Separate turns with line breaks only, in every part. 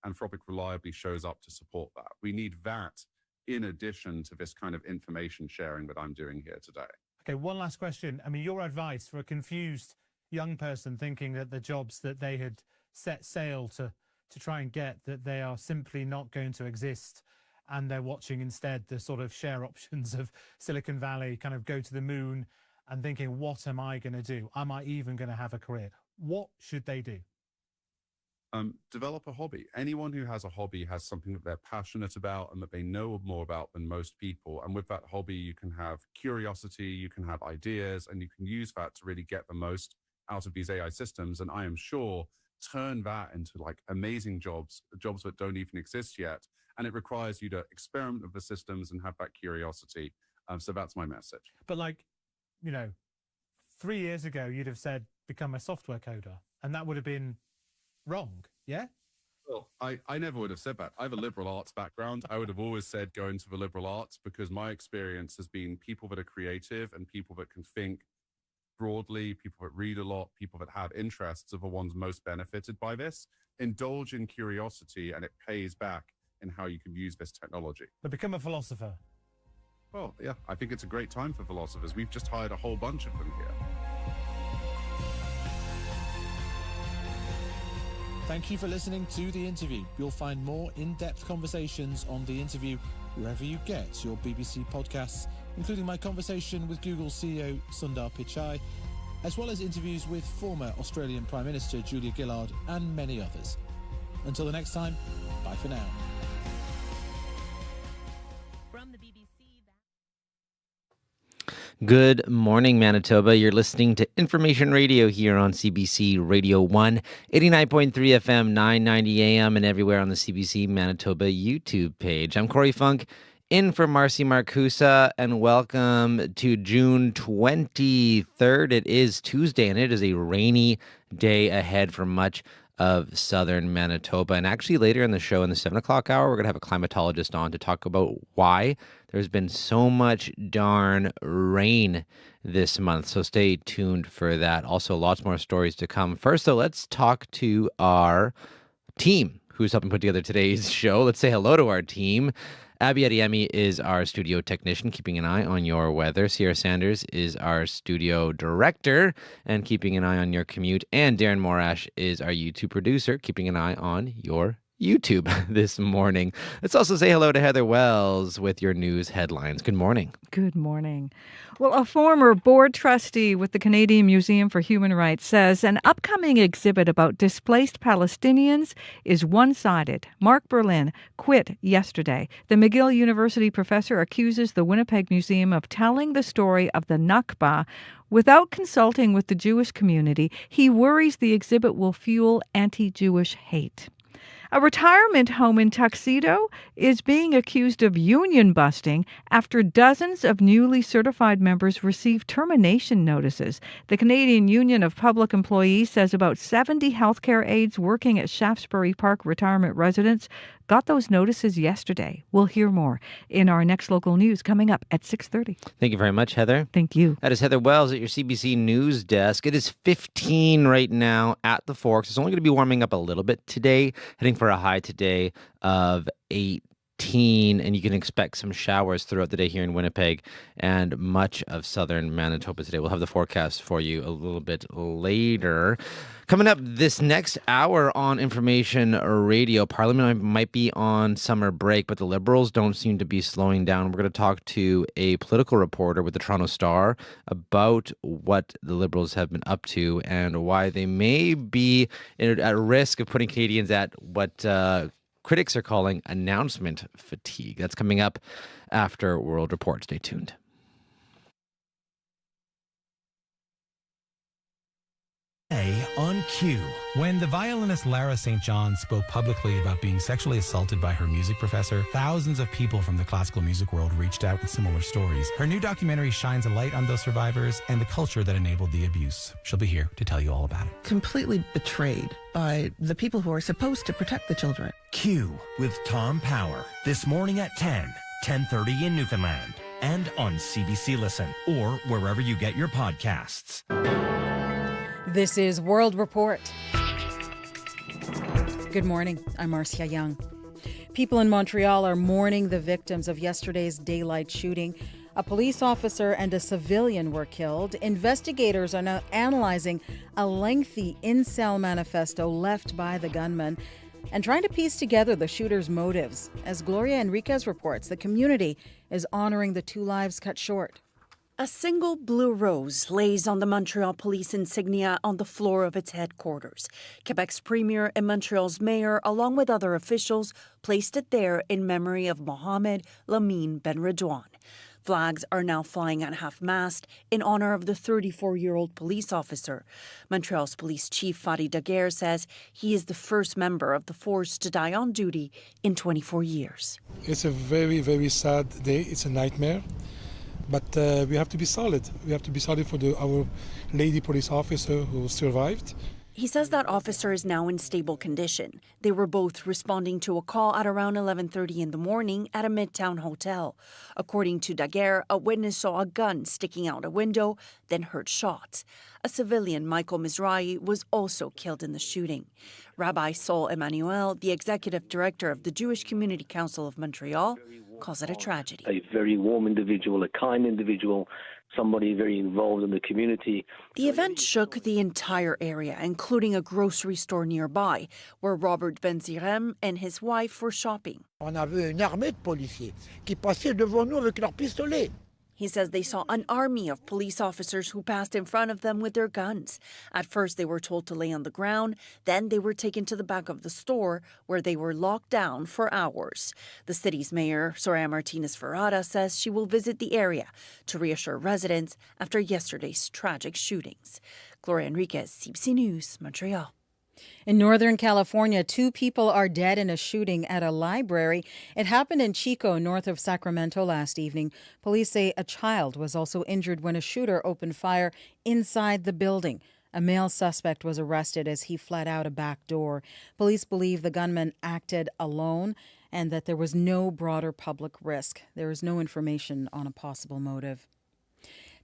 Anthropic reliably shows up to support that. We need that in addition to this kind of information sharing that I'm doing here today.
Okay, one last question. I mean, your advice for a confused young person thinking that the jobs that they had set sail to try and get, that they are simply not going to exist, and they're watching instead the sort of share options of Silicon Valley kind of go to the moon and thinking, what am I going to do? Am I even going to have a career? What should they do?
Develop a hobby. Anyone who has a hobby has something that they're passionate about and that they know more about than most people. And with that hobby, you can have curiosity, you can have ideas, and you can use that to really get the most out of these AI systems. And I am sure turn that into like amazing jobs that don't even exist yet. And it requires you to experiment with the systems and have that curiosity. So that's my message.
But 3 years ago, you'd have said, become a software coder. And that would have been wrong, yeah?
Well, I never would have said that. I have a liberal arts background. I would have always said go into the liberal arts because my experience has been people that are creative and people that can think broadly, people that read a lot, people that have interests are the ones most benefited by this. Indulge in curiosity and it pays back in how you can use this technology.
But become a philosopher.
Well, yeah, I think it's a great time for philosophers. We've just hired a whole bunch of them here.
Thank you for listening to The Interview. You'll find more in-depth conversations on The Interview wherever you get your BBC podcasts, including my conversation with Google CEO Sundar Pichai, as well as interviews with former Australian Prime Minister Julia Gillard and many others. Until the next time, bye for now.
From the BBC.
Good morning, Manitoba. You're listening to Information Radio here on CBC Radio 1, 89.3 FM, 990 AM, and everywhere on the CBC Manitoba YouTube page. I'm Corey Funk, in for Marcy Marcusa, and welcome to June 23rd. It is Tuesday, and it is a rainy day ahead for much of southern Manitoba. And actually later in the show, in the 7 o'clock hour, we're going to have a climatologist on to talk about why there's been so much darn rain this month. So stay tuned for that. Also, lots more stories to come. First, though, let's talk to our team who's helping put together today's show. Let's say hello to our team. Abby Adiemi is our studio technician, keeping an eye on your weather. Sierra Sanders is our studio director and keeping an eye on your commute. And Darren Morash is our YouTube producer, keeping an eye on your YouTube this morning. Let's also say hello to Heather Wells with your news headlines. Good morning.
Good morning. Well, a former board trustee with the Canadian Museum for Human Rights says an upcoming exhibit about displaced Palestinians is one-sided. Mark Berlin quit yesterday. The McGill University professor accuses the Winnipeg Museum of telling the story of the Nakba without consulting with the Jewish community. He worries the exhibit will fuel anti-Jewish hate. A retirement home in Tuxedo is being accused of union busting after dozens of newly certified members received termination notices. The Canadian Union of Public Employees says about 70 healthcare aides working at Shaftesbury Park retirement residence got those notices yesterday. We'll hear more in our next local news coming up at 6:30.
Thank you very much, Heather.
Thank you.
That is Heather Wells at your CBC News desk. It is 15 right now at the Forks. It's only going to be warming up a little bit today, heading for a high today of 18, and you can expect some showers throughout the day here in Winnipeg and much of southern Manitoba today. We'll have the forecast for you a little bit later. Coming up this next hour on Information Radio, Parliament might be on summer break, but the Liberals don't seem to be slowing down. We're going to talk to a political reporter with the Toronto Star about what the Liberals have been up to and why they may be at risk of putting Canadians at what critics are calling announcement fatigue. That's coming up after World Report. Stay tuned.
On cue. When the violinist Lara St. John spoke publicly about being sexually assaulted by her music professor, thousands of people from the classical music world reached out with similar stories. Her new documentary shines a light on those survivors and the culture that enabled the abuse. She'll be here to tell you all about it.
Completely betrayed by the people who are supposed to protect the children.
Q with Tom Power this morning at 10:30 in Newfoundland and on CBC Listen or wherever you get your podcasts.
This is World Report. Good morning. I'm Marcia Young. People in Montreal are mourning the victims of yesterday's daylight shooting. A police officer and a civilian were killed. Investigators are now analyzing a lengthy in-cell manifesto left by the gunman and trying to piece together the shooter's motives. As Gloria Enriquez reports, the community is honoring the two lives cut short.
A single blue rose lays on the Montreal police insignia on the floor of its headquarters. Quebec's premier and Montreal's mayor, along with other officials, placed it there in memory of Mohamed Lamine Ben Redouane. Flags are now flying at half-mast in honor of the 34-year-old police officer. Montreal's police chief Fadi Daguerre says he is the first member of the force to die on duty in 24 years.
It's a very, very sad day. It's a nightmare. But we have to be solid. We have to be solid for our lady police officer who survived.
He says that officer is now in stable condition. They were both responding to a call at around 11:30 in the morning at a Midtown hotel. According to Daguerre, a witness saw a gun sticking out a window, then heard shots. A civilian, Michael Mizrahi, was also killed in the shooting. Rabbi Sol Emmanuel, the executive director of the Jewish Community Council of Montreal, calls it a tragedy.
A very warm individual, a kind individual, somebody very involved in the community.
The event shook the entire area, including a grocery store nearby, where Robert Benzirem and his wife were shopping.
On avait une armée de policiers qui passaient devant nous avec leurs pistolets.
He says they saw an army of police officers who passed in front of them with their guns. At first, they were told to lay on the ground. Then they were taken to the back of the store, where they were locked down for hours. The city's mayor, Soraya Martinez Ferrada, says she will visit the area to reassure residents after yesterday's tragic shootings. Gloria Enriquez, CBC News, Montreal.
In Northern California, 2 people are dead in a shooting at a library. It happened in Chico, north of Sacramento, last evening. Police say a child was also injured when a shooter opened fire inside the building. A male suspect was arrested as he fled out a back door. Police believe the gunman acted alone and that there was no broader public risk. There is no information on a possible motive.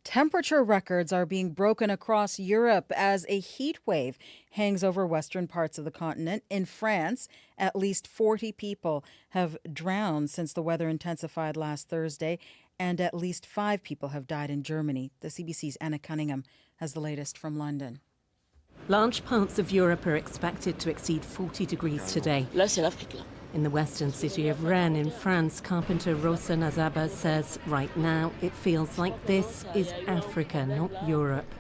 Temperature records are being broken across Europe as a heat wave hangs over western parts of the continent. In France, at least 40 people have drowned since the weather intensified last Thursday, and at least 5 people have died in Germany. The CBC's Anna Cunningham has the latest from London.
Large parts of Europe are expected to exceed 40 degrees today.
Là, c'est l'Afrique, là.
In the western city of Rennes in France, carpenter Rosa Nazaba says right now it feels like this is Africa, not Europe.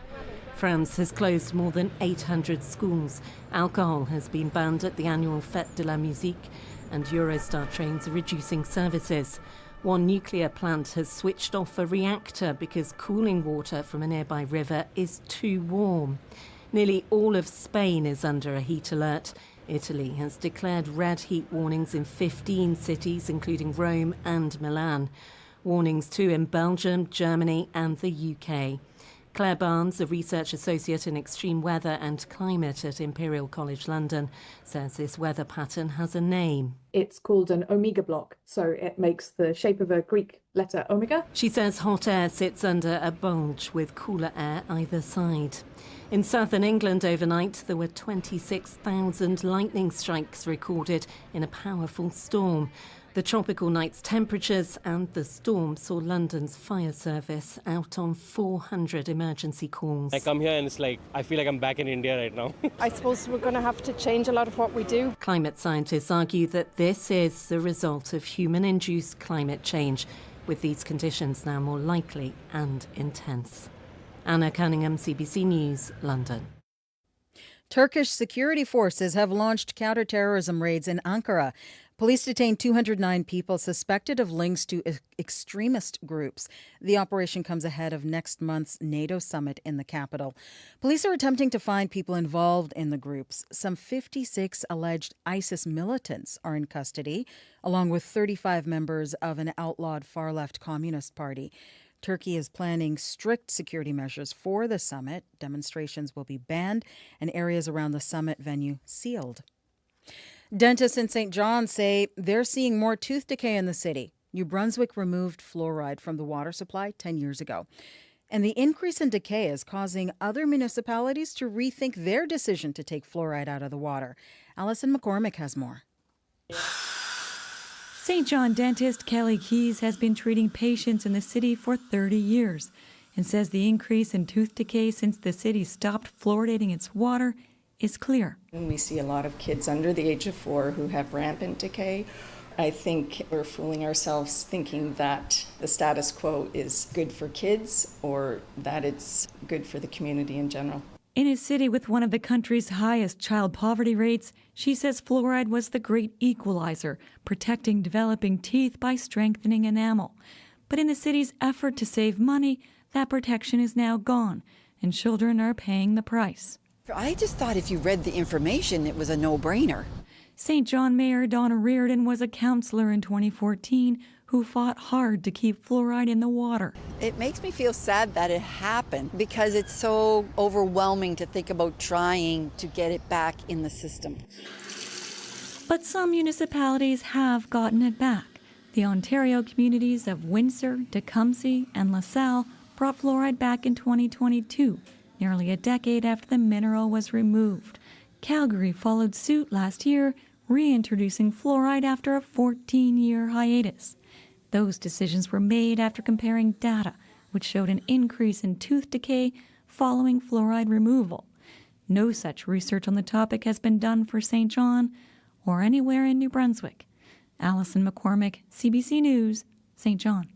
France has closed more than 800 schools. Alcohol has been banned at the annual Fête de la Musique, and Eurostar trains are reducing services. One nuclear plant has switched off a reactor because cooling water from a nearby river is too warm. Nearly all of Spain is under a heat alert. Italy has declared red heat warnings in 15 cities, including Rome and Milan. Warnings too in Belgium, Germany and the UK. Claire Barnes, a research associate in extreme weather and climate at Imperial College London, says this weather pattern has a name.
It's called an omega block, so it makes the shape of a Greek letter omega.
She says hot air sits under a bulge with cooler air either side. In southern England overnight, there were 26,000 lightning strikes recorded in a powerful storm. The tropical night's temperatures and the storm saw London's fire service out on 400 emergency calls.
I come here and it's like, I feel like I'm back in India right now.
I suppose we're going to have to change a lot of what we do.
Climate scientists argue that this is the result of human-induced climate change, with these conditions now more likely and intense. Anna Cunningham, CBC News, London.
Turkish security forces have launched counter-terrorism raids in Ankara. Police detained 209 people suspected of links to extremist groups. The operation comes ahead of next month's NATO summit in the capital. Police are attempting to find people involved in the groups. Some 56 alleged ISIS militants are in custody, along with 35 members of an outlawed far-left communist party. Turkey is planning strict security measures for the summit. Demonstrations will be banned and areas around the summit venue sealed. Dentists in St. John say they're seeing more tooth decay in the city. New Brunswick removed fluoride from the water supply 10 years ago. And the increase in decay is causing other municipalities to rethink their decision to take fluoride out of the water. Alison McCormick has more.
St. John dentist Kelly Keys has been treating patients in the city for 30 years and says the increase in tooth decay since the city stopped fluoridating its water is clear.
We see a lot of kids under the age of 4 who have rampant decay. I think we're fooling ourselves thinking that the status quo is good for kids or that it's good for the community in general.
In a city with one of the country's highest child poverty rates, she says fluoride was the great equalizer, protecting developing teeth by strengthening enamel. But in the city's effort to save money, that protection is now gone, and children are paying the price.
I just thought if you read the information, it was a no-brainer.
St. John Mayor Donna Reardon was a councillor in 2014 who fought hard to keep fluoride in the water.
It makes me feel sad that it happened because it's so overwhelming to think about trying to get it back in the system.
But some municipalities have gotten it back. The Ontario communities of Windsor, Tecumseh, and LaSalle brought fluoride back in 2022, nearly a decade after the mineral was removed. Calgary followed suit last year, reintroducing fluoride after a 14-year hiatus. Those decisions were made after comparing data, which showed an increase in tooth decay following fluoride removal. No such research on the topic has been done for St. John or anywhere in New Brunswick. Alison McCormick, CBC News, St. John.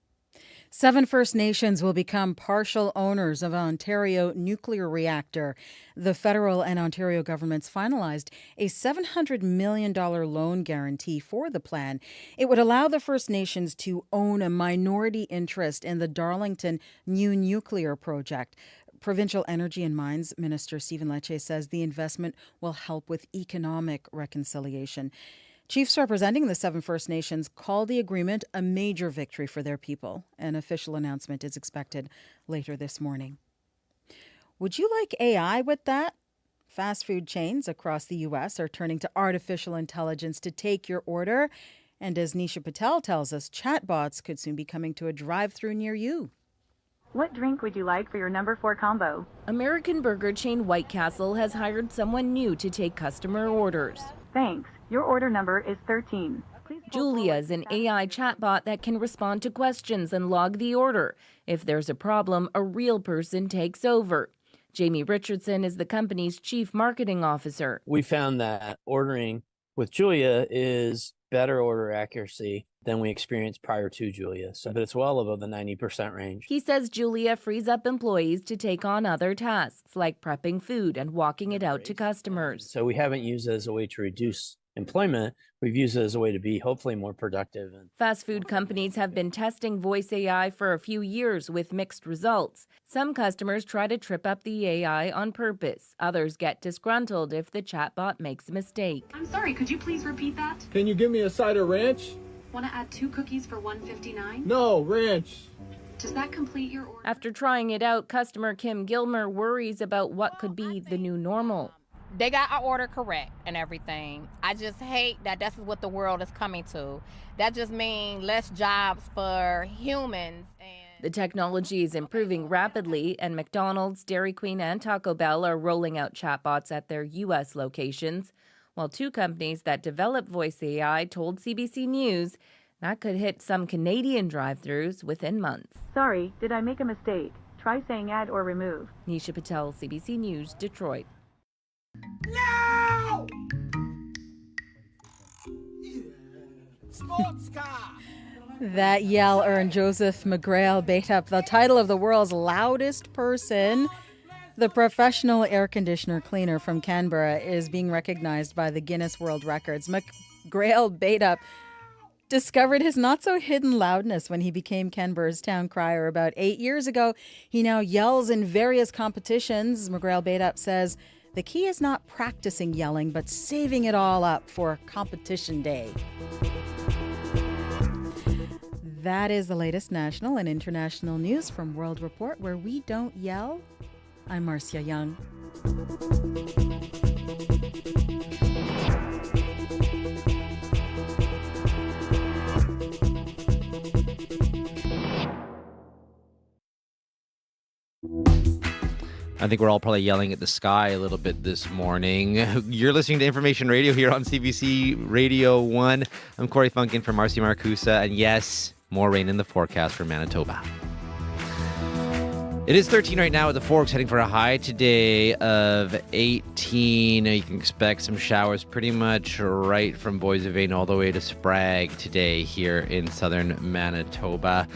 7 First Nations will become partial owners of Ontario nuclear reactor. The federal and Ontario governments finalized a $700 million loan guarantee for the plan. It would allow the First Nations to own a minority interest in the Darlington new nuclear project. Provincial Energy and Mines Minister Stephen Lecce says the investment will help with economic reconciliation. Chiefs representing the 7 First Nations call the agreement a major victory for their people. An official announcement is expected later this morning. Would you like AI with that? Fast food chains across the U.S. are turning to artificial intelligence to take your order. And as Nisha Patel tells us, chatbots could soon be coming to a drive-thru near you.
What drink would you like for your number 4 combo?
American burger chain White Castle has hired someone new to take customer orders.
Thanks. Your order number is 13.
Julia is an AI chatbot that can respond to questions and log the order. If there's a problem, a real person takes over. Jamie Richardson is the company's chief marketing officer.
We found that ordering with Julia is better order accuracy than we experienced prior to Julia. So it's well above the 90% range.
He says Julia frees up employees to take on other tasks like prepping food and walking it out to customers.
So we haven't used it as a way to reduce employment. We've used it as a way to be hopefully more productive.
Fast food companies have been testing voice AI for a few years with mixed results. Some customers try to trip up the AI on purpose. Others get disgruntled if the chatbot makes a mistake.
I'm sorry, could you please repeat that?
Can you give me a side of ranch?
Want to add 2 cookies for $1.59?
No, ranch.
Does that complete your order?
After trying it out, customer Kim Gilmer worries about what could be the new normal.
They got our order correct and everything. I just hate that that's what the world is coming to. That just means less jobs for humans.
The technology is improving rapidly, and McDonald's, Dairy Queen, and Taco Bell are rolling out chatbots at their U.S. locations, while 2 companies that develop voice AI told CBC News that could hit some Canadian drive-thrus within months.
Sorry, did I make a mistake? Try saying add or remove.
Nisha Patel, CBC News, Detroit.
No! Sports car!
That yell earned Joseph McGrail Baitup the title of the world's loudest person. The professional air conditioner cleaner from Canberra is being recognized by the Guinness World Records. McGrail Baitup discovered his not-so-hidden loudness when he became Canberra's town crier about 8 years ago. He now yells in various competitions. McGrail Baitup says the key is not practicing yelling, but saving it all up for competition day. That is the latest national and international news from World Report, where we don't yell. I'm Marcia Young.
I think we're all probably yelling at the sky a little bit this morning. You're listening to Information Radio here on CBC Radio 1. I'm Corey Funkin from Marcy Marcusa, and yes, more rain in the forecast for Manitoba. It is 13 right now at the Forks, heading for a high today of 18. You can expect some showers pretty much right from Boissevain all the way to Sprague today here in southern Manitoba.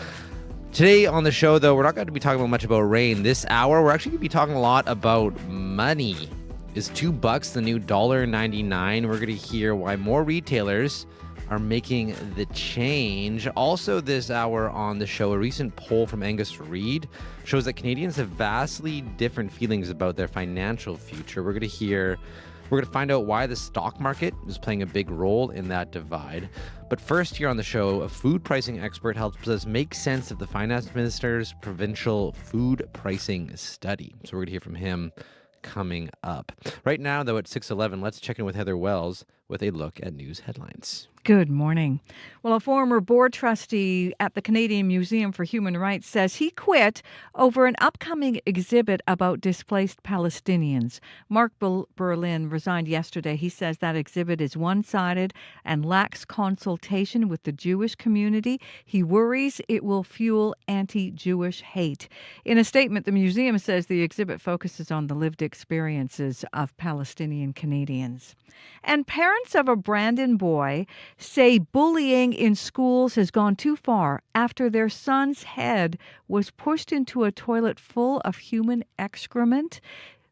Today on the show, though, we're not going to be talking much about rain. This hour, we're actually going to be talking a lot about money. Is $2 the new $1.99? We're going to hear why more retailers are making the change. Also this hour on the show, a recent poll from Angus Reid shows that Canadians have vastly different feelings about their financial future. We're going to find out why the stock market is playing a big role in that divide. But first, here on the show, a food pricing expert helps us make sense of the finance minister's provincial food pricing study. So we're going to hear from him coming up. Right now, though, at 6:11, let's check in with Heather Wells with a look at news headlines.
Good morning. Well, a former board trustee at the Canadian Museum for Human Rights says he quit over an upcoming exhibit about displaced Palestinians. Mark Berlin resigned yesterday. He says that exhibit is one-sided and lacks consultation with the Jewish community. He worries it will fuel anti-Jewish hate. In a statement, the museum says the exhibit focuses on the lived experiences of Palestinian Canadians. And parents of a Brandon boy say bullying in schools has gone too far after their son's head was pushed into a toilet full of human excrement.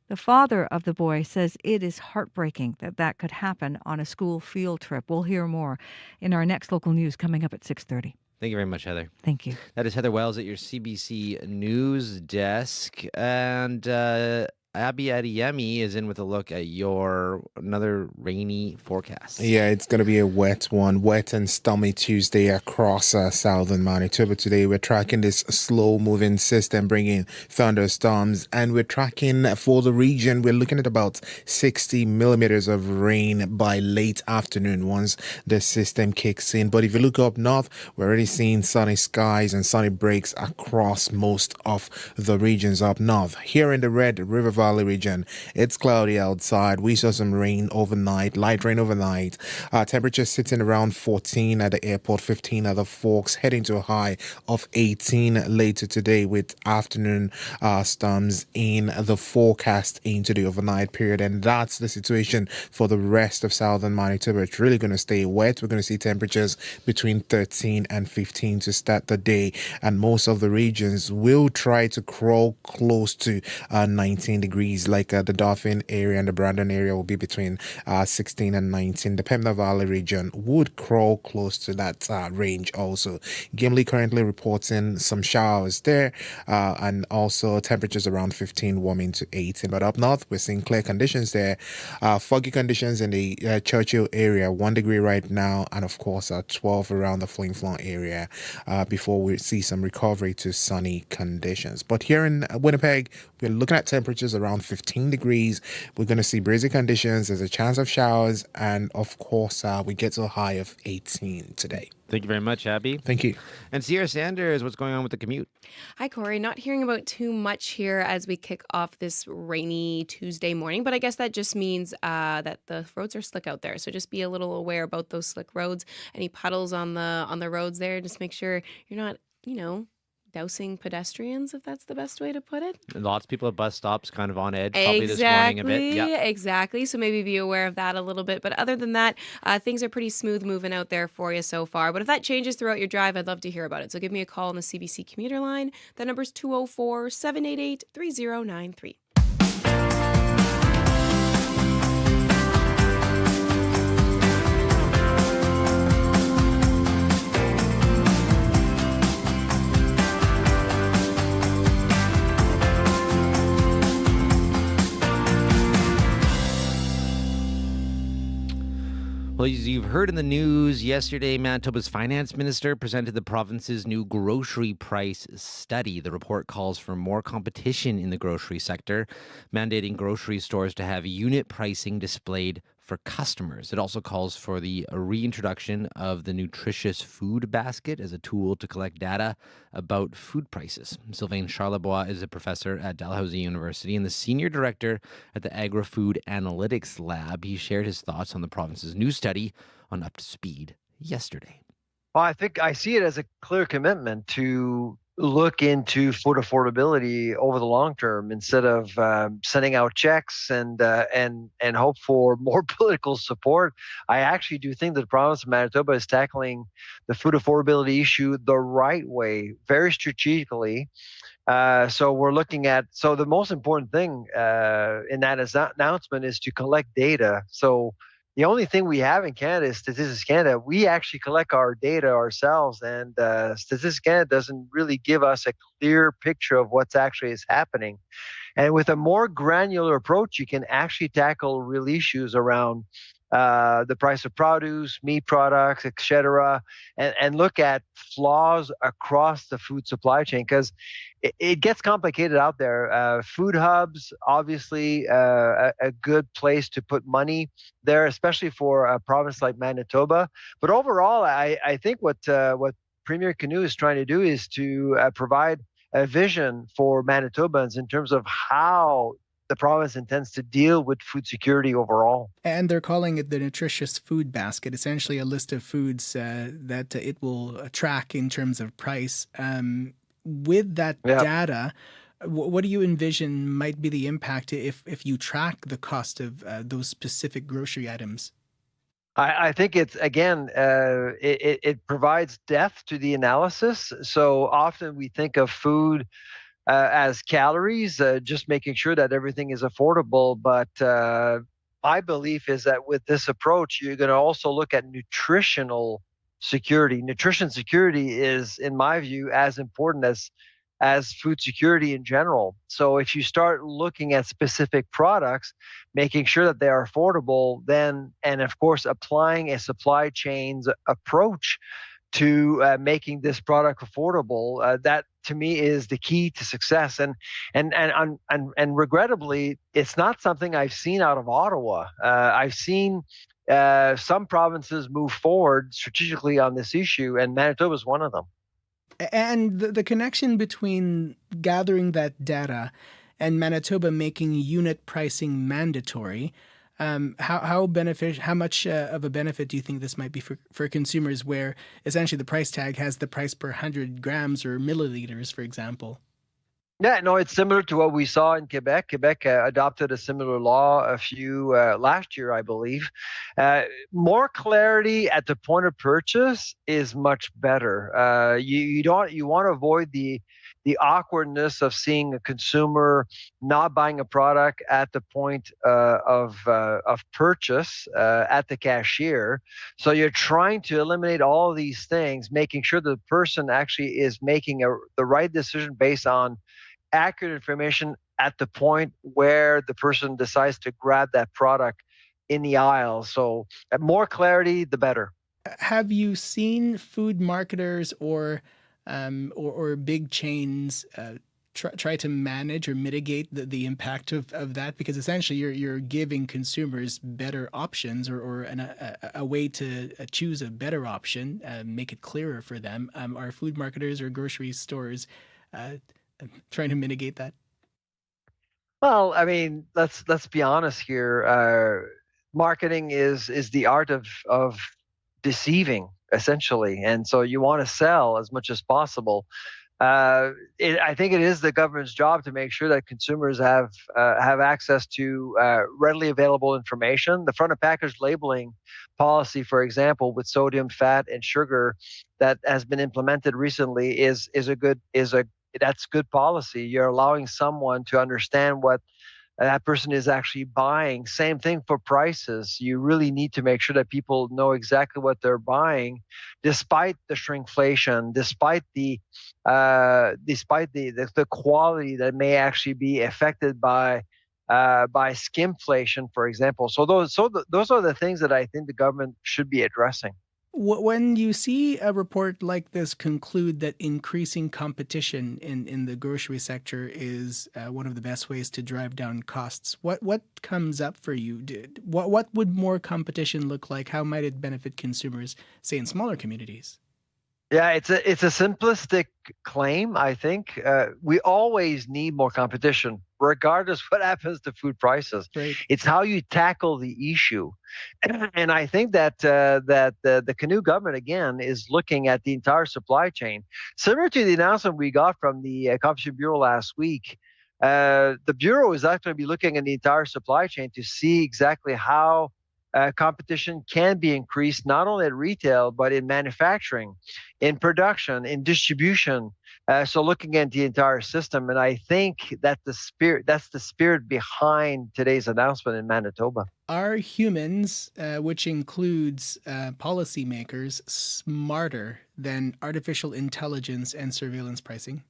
The father of the boy says it is heartbreaking that could happen on a school field trip. We'll hear more in our next local news coming up at 6:30.
Thank you very much, Heather.
Thank you.
That is Heather Wells at your CBC News desk. And Abby Adeyemi is in with a look at your another rainy forecast.
Yeah, it's going to be a wet one. Wet and stormy Tuesday across southern Manitoba today. We're tracking this slow-moving system bringing thunderstorms, and we're tracking for the region. We're looking at about 60 millimeters of rain by late afternoon once the system kicks in. But if you look up north, we're already seeing sunny skies and sunny breaks across most of the regions up north. Here in the Red River Valley region, it's cloudy outside. We saw some rain overnight, light rain overnight. Temperature sitting around 14 at the airport, 15 at the Forks, heading to a high of 18 later today with afternoon storms in the forecast into the overnight period. And that's the situation for the rest of southern Manitoba. It's really going to stay wet. We're going to see temperatures between 13 and 15 to start the day. And most of the regions will try to crawl close to 19 degrees. Like the Dauphin area and the Brandon area will be between 16 and 19. The Pembina Valley region would crawl close to that range also. Gimli currently reporting some showers there and also temperatures around 15 warming to 18. But up north, we're seeing clear conditions there. Foggy conditions in the Churchill area, 1 degree right now, and of course 12 around the Flin Flon area before we see some recovery to sunny conditions. But here in Winnipeg, we're looking at temperatures around 15 degrees. We're going to see breezy conditions. There's a chance of showers. And of course, we get to a high of 18 today.
Thank you very much, Abby.
Thank you.
And Sierra Sanders, what's going on with the commute?
Hi, Corey. Not hearing about too much here as we kick off this rainy Tuesday morning, but I guess that just means that the roads are slick out there. So just be a little aware about those slick roads. Any puddles on the roads there, just make sure you're not, dousing pedestrians, if that's the best way to put it.
Lots of people at bus stops kind of on edge probably this morning a bit. Yeah.
Exactly. So maybe be aware of that a little bit. But other than that, things are pretty smooth moving out there for you so far. But if that changes throughout your drive, I'd love to hear about it. So give me a call on the CBC commuter line. The number's 204-788-3093.
Well, as you've heard in the news yesterday, Manitoba's finance minister presented the province's new grocery price study. The report calls for more competition in the grocery sector, mandating grocery stores to have unit pricing displayed for customers. It also calls for the reintroduction of the nutritious food basket as a tool to collect data about food prices. Sylvain Charlebois is a professor at Dalhousie University and the senior director at the Agri-Food Analytics Lab. He shared his thoughts on the province's new study on Up to Speed yesterday.
Well, I think I see it as a clear commitment to look into food affordability over the long term instead of sending out checks and hope for more political support. I actually do think that the province of Manitoba is tackling the food affordability issue the right way, very strategically. So we're looking at, so the most important thing in that announcement is to collect data. So the only thing we have in Canada is Statistics Canada. We actually collect our data ourselves, and Statistics Canada doesn't really give us a clear picture of what's actually is happening. And with a more granular approach, you can actually tackle real issues around the price of produce, meat products, etc., and look at flaws across the food supply chain, because it gets complicated out there. Food hubs, obviously, a good place to put money there, especially for a province like Manitoba. But overall, I think what Premier Canoe is trying to do is to provide a vision for Manitobans in terms of how the province intends to deal with food security overall.
And they're calling it the nutritious food basket, essentially a list of foods that it will track in terms of price. With that data, what do you envision might be the impact if you track the cost of those specific grocery items?
I think it's, again, it provides depth to the analysis. So often we think of food as calories, just making sure that everything is affordable. But my belief is that with this approach, you're going to also look at nutritional security. Nutrition security is, in my view, as important as food security in general. So if you start looking at specific products, making sure that they are affordable, then, and of course, applying a supply chains approach to making this product affordable, that to me is the key to success. And regrettably, it's not something I've seen out of Ottawa. I've seen some provinces move forward strategically on this issue, and Manitoba is one of them.
And the connection between gathering that data and Manitoba making unit pricing mandatory, how much of a benefit do you think this might be for consumers, where essentially the price tag has the price per 100 grams or milliliters, for example?
Yeah, no, it's similar to what we saw in Quebec. Quebec adopted a similar law last year, I believe. More clarity at the point of purchase is much better. You want to avoid the awkwardness of seeing a consumer not buying a product at the point of purchase at the cashier. So you're trying to eliminate all of these things, making sure the person actually is making the right decision based on accurate information at the point where the person decides to grab that product in the aisle. So more clarity, the better.
Have you seen food marketers or big chains try to manage or mitigate the impact of that? Because essentially you're giving consumers better options or a way to choose a better option, make it clearer for them. Are food marketers or grocery stores trying to mitigate that?
Well, I mean, let's be honest here. Marketing is the art of deceiving, essentially, and so you want to sell as much as possible. I think it is the government's job to make sure that consumers have access to readily available information. The front of package labeling policy, for example, with sodium, fat, and sugar that has been implemented recently that's good policy. You're allowing someone to understand what that person is actually buying. Same thing for prices. You really need to make sure that people know exactly what they're buying, despite the shrinkflation, despite the quality that may actually be affected by skimflation, for example. So those are the things that I think the government should be addressing.
When you see a report like this conclude that increasing competition in the grocery sector is one of the best ways to drive down costs, what comes up for you? What would more competition look like? How might it benefit consumers, say, in smaller communities?
Yeah, it's a simplistic claim. I think we always need more competition, regardless what happens to food prices.
Right.
It's how you tackle the issue, and I think that the Canoe government again is looking at the entire supply chain, similar to the announcement we got from the Competition Bureau last week. The bureau is actually going to be looking at the entire supply chain to see exactly how competition can be increased, not only at retail, but in manufacturing, in production, in distribution. So looking at the entire system. And I think that's the spirit behind today's announcement in Manitoba.
Are humans, which includes policymakers, smarter than artificial intelligence and surveillance pricing?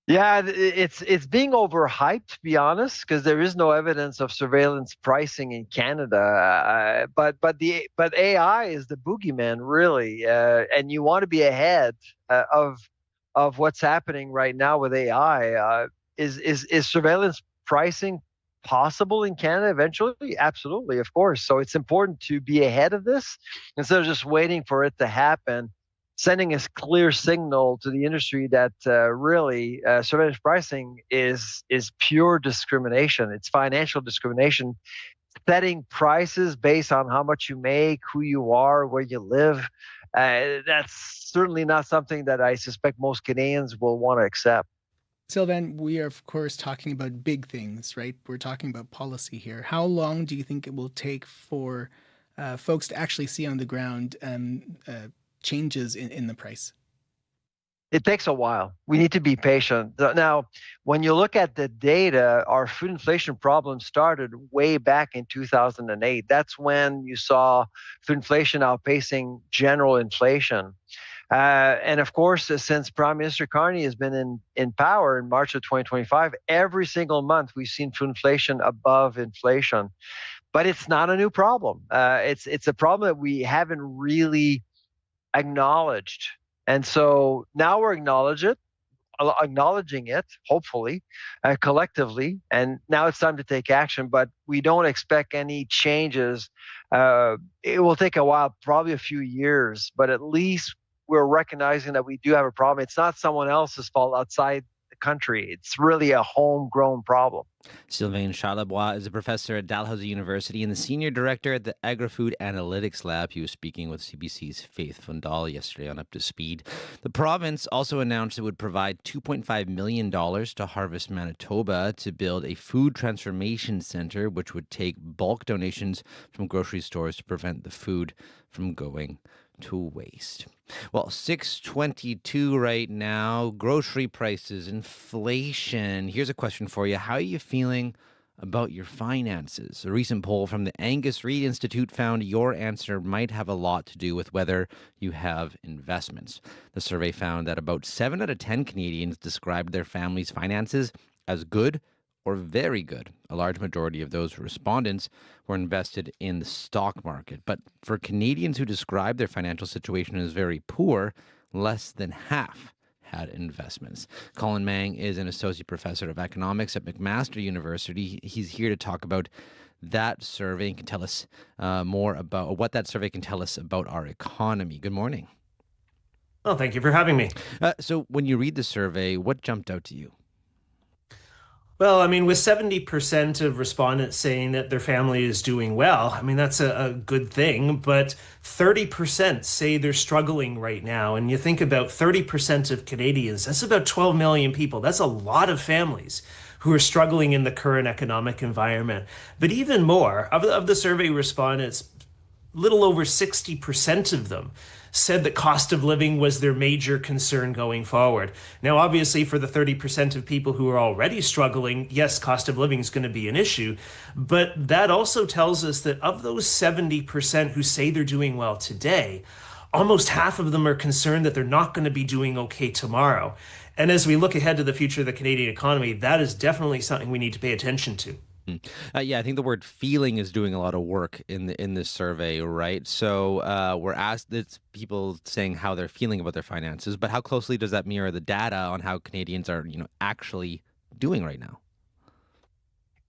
Yeah, it's being overhyped, to be honest, because there is no evidence of surveillance pricing in Canada. But AI is the boogeyman, really, and you want to be ahead of what's happening right now with AI. Is surveillance pricing possible in Canada eventually? Absolutely, of course. So it's important to be ahead of this instead of just waiting for it to happen, sending a clear signal to the industry that really surveillance pricing is pure discrimination. It's financial discrimination, setting prices based on how much you make, who you are, where you live. That's certainly not something that I suspect most Canadians will want to accept.
Sylvain, we are, of course, talking about big things, right? We're talking about policy here. How long do you think it will take for folks to actually see on the ground changes in the price?
It takes a while. We need to be patient. Now, when you look at the data, our food inflation problem started way back in 2008. That's when you saw food inflation outpacing general inflation. And of course, since Prime Minister Carney has been in power in March of 2025, every single month we've seen food inflation above inflation. But it's not a new problem. It's a problem that we haven't really acknowledged. And so now we're acknowledging it, hopefully, collectively. And now it's time to take action, but we don't expect any changes. It will take a while, probably a few years, but at least we're recognizing that we do have a problem. It's not someone else's fault outside the country. It's really a homegrown problem.
Sylvain Charlebois is a professor at Dalhousie University and the senior director at the Agri-Food Analytics Lab. He was speaking with CBC's Faith Fundal yesterday on Up to Speed. The province also announced it would provide $2.5 million to Harvest Manitoba to build a food transformation center, which would take bulk donations from grocery stores to prevent the food from going to waste. Well, 6.22 right now. Grocery prices, inflation. Here's a question for you. How are you feeling about your finances? A recent poll from the Angus Reid Institute found your answer might have a lot to do with whether you have investments. The survey found that about 7 out of 10 Canadians described their family's finances as good or very good. A large majority of those respondents were invested in the stock market. But for Canadians who describe their financial situation as very poor, less than half had investments. Colin Mang is an associate professor of economics at McMaster University. He's here to talk about that survey and can tell us more about what that survey can tell us about our economy. Good morning.
Well, thank you for having me.
So when you read the survey, what jumped out to you?
Well, I mean, with 70% of respondents saying that their family is doing well, I mean, that's a good thing, but 30% say they're struggling right now. And you think about 30% of Canadians, that's about 12 million people. That's a lot of families who are struggling in the current economic environment. But even more, of the survey respondents, little over 60% of them said that cost of living was their major concern going forward. Now, obviously, for the 30% of people who are already struggling, yes, cost of living is going to be an issue. But that also tells us that of those 70% who say they're doing well today, almost half of them are concerned that they're not going to be doing okay tomorrow. And as we look ahead to the future of the Canadian economy, that is definitely something we need to pay attention to.
Yeah, I think the word feeling is doing a lot of work in this survey, right? So we're asked it's people saying how they're feeling about their finances, but how closely does that mirror the data on how Canadians are, actually doing right now?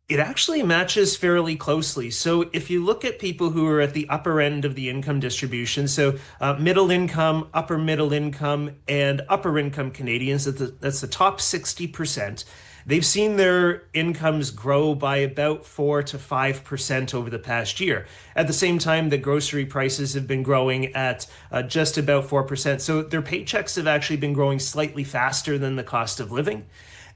It actually matches fairly closely. So if you look at people who are at the upper end of the income distribution, so middle income, upper middle income, and upper income Canadians, that's the top 60%. They've seen their incomes grow by about 4 to 5% over the past year. At the same time, the grocery prices have been growing at just about 4%. So their paychecks have actually been growing slightly faster than the cost of living.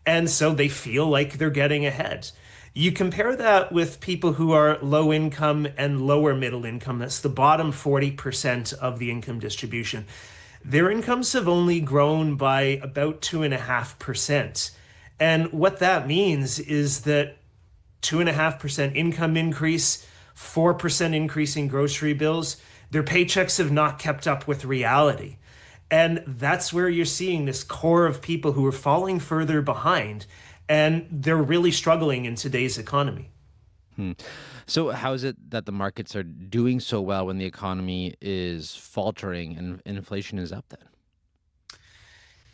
And so they feel like they're getting ahead. You compare that with people who are low income and lower middle income. That's the bottom 40% of the income distribution. Their incomes have only grown by about 2.5%. And what that means is that 2.5% income increase, 4% increase in grocery bills, their paychecks have not kept up with reality. And that's where you're seeing this core of people who are falling further behind, and they're really struggling in today's economy.
So how is it that the markets are doing so well when the economy is faltering and inflation is up then?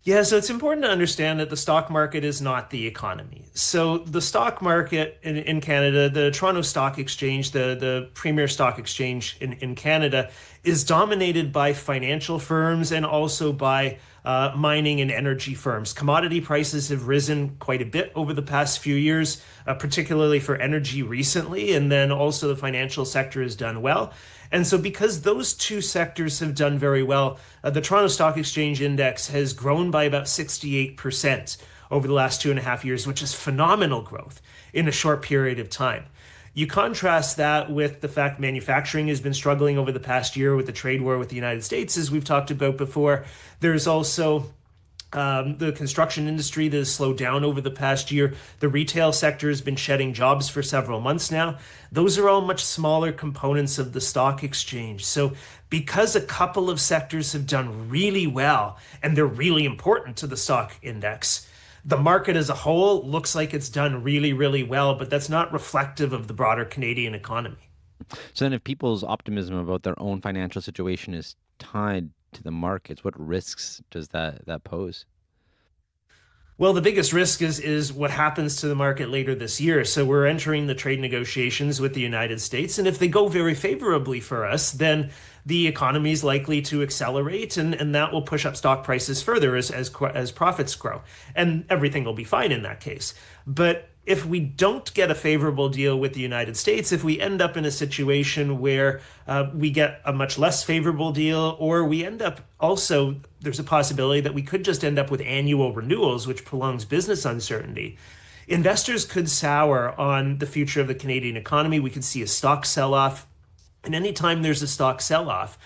Yeah, so it's important to understand that the stock market is not the economy. So the stock market in Canada, the Toronto Stock Exchange, the premier stock exchange in Canada, is dominated by financial firms and also by mining and energy firms. Commodity prices have risen quite a bit over the past few years, particularly for energy recently, and then also the financial sector has done well. And so because those two sectors have done very well, the Toronto Stock Exchange Index has grown by about 68% over the last 2.5 years, which is phenomenal growth in a short period of time. You contrast that with the fact manufacturing has been struggling over the past year with the trade war with the United States, as we've talked about before. There's also the construction industry that has slowed down over the past year. The retail sector has been shedding jobs for several months now. Those are all much smaller components of the stock exchange. So because a couple of sectors have done really well, and they're really important to the stock index, the market as a whole looks like it's done really, really well, but that's not reflective of the broader Canadian economy.
So then if people's optimism about their own financial situation is tied to the markets, what risks does that pose?
Well, the biggest risk is what happens to the market later this year. So we're entering the trade negotiations with the United States, and if they go very favorably for us, then the economy is likely to accelerate, and that will push up stock prices further as profits grow, and everything will be fine in that case. But if we don't get a favorable deal with the United States, if we end up in a situation where we get a much less favorable deal, or we end up also, there's a possibility that we could just end up with annual renewals, which prolongs business uncertainty. Investors could sour on the future of the Canadian economy. We could see a stock sell-off. And anytime there's a stock sell-off,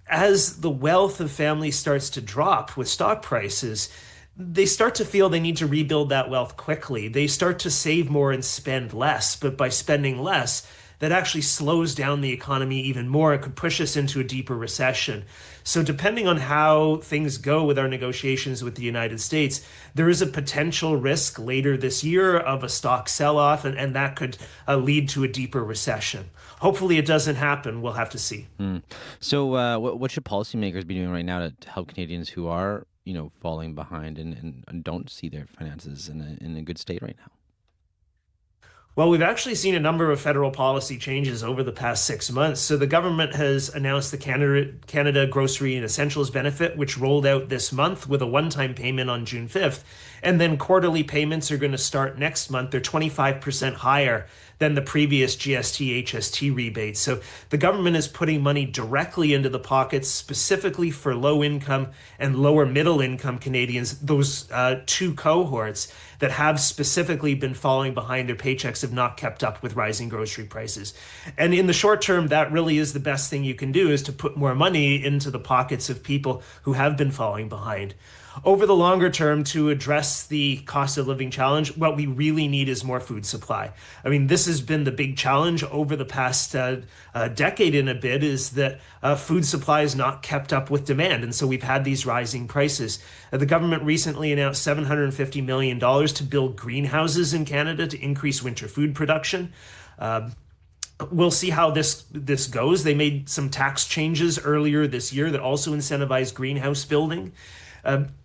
as the wealth of families starts to drop with stock prices, they start to feel they need to rebuild that wealth quickly. They start to save more and spend less, but by spending less, that actually slows down the economy even more. It could push us into a deeper recession. So depending on how things go with our negotiations with the United States, there is a potential risk later this year of a stock sell-off, and that could lead to a deeper recession. Hopefully it doesn't happen. We'll have to see.
So what should policymakers be doing right now to help Canadians who are falling behind and don't see their finances in a good state right now?
Well, we've actually seen a number of federal policy changes over the past 6 months. So the government has announced the Canada Grocery and Essentials Benefit, which rolled out this month with a one-time payment on June 5th. And then quarterly payments are going to start next month. They're 25% higher than the previous GST HST rebate. So the government is putting money directly into the pockets specifically for low income and lower middle income Canadians, those two cohorts that have specifically been falling behind. Their paychecks have not kept up with rising grocery prices. And in the short term, that really is the best thing you can do, is to put more money into the pockets of people who have been falling behind. over the longer term, to address the cost of living challenge, what we really need is more food supply. I mean, this has been the big challenge over the past decade and a bit, is that food supply is not kept up with demand. And so we've had these rising prices. The government recently announced $750 million to build greenhouses in Canada to increase winter food production. We'll see how this goes. They made some tax changes earlier this year that also incentivize greenhouse building.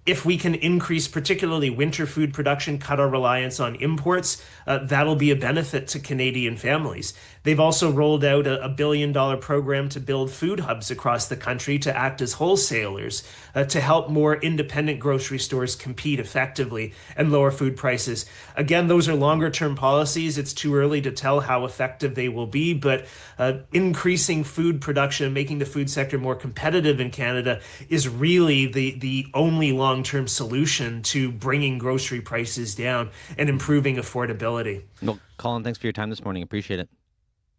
If we can increase particularly winter food production, cut our reliance on imports, that'll be a benefit to Canadian families. They've also rolled out a $1 billion program to build food hubs across the country to act as wholesalers to help more independent grocery stores compete effectively and lower food prices. Again, those are longer term policies. It's too early to tell how effective they will be, but increasing food production, making the food sector more competitive in Canada is really the only long-term solution to bringing grocery prices down and improving affordability.
Well, Colin, thanks for your time this morning. Appreciate it.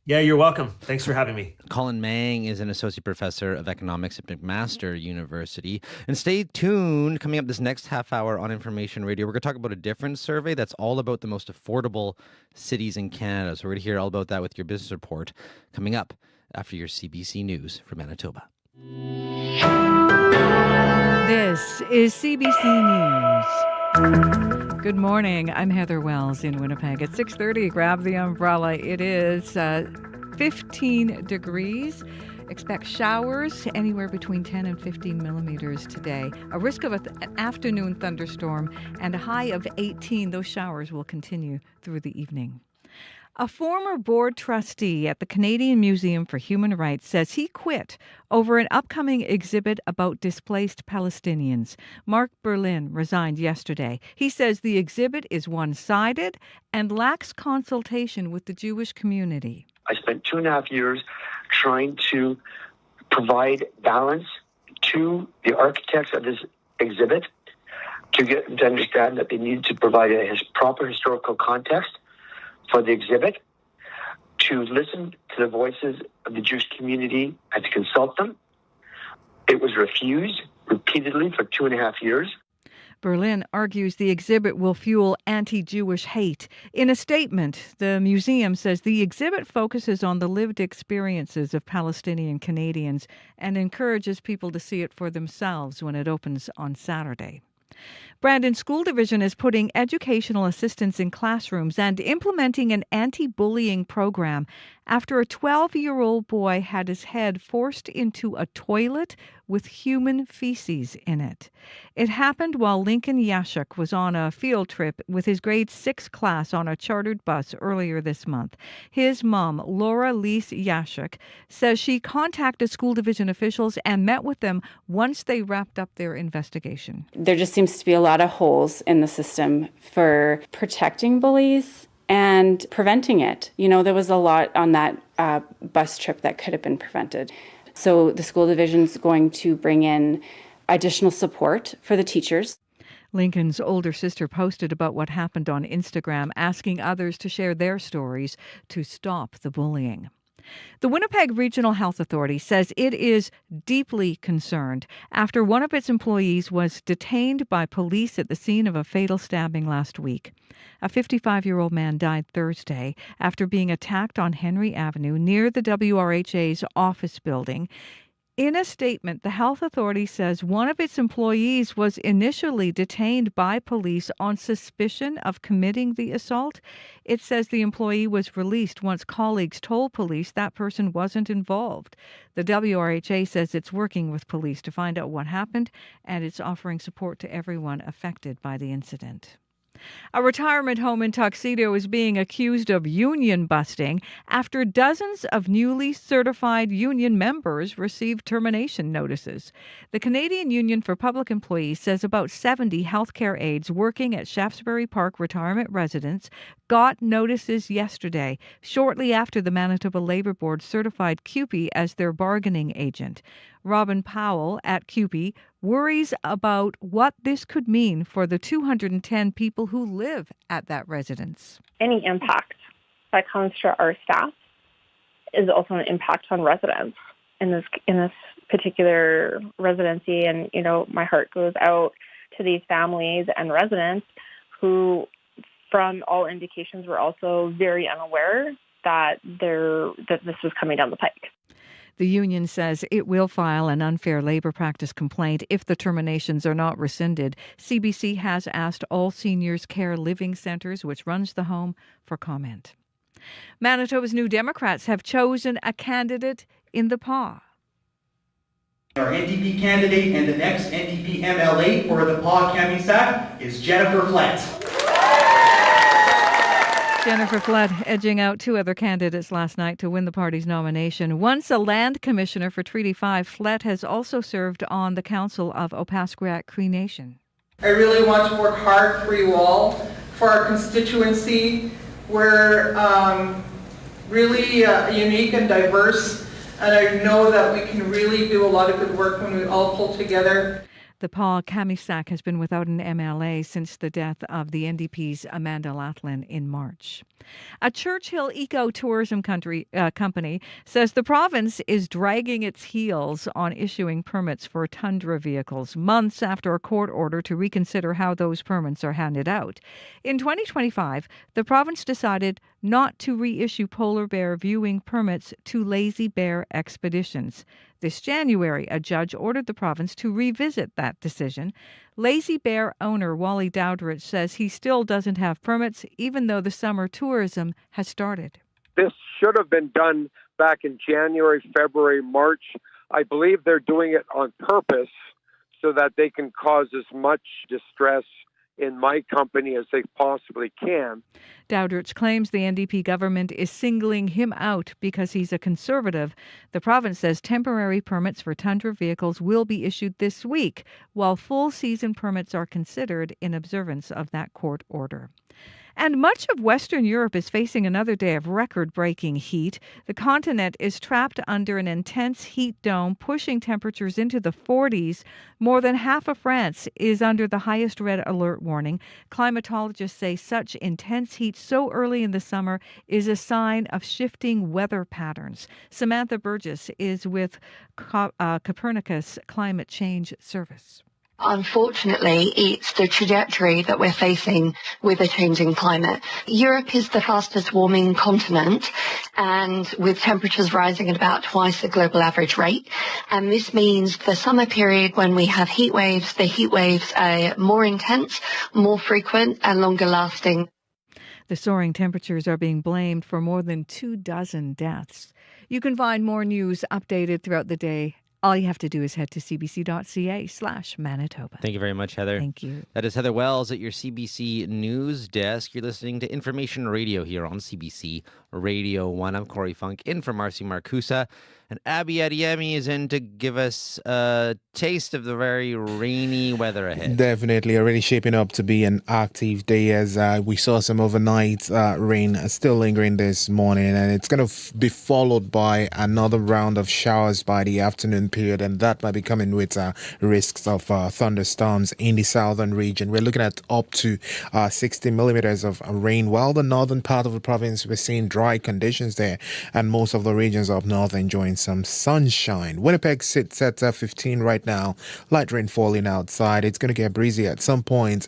Yeah, you're welcome. Thanks for having me.
Colin Mang is an associate professor of economics at McMaster University. And stay tuned. Coming up this next half hour on Information Radio, we're going to talk about a different survey that's all about the most affordable cities in Canada. So we're going to hear all about that with your business report coming up after your CBC News for Manitoba.
This is CBC News. Good morning. I'm Heather Wells in Winnipeg. At 6:30, grab the umbrella. It is 15 degrees. Expect showers anywhere between 10 and 15 millimeters today. A risk of an afternoon thunderstorm and a high of 18. Those showers will continue through the evening. A former board trustee at the Canadian Museum for Human Rights says he quit over an upcoming exhibit about displaced Palestinians. Mark Berlin resigned yesterday. He says the exhibit is one-sided and lacks consultation with the Jewish community.
I spent 2.5 years trying to provide balance to the architects of this exhibit, to get them to understand that they needed to provide a proper historical context for the exhibit, to listen to the voices of the Jewish community and to consult them. It was refused repeatedly for 2.5 years.
Berlin argues the exhibit will fuel anti-Jewish hate. In a statement, the museum says the exhibit focuses on the lived experiences of Palestinian Canadians and encourages people to see it for themselves when it opens on Saturday. Brandon School Division is putting educational assistants in classrooms and implementing an anti-bullying program after a 12-year-old boy had his head forced into a toilet with human feces in it. It happened while Lincoln Yashuk was on a field trip with his grade 6 class on a chartered bus earlier this month. His mom, Laura Lise Yashuk, says she contacted school division officials and met with them once they wrapped up their investigation.
There just seems to be a lot of holes in the system for protecting bullies and preventing it. You know, there was a lot on that bus trip that could have been prevented. So the school division is going to bring in additional support for the teachers.
Lincoln's older sister posted about what happened on Instagram, asking others to share their stories to stop the bullying. The Winnipeg Regional Health Authority says it is deeply concerned after one of its employees was detained by police at the scene of a fatal stabbing last week. A 55-year-old man died Thursday after being attacked on Henry Avenue near the WRHA's office building. In a statement, the health authority says one of its employees was initially detained by police on suspicion of committing the assault. It says the employee was released once colleagues told police that person wasn't involved. The WRHA says it's working with police to find out what happened, and it's offering support to everyone affected by the incident. A retirement home in Tuxedo is being accused of union busting after dozens of newly certified union members received termination notices. The Canadian Union for Public Employees says about 70 healthcare aides working at Shaftesbury Park retirement residence got notices yesterday, shortly after the Manitoba Labour Board certified CUPE as their bargaining agent. Robin Powell at CUPE worries about what this could mean for the 210 people who live at that residence.
Any impact that comes to our staff is also an impact on residents in this particular residency. And, you know, my heart goes out to these families and residents who, from all indications, were also very unaware that this was coming down the pike.
The union says it will file an unfair labor practice complaint if the terminations are not rescinded. CBC has asked All Seniors Care Living Centres, which runs the home, for comment. Manitoba's New Democrats have chosen a candidate in the PAW.
Our NDP candidate and the next NDP MLA for the PAW-Kamisak is Jennifer Flett.
Jennifer Flett edging out two other candidates last night to win the party's nomination. Once a land commissioner for Treaty 5, Flett has also served on the council of Opaskwayak Cree Nation.
I really want to work hard for you all, for our constituency. We're really unique and diverse, and I know that we can really do a lot of good work when we all pull together.
The PAW-Kamisak has been without an MLA since the death of the NDP's Amanda Laughlin in March. A Churchill eco-tourism company says the province is dragging its heels on issuing permits for tundra vehicles months after a court order to reconsider how those permits are handed out. In 2025, the province decided not to reissue polar bear viewing permits to Lazy Bear expeditions. This January, a judge ordered the province to revisit that decision. Lazy Bear owner Wally Dowdrich says he still doesn't have permits, even though the summer tourism has started.
This should have been done back in January, February, March. I believe they're doing it on purpose so that they can cause as much distress in my company as they possibly can.
Dowdrich claims the NDP government is singling him out because he's a conservative. The province says temporary permits for tundra vehicles will be issued this week, while full season permits are considered in observance of that court order. And much of Western Europe is facing another day of record-breaking heat. The continent is trapped under an intense heat dome, pushing temperatures into the 40s. More than half of France is under the highest red alert warning. Climatologists say such intense heat so early in the summer is a sign of shifting weather patterns. Samantha Burgess is with Copernicus Climate Change Service.
Unfortunately, it's the trajectory that we're facing with a changing climate. Europe is the fastest warming continent, and with temperatures rising at about twice the global average rate. And this means the summer period when we have heat waves, the heat waves are more intense, more frequent, and longer lasting.
The soaring temperatures are being blamed for more than 24 deaths. You can find more news updated throughout the day. All you have to do is head to cbc.ca/Manitoba.
Thank you very much, Heather.
Thank you.
That is Heather Wells at your CBC News Desk. You're listening to Information Radio here on CBC Radio 1. I'm Corey Funk, in for Marcy Marcusa. And Abby Adiemi is in to give us a taste of the very rainy weather ahead.
Definitely already shaping up to be an active day, as we saw some overnight rain still lingering this morning, and it's going to be followed by another round of showers by the afternoon period, and that might be coming with risks of thunderstorms in the southern region. We're looking at up to 60 millimeters of rain, while the northern part of the province, we're seeing dry conditions there, and most of the regions up north enjoying some sunshine. Winnipeg sits at 15 right now. Light rain falling outside. It's going to get breezy at some point,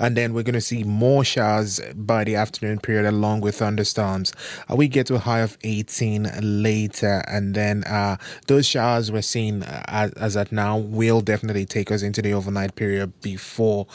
and then we're going to see more showers by the afternoon period along with thunderstorms. We get to a high of 18 later, and then those showers we're seeing as at now will definitely take us into the overnight period before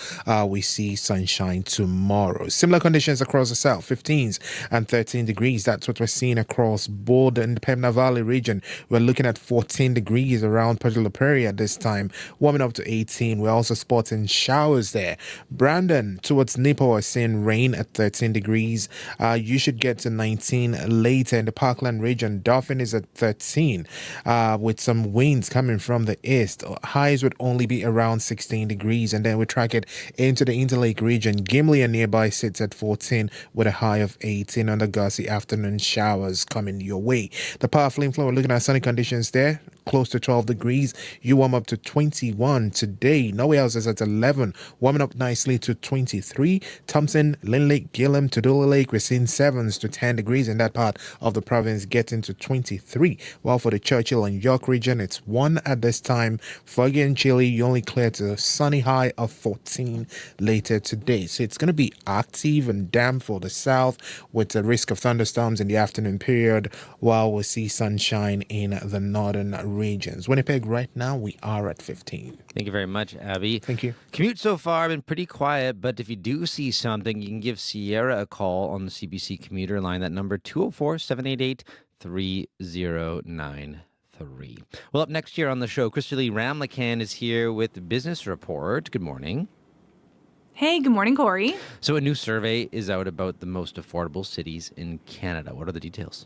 we see sunshine tomorrow. Similar conditions across the south, 15s and 13 degrees. That's what we're seeing across board in the Pembina Valley region. We're looking at 14 degrees around Port Prairie at this time, warming up to 18. We're also spotting showers there. Brandon towards Nippo are seeing rain at 13 degrees. You should get to 19 later in the Parkland region. Dauphin is at 13 with some winds coming from the east. Highs would only be around 16 degrees, and then we track it into the Interlake region. Gimli and nearby sits at 14 with a high of 18. Under Gussie, afternoon showers coming your way. The Power Flame Flow, we're looking at sunny conditions there, close to 12 degrees. You warm up to 21 today. Nowhere else is at 11, warming up nicely to 23. Thompson, Lynn Lake, Gillam, Tudula Lake, we're seeing 7s to 10 degrees in that part of the province, getting to 23. While for the Churchill and York region, it's -1 at this time. Foggy and chilly, you only clear to a sunny high of 14 later today. So it's going to be active and damp for the south with a risk of thunderstorms in the afternoon period, while we'll see sunshine in the northern regions. Winnipeg, right now, we are at 15.
Thank you very much, Abby.
Thank you.
Commute so far been pretty quiet, but if you do see something, you can give Sierra a call on the CBC commuter line. That number 204-788-3093. Well, up next year on the show, Christy-Lee Ramlakan is here with the Business Report. Good morning.
Hey, good morning, Corey.
So a new survey is out about the most affordable cities in Canada. What are the details?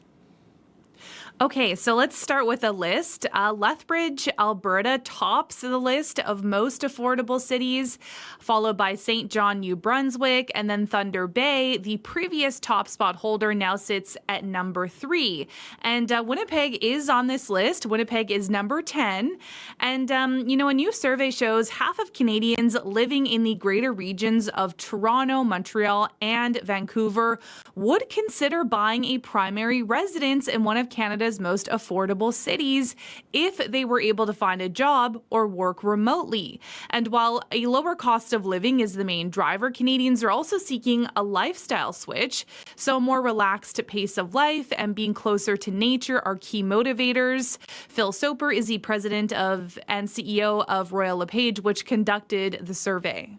Okay, so let's start with a list. Lethbridge, Alberta tops the list of most affordable cities, followed by St. John, New Brunswick, and then Thunder Bay. The previous top spot holder now sits at number 3. And Winnipeg is on this list. Winnipeg is number 10. And, a new survey shows half of Canadians living in the greater regions of Toronto, Montreal, and Vancouver would consider buying a primary residence in one of Canada's most affordable cities if they were able to find a job or work remotely. And while a lower cost of living is the main driver, Canadians are also seeking a lifestyle switch. So a more relaxed pace of life and being closer to nature are key motivators. Phil Soper is the president of and CEO of Royal LePage, which conducted the survey.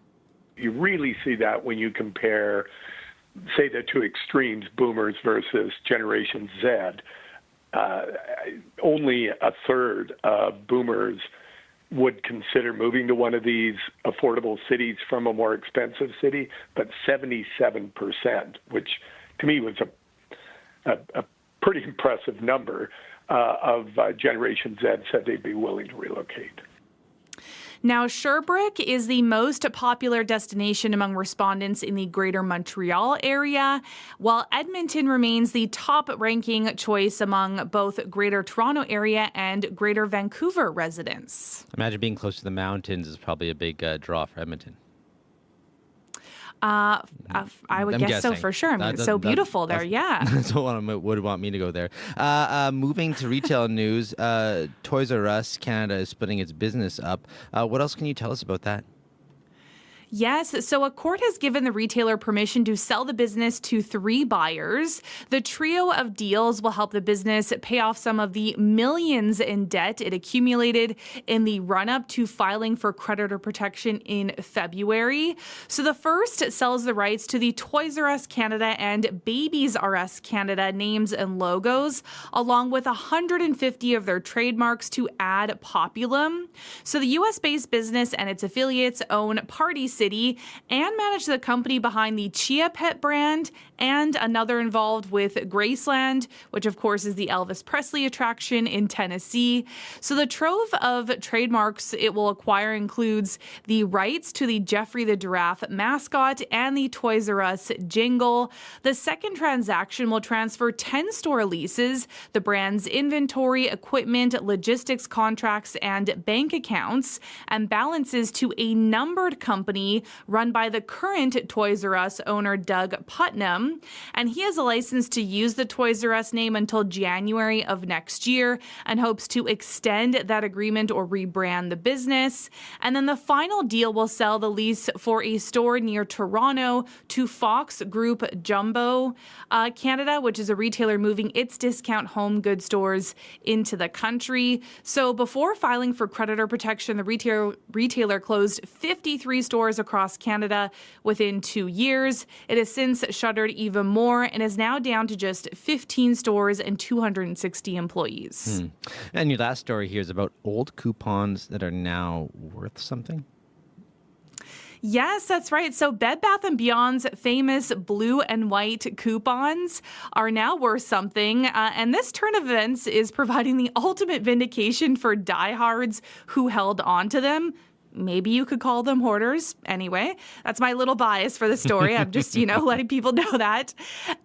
You really see that when you compare, say, the two extremes, boomers versus Generation Z. Only a third of boomers would consider moving to one of these affordable cities from a more expensive city, but 77%, which to me was a pretty impressive number of Generation Z said they'd be willing to relocate.
Now, Sherbrooke is the most popular destination among respondents in the Greater Montreal area, while Edmonton remains the top-ranking choice among both Greater Toronto area and Greater Vancouver residents.
Imagine being close to the mountains is probably a big draw for Edmonton.
I would guess
guessing.
so for sure. I mean, it's so beautiful there, yeah.
That's what would want me to go there. Moving to retail news, Toys R Us Canada is splitting its business up. What else can you tell us about that?
Yes, so a court has given the retailer permission to sell the business to 3 buyers. The trio of deals will help the business pay off some of the millions in debt it accumulated in the run-up to filing for creditor protection in February. So the first sells the rights to the Toys R Us Canada and Babies R Us Canada names and logos, along with 150 of their trademarks to add Populum. So the U.S.-based business and its affiliates own Party City and manage the company behind the Chia Pet brand and another involved with Graceland, which of course is the Elvis Presley attraction in Tennessee. So the trove of trademarks it will acquire includes the rights to the Jeffrey the Giraffe mascot and the Toys R Us jingle. The second transaction will transfer 10 store leases, the brand's inventory, equipment, logistics contracts, and bank accounts, and balances to a numbered company run by the current Toys R Us owner Doug Putnam, and he has a license to use the Toys R Us name until January of next year and hopes to extend that agreement or rebrand the business. And then the final deal will sell the lease for a store near Toronto to Fox Group Jumbo Canada, which is a retailer moving its discount home goods stores into the country. So before filing for creditor protection, the retailer closed 53 stores across Canada within 2 years. It has since shuttered even more and is now down to just 15 stores and 260 employees.
And your last story here is about old coupons that are now worth something.
Yes, that's right. So Bed Bath & Beyond's famous blue and white coupons are now worth something. And this turn of events is providing the ultimate vindication for diehards who held on to them. maybe you could call them hoarders. Anyway, that's my little bias for the story. I'm just, letting people know that.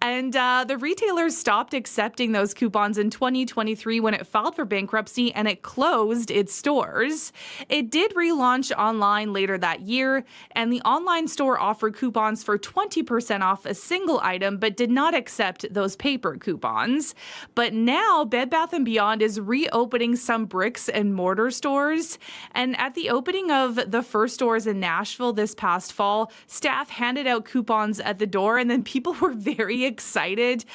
And the retailers stopped accepting those coupons in 2023 when it filed for bankruptcy and it closed its stores. It did relaunch online later that year, and the online store offered coupons for 20% off a single item, but did not accept those paper coupons. But now Bed Bath & Beyond is reopening some bricks and mortar stores. And at the opening of the first stores in Nashville this past fall, staff handed out coupons at the door, and then people were very excited.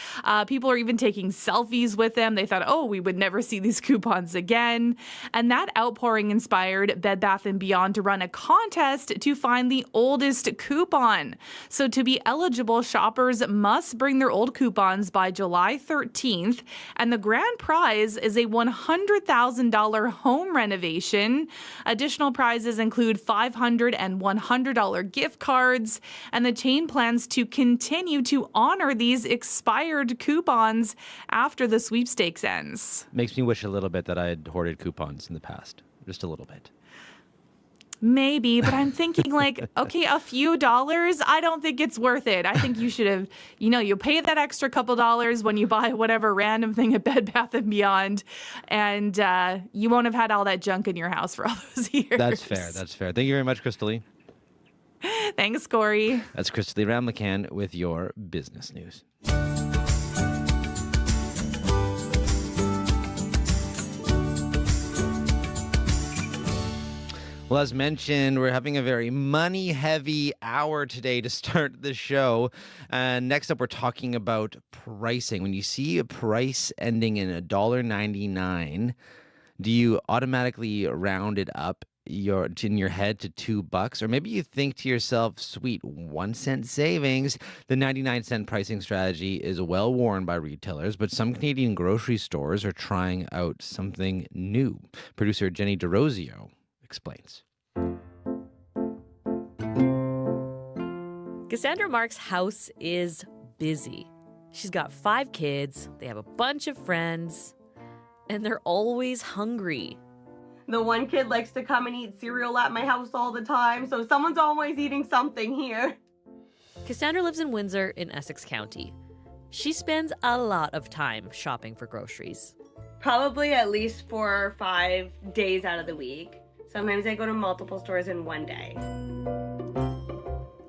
People are even taking selfies with them. They thought, we would never see these coupons again. And that outpouring inspired Bed Bath & Beyond to run a contest to find the oldest coupon. So to be eligible, shoppers must bring their old coupons by July 13th. And the grand prize is a $100,000 home renovation. Additional prizes include $500 and $100 gift cards. And the chain plans to continue to honor these expired coupons after the sweepstakes ends.
Makes me wish a little bit that I had hoarded coupons in the past. Just a little bit.
Maybe, but I'm thinking okay, a few dollars, I don't think it's worth it. I think you should have, you pay that extra couple dollars when you buy whatever random thing at Bed Bath & Beyond, and you won't have had all that junk in your house for all those years.
That's fair. Thank you very much, Crystal Lee.
Thanks, Corey.
That's Crystal Lee Ramlacan with your business news. Well, as mentioned, we're having a very money-heavy hour today to start the show. And next up, we're talking about pricing. When you see a price ending in $1.99, do you automatically round it up in your head to $2? Or maybe you think to yourself, sweet, 1 cent savings. The 99-cent pricing strategy is well worn by retailers, but some Canadian grocery stores are trying out something new. Producer Jenny DeRosio explains.
Cassandra Mark's house is busy. She's got 5 kids, they have a bunch of friends, and they're always hungry.
The one kid likes to come and eat cereal at my house all the time, so someone's always eating something here.
Cassandra lives in Windsor in Essex County. She spends a lot of time shopping for groceries.
Probably at least 4 or 5 days out of the week. Sometimes I go to multiple stores in one day.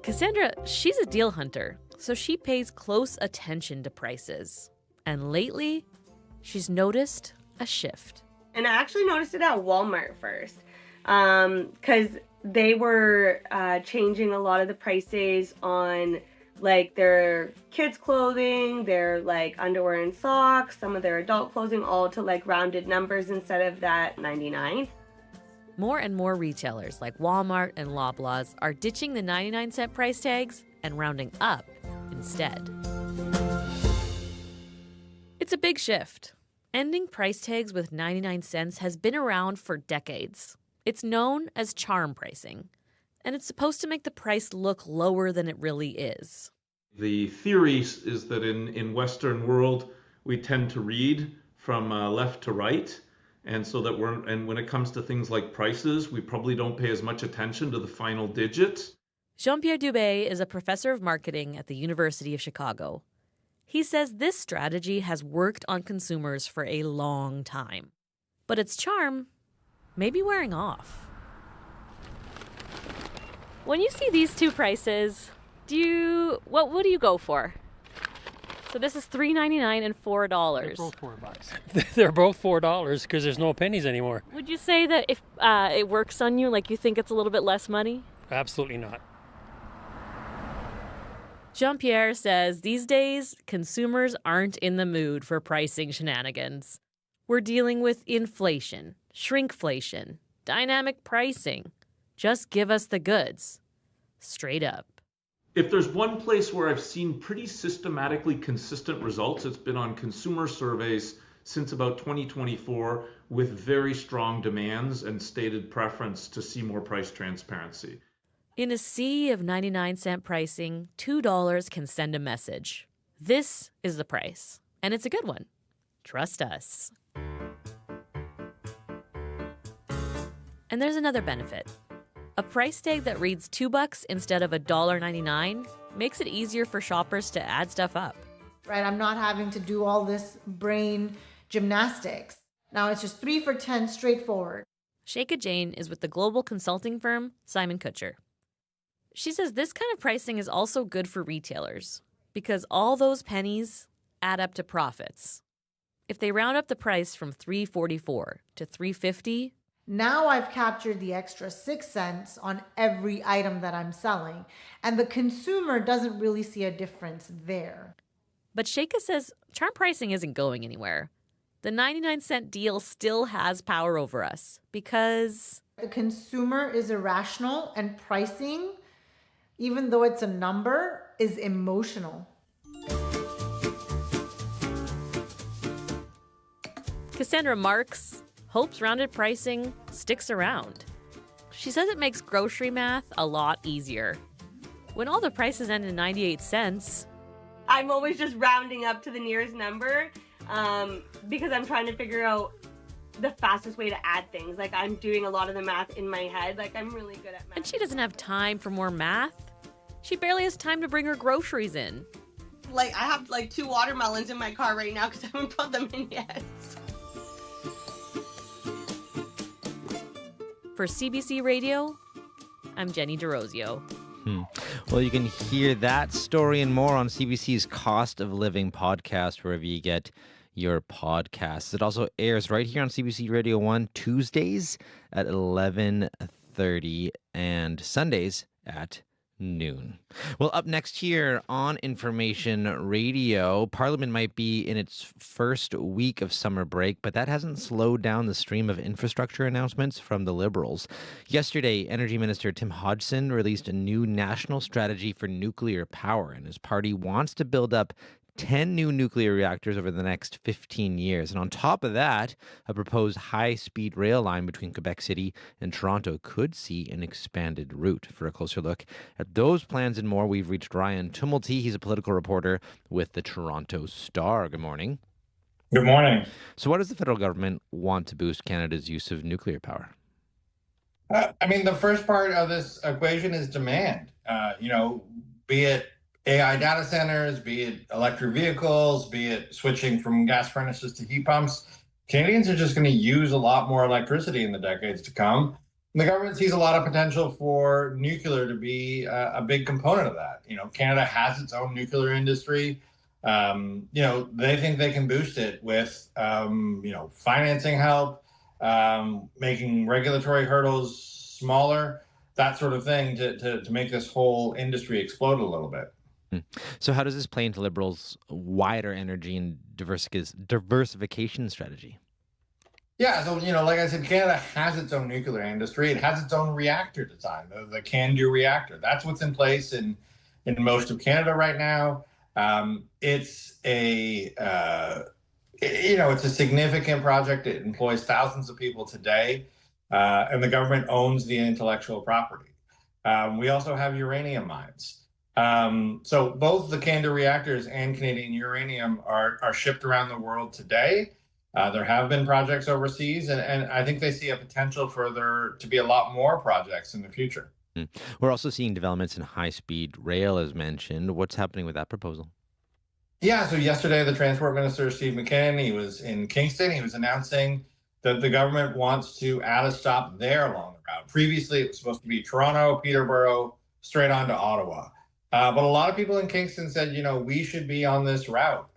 Cassandra, she's a deal hunter, so she pays close attention to prices. And lately, she's noticed a shift.
And I actually noticed it at Walmart first, because they were changing a lot of the prices on their kids' clothing, their underwear and socks, some of their adult clothing, all to rounded numbers instead of that 99.
More and more retailers like Walmart and Loblaws are ditching the 99-cent price tags and rounding up instead. It's a big shift. Ending price tags with 99 cents has been around for decades. It's known as charm pricing, and it's supposed to make the price look lower than it really is.
The theory is that in Western world, we tend to read from left to right. And so that when it comes to things like prices, we probably don't pay as much attention to the final digit.
Jean-Pierre Dubé is a professor of marketing at the University of Chicago. He says this strategy has worked on consumers for a long time. But its charm may be wearing off.
When you see these two prices, what do you go for? So this is $3.99 and $4.
They're both $4. They're both $4 because there's no pennies anymore.
Would you say that if it works on you, you think it's a little bit less money?
Absolutely not.
Jean-Pierre says these days, consumers aren't in the mood for pricing shenanigans. We're dealing with inflation, shrinkflation, dynamic pricing. Just give us the goods. Straight up.
If there's one place where I've seen pretty systematically consistent results, it's been on consumer surveys since about 2024 with very strong demands and stated preference to see more price transparency.
In a sea of 99-cent pricing, $2 can send a message. This is the price, and it's a good one. Trust us. And there's another benefit. A price tag that reads $2 instead of $1.99 makes it easier for shoppers to add stuff up.
Right, I'm not having to do all this brain gymnastics. Now it's just 3 for $10, straightforward.
Sheikha Jane is with the global consulting firm Simon Kucher. She says this kind of pricing is also good for retailers because all those pennies add up to profits. If they round up the price from $3.44 to $3.50,
now I've captured the extra 6 cents on every item that I'm selling, and the consumer doesn't really see a difference there.
But Sheikha says charm pricing isn't going anywhere. The 99-cent deal still has power over us because
the consumer is irrational and pricing, even though it's a number, is emotional.
Cassandra Marks hopes rounded pricing sticks around. She says it makes grocery math a lot easier. When all the prices end in 98 cents,
I'm always just rounding up to the nearest number because I'm trying to figure out the fastest way to add things. Like, I'm doing a lot of the math in my head. Like, I'm really good at math.
And she doesn't have time for more math. She barely has time to bring her groceries in.
Like, I have like 2 watermelons in my car right now because I haven't put them in yet.
For CBC Radio, I'm Jenny DeRosio.
Well, you can hear that story and more on CBC's Cost of Living podcast, wherever you get your podcasts. It also airs right here on CBC Radio 1 Tuesdays at 11:30 and Sundays at noon. Well, up next here on Information Radio, Parliament might be in its first week of summer break, but that hasn't slowed down the stream of infrastructure announcements from the Liberals. Yesterday, Energy Minister Tim Hodgson released a new national strategy for nuclear power, and his party wants to build up 10 new nuclear reactors over the next 15 years. And on top of that, a proposed high-speed rail line between Quebec City and Toronto could see an expanded route. For a closer look at those plans and more, we've reached Ryan Tumulty. He's a political reporter with the Toronto Star. Good morning.
Good morning.
So what does the federal government want to boost Canada's use of nuclear power?
The first part of this equation is demand. Be it AI data centers, be it electric vehicles, be it switching from gas furnaces to heat pumps. Canadians are just going to use a lot more electricity in the decades to come. And the government sees a lot of potential for nuclear to be a big component of that. Canada has its own nuclear industry. They think they can boost it with, financing help, making regulatory hurdles smaller, that sort of thing to make this whole industry explode a little bit.
So how does this play into Liberals' wider energy and diversification strategy?
Yeah, so, like I said, Canada has its own nuclear industry. It has its own reactor design, the CANDU reactor. That's what's in place in most of Canada right now. It's a significant project. It employs thousands of people today, and the government owns the intellectual property. We also have uranium mines. So both the CANDU reactors and Canadian uranium are shipped around the world today. There have been projects overseas, and I think they see a potential for there to be a lot more projects in the future.
We're also seeing developments in high-speed rail, as mentioned. What's happening with that proposal?
Yeah, so yesterday, the Transport Minister, Steve McKinnon, he was in Kingston. He was announcing that the government wants to add a stop there along the route. Previously, it was supposed to be Toronto, Peterborough, straight on to Ottawa. But a lot of people in Kingston said, we should be on this route.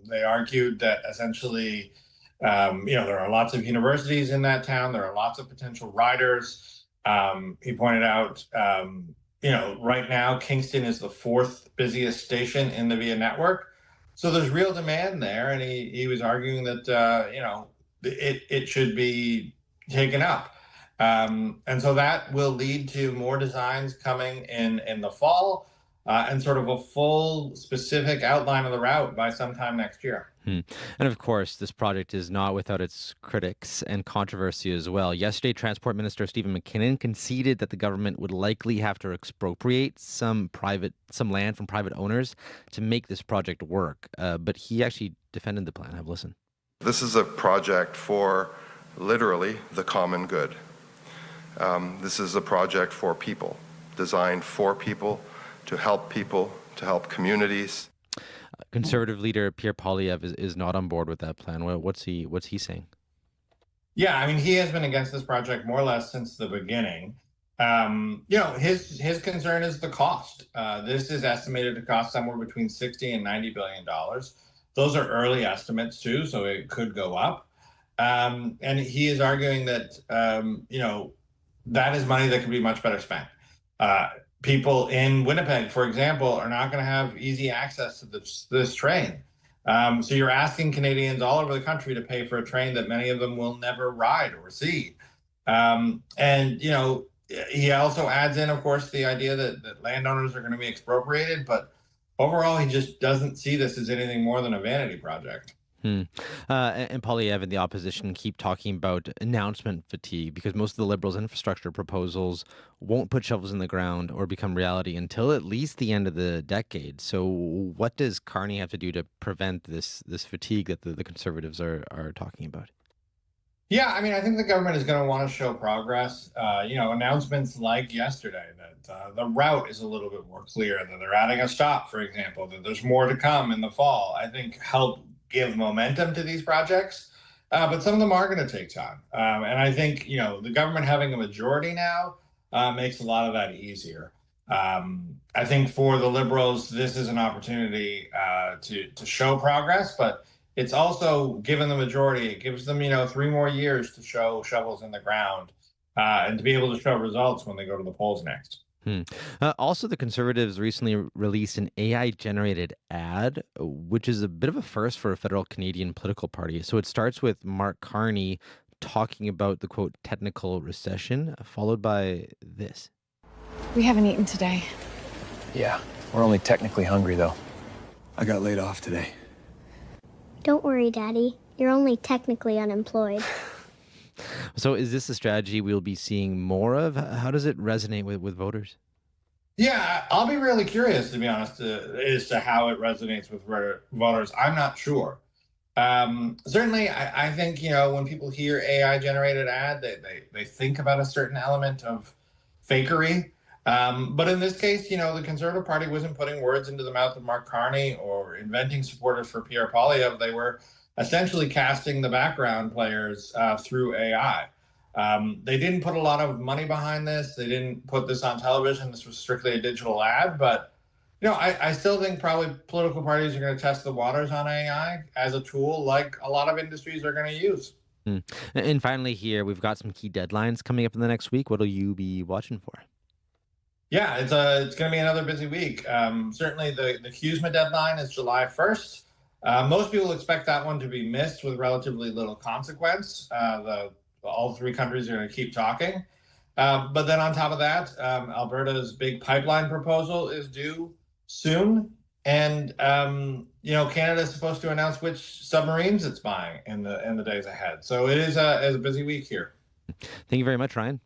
They argued that essentially, there are lots of universities in that town. There are lots of potential riders. He pointed out, right now, Kingston is the 4th busiest station in the VIA network. So there's real demand there. And he was arguing that, it should be taken up. And so that will lead to more designs coming in the fall. And sort of a full specific outline of the route by sometime next year.
And of course, this project is not without its critics and controversy as well. Yesterday, Transport Minister Stephen McKinnon conceded that the government would likely have to expropriate some land from private owners to make this project work. But he actually defended the plan. Have a listen.
This is a project for literally the common good.
This is a project for people, designed for people, to help communities.
Conservative leader Pierre Poilievre is not on board with that plan. What's he saying?
Yeah, I mean, he has been against this project more or less since the beginning. His concern is the cost. This is estimated to cost somewhere between $60 and $90 billion. Those are early estimates too, so it could go up. And he is arguing that that is money that could be much better spent. People in Winnipeg, for example, are not going to have easy access to this train. So you're asking Canadians all over the country to pay for a train that many of them will never ride or see. He also adds in, of course, the idea that landowners are going to be expropriated. But overall, he just doesn't see this as anything more than a vanity project.
And Poilievre and the opposition keep talking about announcement fatigue because most of the Liberals' infrastructure proposals won't put shovels in the ground or become reality until at least the end of the decade. So what does Carney have to do to prevent this fatigue that the Conservatives are talking about?
Yeah, I mean, I think the government is going to want to show progress. Announcements like yesterday that the route is a little bit more clear, that they're adding a stop, for example, that there's more to come in the fall, I think help give momentum to these projects. But some of them are going to take time. And I think, the government having a majority now makes a lot of that easier. I think for the Liberals, this is an opportunity to show progress, but it's also, given the majority, it gives them, 3 more years to show shovels in the ground and to be able to show results when they go to the polls next.
Also, the Conservatives recently released an AI-generated ad, which is a bit of a first for a federal Canadian political party. So it starts with Mark Carney talking about the, quote, technical recession, followed by this.
We haven't eaten today.
Yeah, we're only technically hungry, though. I got laid off today.
Don't worry, Daddy. You're only technically unemployed.
So is this a strategy we'll be seeing more of? How does it resonate with voters?
Yeah, I'll be really curious, to be honest, as to how it resonates with voters. I'm not sure. Certainly, I think, when people hear AI-generated ad, they think about a certain element of fakery. But in this case, the Conservative Party wasn't putting words into the mouth of Mark Carney or inventing supporters for Pierre Poilievre. They were essentially casting the background players through AI. They didn't put a lot of money behind this. They didn't put this on television. This was strictly a digital ad. But, I still think probably political parties are going to test the waters on AI as a tool like a lot of industries are going to use.
And finally here, we've got some key deadlines coming up in the next week. What will you be watching for?
Yeah, it's going to be another busy week. Certainly the CUSMA deadline is July 1st. Most people expect that one to be missed with relatively little consequence. All 3 countries are going to keep talking. But then on top of that, Alberta's big pipeline proposal is due soon. And, Canada is supposed to announce which submarines it's buying in the days ahead. So it is a busy week here.
Thank you very much, Ryan.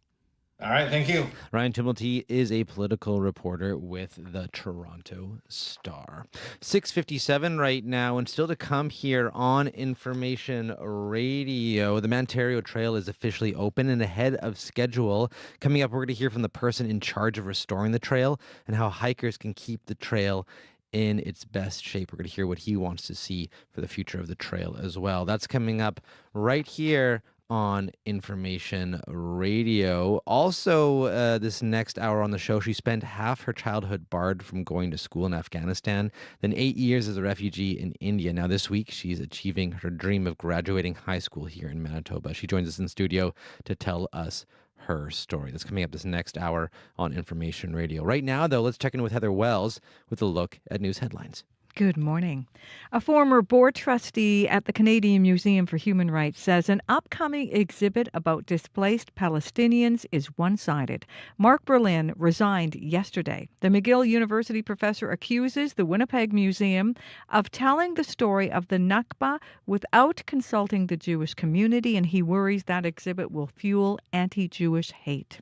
All right, thank you.
Ryan Tumulty is a political reporter with the Toronto Star. 6:57 right now, and still to come here on Information Radio. The Ontario Trail is officially open and ahead of schedule. Coming up, we're going to hear from the person in charge of restoring the trail and how hikers can keep the trail in its best shape. We're going to hear what he wants to see for the future of the trail as well. That's coming up right here on Information Radio. Also, this next hour on the show, she spent half her childhood barred from going to school in Afghanistan, then 8 years as a refugee in India. Now this week, she's achieving her dream of graduating high school here in Manitoba. She joins us in studio to tell us her story. That's coming up this next hour on Information Radio. Right now, though, let's check in with Heather Wells with a look at news headlines.
Good morning. A former board trustee at the Canadian Museum for Human Rights says an upcoming exhibit about displaced Palestinians is one-sided. Mark Berlin resigned yesterday. The McGill University professor accuses the Winnipeg Museum of telling the story of the Nakba without consulting the Jewish community, and he worries that exhibit will fuel anti-Jewish hate.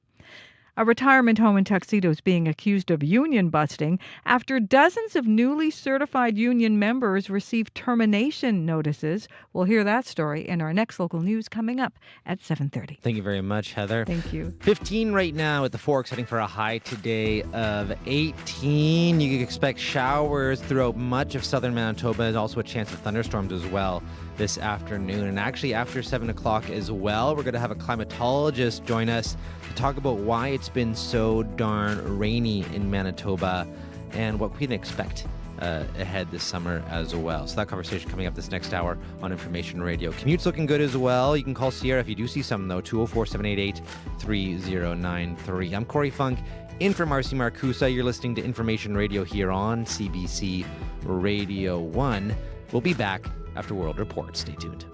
A retirement home in Tuxedo is being accused of union busting after dozens of newly certified union members received termination notices. We'll hear that story in our next local news coming up at 7:30.
Thank you very much, Heather.
Thank you.
15 right now at the Forks, heading for a high today of 18. You can expect showers throughout much of southern Manitoba, and also a chance of thunderstorms as well this afternoon. And actually after 7 o'clock as well, we're going to have a climatologist join us to talk about why it's been so darn rainy in Manitoba and what we can expect ahead this summer as well. So that conversation coming up this next hour on Information Radio. Commute's looking good as well. You can call Sierra if you do see something, though, 204-788-3093. I'm Corey Funk, in for Marcy Marcusa. You're listening to Information Radio here on CBC Radio 1. We'll be back after World Report. Stay tuned.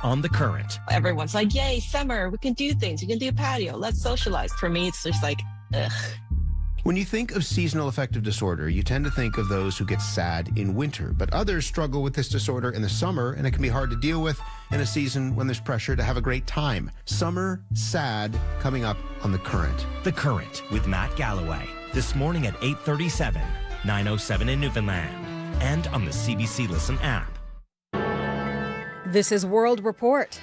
On the Current.
Everyone's like, yay, summer, we can do things, we can do patio, let's socialize. For me, it's just like, ugh.
When you think of seasonal affective disorder, you tend to think of those who get sad in winter, but others struggle with this disorder in the summer, and it can be hard to deal with in a season when there's pressure to have a great time. Summer sad, coming up on The Current.
The Current with Matt Galloway. This morning at 8:37, 9:07 in Newfoundland, and on the CBC Listen app.
This is World Report.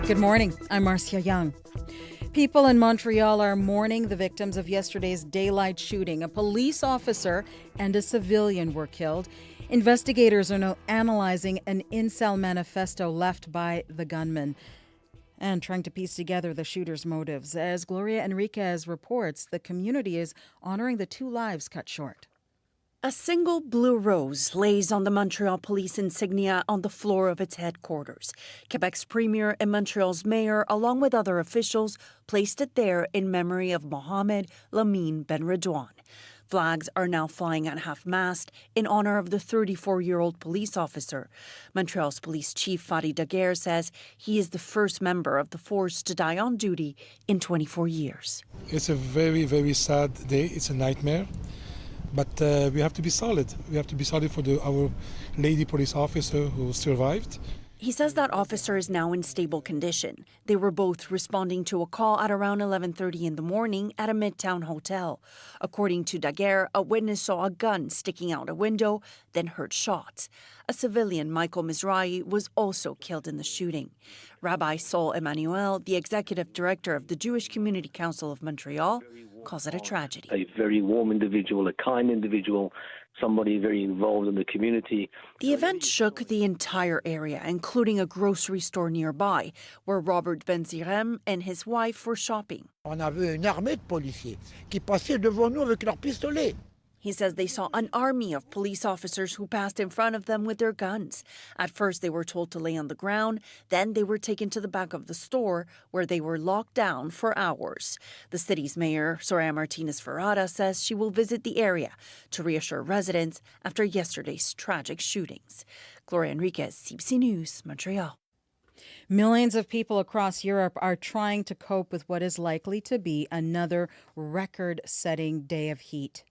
Good morning. I'm Marcia Young. People in Montreal are mourning the victims of yesterday's daylight shooting. A police officer and a civilian were killed. Investigators are now analyzing an incel manifesto left by the gunman and trying to piece together the shooter's motives. As Gloria Enriquez reports, the community is honoring the 2 lives cut short.
A single blue rose lays on the Montreal police insignia on the floor of its headquarters. Quebec's premier and Montreal's mayor, along with other officials, placed it there in memory of Mohamed Lamine Ben Redouane. Flags are now flying at half-mast in honor of the 34-year-old police officer. Montreal's police chief Fadi Daguerre says he is the first member of the force to die on duty in 24 years.
It's a very, very sad day. It's a nightmare. But we have to be solid. We have to be solid for our lady police officer who survived.
He says that officer is now in stable condition. They were both responding to a call at around 11:30 in the morning at a Midtown hotel. According to Daguerre, a witness saw a gun sticking out a window, then heard shots. A civilian, Michael Mizrahi, was also killed in the shooting. Rabbi Sol Emmanuel, the executive director of the Jewish Community Council of Montreal, calls it a tragedy.
A very warm individual, a kind individual, somebody very involved in the community.
The event shook the entire area, including a grocery store nearby, where Robert Benzirem and his wife were shopping.
On avait une armée de policiers qui passaient devant nous avec leurs pistolets.
He says they saw an army of police officers who passed in front of them with their guns. At first, they were told to lay on the ground. Then they were taken to the back of the store, where they were locked down for hours. The city's mayor, Soraya Martinez Ferrada, says she will visit the area to reassure residents after yesterday's tragic shootings. Gloria Enriquez, CBC News, Montreal.
Millions of people across Europe are trying to cope with what is likely to be another record-setting day of heat.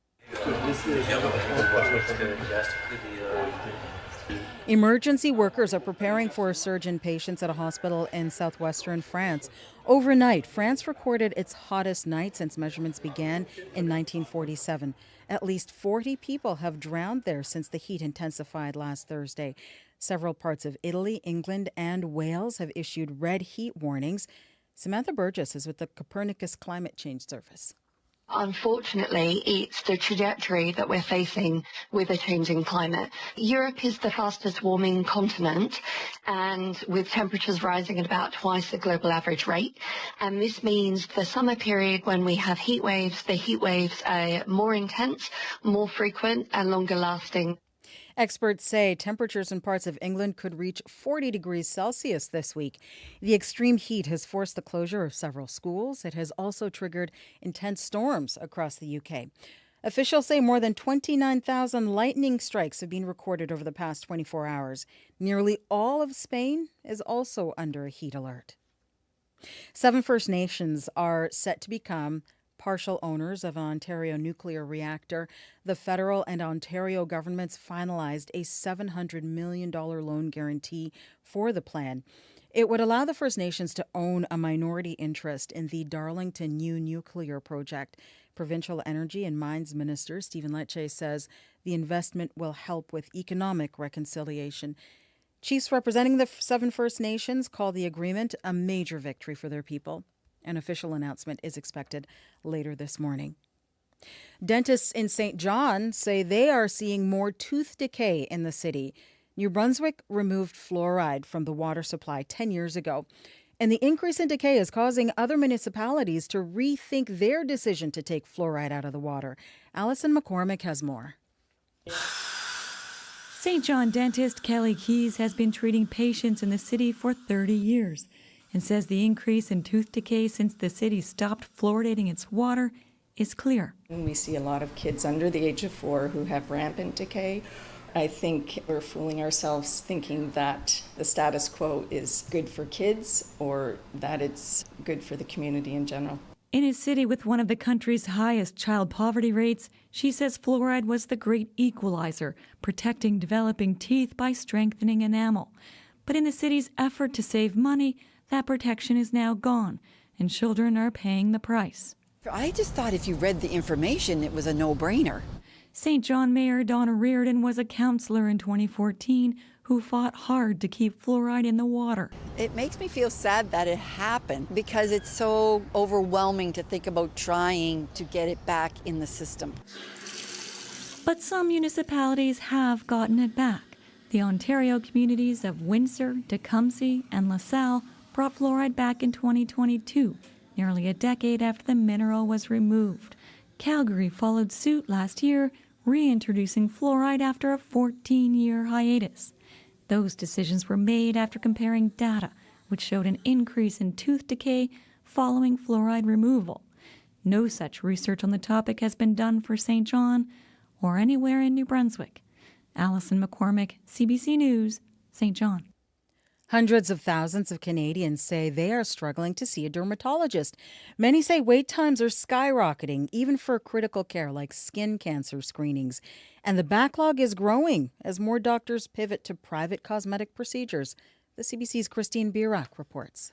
Emergency workers are preparing for a surge in patients at a hospital in southwestern France. Overnight, France recorded its hottest night since measurements began in 1947. At least 40 people have drowned there since the heat intensified last Thursday. Several parts of Italy, England, and Wales have issued red heat warnings. Samantha Burgess is with the Copernicus Climate Change Service.
Unfortunately, it's the trajectory that we're facing with a changing climate. Europe is the fastest warming continent, and with temperatures rising at about twice the global average rate. And this means the summer period when we have heat waves, the heat waves are more intense, more frequent, and longer lasting.
Experts say temperatures in parts of England could reach 40 degrees Celsius this week. The extreme heat has forced the closure of several schools. It has also triggered intense storms across the UK. Officials say more than 29,000 lightning strikes have been recorded over the past 24 hours. Nearly all of Spain is also under a heat alert. 7 First Nations are set to become partial owners of an Ontario nuclear reactor. The federal and Ontario governments finalized a $700 million loan guarantee for the plan. It would allow the First Nations to own a minority interest in the Darlington New nuclear project. Provincial Energy and Mines Minister Stephen Lecce says the investment will help with economic reconciliation. Chiefs representing the 7 First Nations call the agreement a major victory for their people. An official announcement is expected later this morning. Dentists in St. John say they are seeing more tooth decay in the city. New Brunswick removed fluoride from the water supply 10 years ago, and the increase in decay is causing other municipalities to rethink their decision to take fluoride out of the water. Alison McCormick has more.
St. John dentist Kelly Keys has been treating patients in the city for 30 years and says the increase in tooth decay since the city stopped fluoridating its water is clear.
We see a lot of kids under the age of 4 who have rampant decay. I think we're fooling ourselves thinking that the status quo is good for kids or that it's good for the community in general.
In a city with one of the country's highest child poverty rates, she says fluoride was the great equalizer, protecting developing teeth by strengthening enamel. But in the city's effort to save money, that protection is now gone, and children are paying the price.
I just thought if you read the information, it was a no-brainer.
St. John Mayor Donna Reardon was a councillor in 2014 who fought hard to keep fluoride in the water.
It makes me feel sad that it happened because it's so overwhelming to think about trying to get it back in the system.
But some municipalities have gotten it back. The Ontario communities of Windsor, Tecumseh, and LaSalle brought fluoride back in 2022, nearly a decade after the mineral was removed. Calgary followed suit last year, reintroducing fluoride after a 14-year hiatus. Those decisions were made after comparing data, which showed an increase in tooth decay following fluoride removal. No such research on the topic has been done for St. John or anywhere in New Brunswick. Alison McCormick, CBC News, St. John.
Hundreds of thousands of Canadians say they are struggling to see a dermatologist. Many say wait times are skyrocketing, even for critical care like skin cancer screenings. And the backlog is growing as more doctors pivot to private cosmetic procedures. The CBC's Christine Birak reports.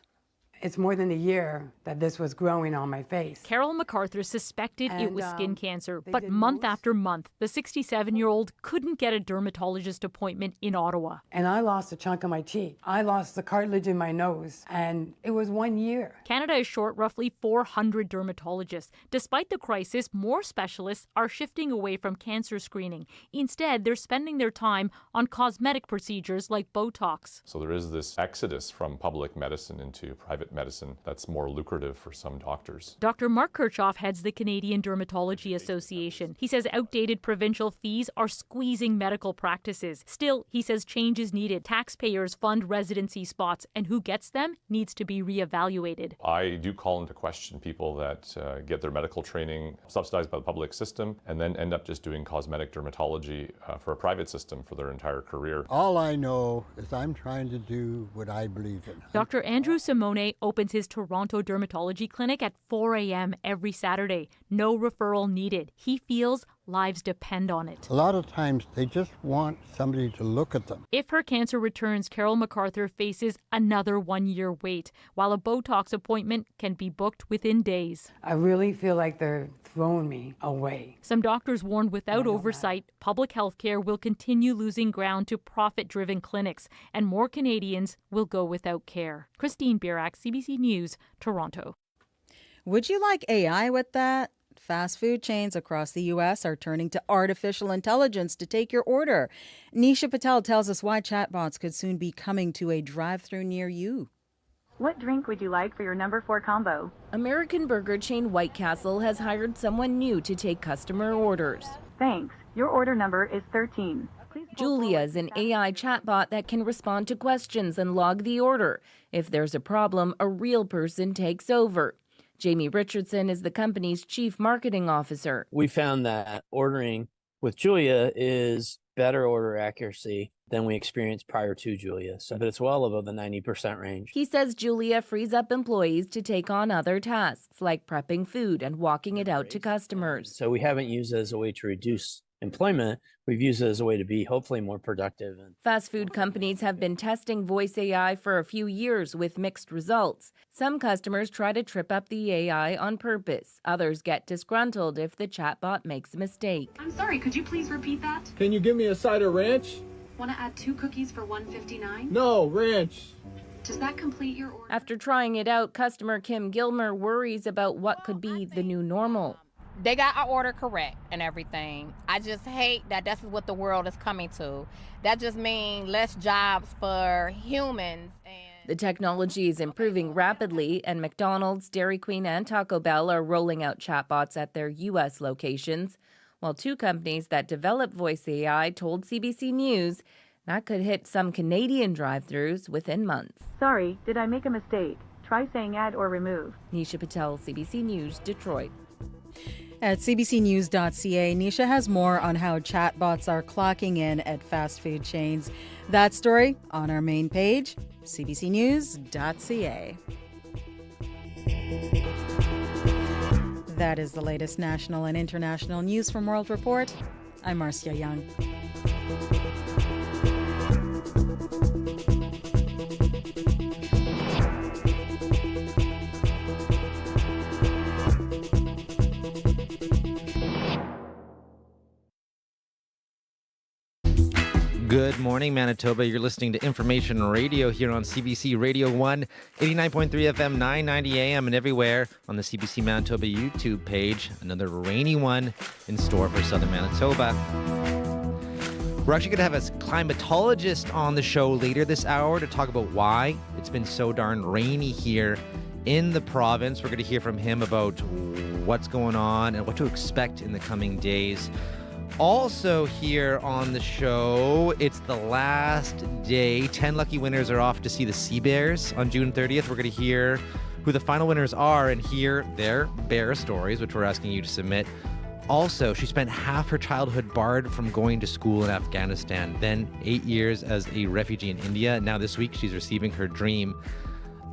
It's more than a year that this was growing on my face.
Carol MacArthur suspected it was skin cancer, but month after month, the 67-year-old couldn't get a dermatologist appointment in Ottawa.
And I lost a chunk of my cheek. I lost the cartilage in my nose, and it was 1 year.
Canada is short roughly 400 dermatologists. Despite the crisis, more specialists are shifting away from cancer screening. Instead, they're spending their time on cosmetic procedures like Botox.
So there is this exodus from public medicine into private medicine that's more lucrative for some doctors.
Dr. Mark Kirchhoff heads the Canadian Dermatology Association. He says outdated provincial fees are squeezing medical practices. Still, he says change is needed. Taxpayers fund residency spots, and who gets them needs to be reevaluated.
I do call into question people that get their medical training subsidized by the public system and then end up just doing cosmetic dermatology for a private system for their entire career.
All I know is I'm trying to do what I believe in.
Dr. Andrew Simone opens his Toronto dermatology clinic at 4 a.m. every Saturday. No referral needed. He feels lives depend on it.
A lot of times they just want somebody to look at them.
If her cancer returns, Carol MacArthur faces another 1-year wait, while a Botox appointment can be booked within days.
I really feel like they're throwing me away.
Some doctors warned without oversight, public health care will continue losing ground to profit-driven clinics, and more Canadians will go without care. Christine Birak, CBC News, Toronto.
Would you like AI with that? Fast food chains across the U.S. are turning to artificial intelligence to take your order. Nisha Patel tells us why chatbots could soon be coming to a drive-thru near you.
What drink would you like for your number 4 combo?
American burger chain White Castle has hired someone new to take customer orders.
Thanks. Your order number is 13.
Julia is an AI chatbot that can respond to questions and log the order. If there's a problem, a real person takes over. Jamie Richardson is the company's chief marketing officer.
We found that ordering
with Julia is better order accuracy than we experienced prior to Julia. But it's well above the 90% range.
He says Julia frees up employees to take on other tasks like prepping food and walking it out to customers.
So we haven't used it as a way to reduce employment. We've used it as a way to be hopefully more productive.
Fast food companies have been testing voice AI for a few years with mixed results. Some customers try to trip up the AI on purpose. Others get disgruntled if the chatbot makes a mistake.
I'm sorry, could you please repeat that?
Can you give me a side of ranch?
Want to add 2 cookies for $1.59?
No, ranch.
Does that complete your order?
After trying it out, customer Kim Gilmer worries about what could be the new normal.
They got our order correct and everything. I just hate that that's what the world is coming to. That just means less jobs for humans.
The technology is improving rapidly, and McDonald's, Dairy Queen, and Taco Bell are rolling out chatbots at their U.S. locations, while 2 companies that develop voice AI told CBC News that could hit some Canadian drive-thrus within months.
Sorry, did I make a mistake? Try saying add or remove.
Nisha Patel, CBC News, Detroit.
At cbcnews.ca, Nisha has more on how chatbots are clocking in at fast food chains. That story on our main page, cbcnews.ca. That is the latest national and international news from World Report. I'm Marcia Young.
Good morning, Manitoba. You're listening to Information Radio here on CBC Radio 1, 89.3 FM, 990 AM, and everywhere on the CBC Manitoba YouTube page. Another rainy one in store for southern Manitoba. We're actually going to have a climatologist on the show later this hour to talk about why it's been so darn rainy here in the province. We're going to hear from him about what's going on and what to expect in the coming days. Also here on the show, it's the last day. 10 lucky winners are off to see the Sea Bears on June 30th. We're going to hear who the final winners are and hear their bear stories, which we're asking you to submit. Also, she spent half her childhood barred from going to school in Afghanistan, then 8 years as a refugee in India. Now this week, she's receiving her dream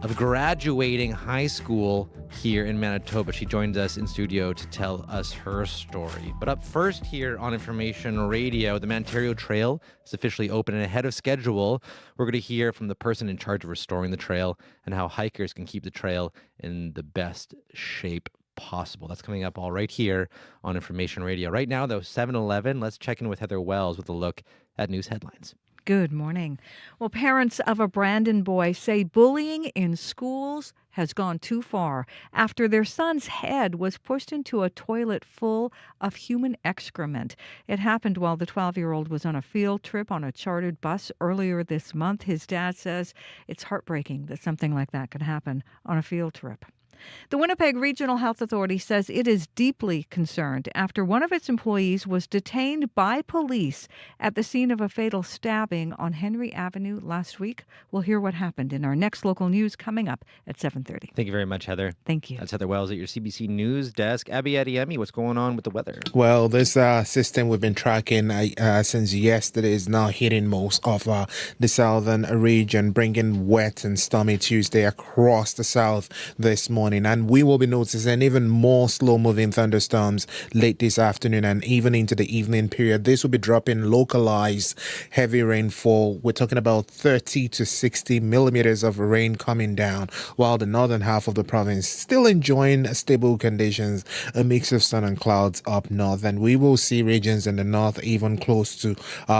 of graduating high school here in Manitoba. She joins us in studio to tell us her story. But up first here on Information Radio, the Ontario Trail is officially open and ahead of schedule. We're going to hear from the person in charge of restoring the trail and how hikers can keep the trail in the best shape possible. That's coming up all right here on Information Radio. Right now, though, 7:11. Let's check in with Heather Wells with a look at news headlines.
Good morning. Well, parents of a Brandon boy say bullying in schools has gone too far after their son's head was pushed into a toilet full of human excrement. It happened while the 12-year-old was on a field trip on a chartered bus earlier this month. His dad says it's heartbreaking that something like that could happen on a field trip. The Winnipeg Regional Health Authority says it is deeply concerned after one of its employees was detained by police at the scene of a fatal stabbing on Henry Avenue last week. We'll hear what happened in our next local news coming up at 7:30.
Thank you very much, Heather.
Thank you.
That's Heather Wells at your CBC News desk. Abby Adiemi, what's going on with the weather?
Well, this system we've been tracking since yesterday is now hitting most of the southern region, bringing wet and stormy Tuesday across the south this morning. And we will be noticing even more slow-moving thunderstorms late this afternoon and even into the evening period. This will be dropping localized heavy rainfall. We're talking about 30 to 60 millimeters of rain coming down, while the northern half of the province still enjoying stable conditions, a mix of sun and clouds up north. And we will see regions in the north even close to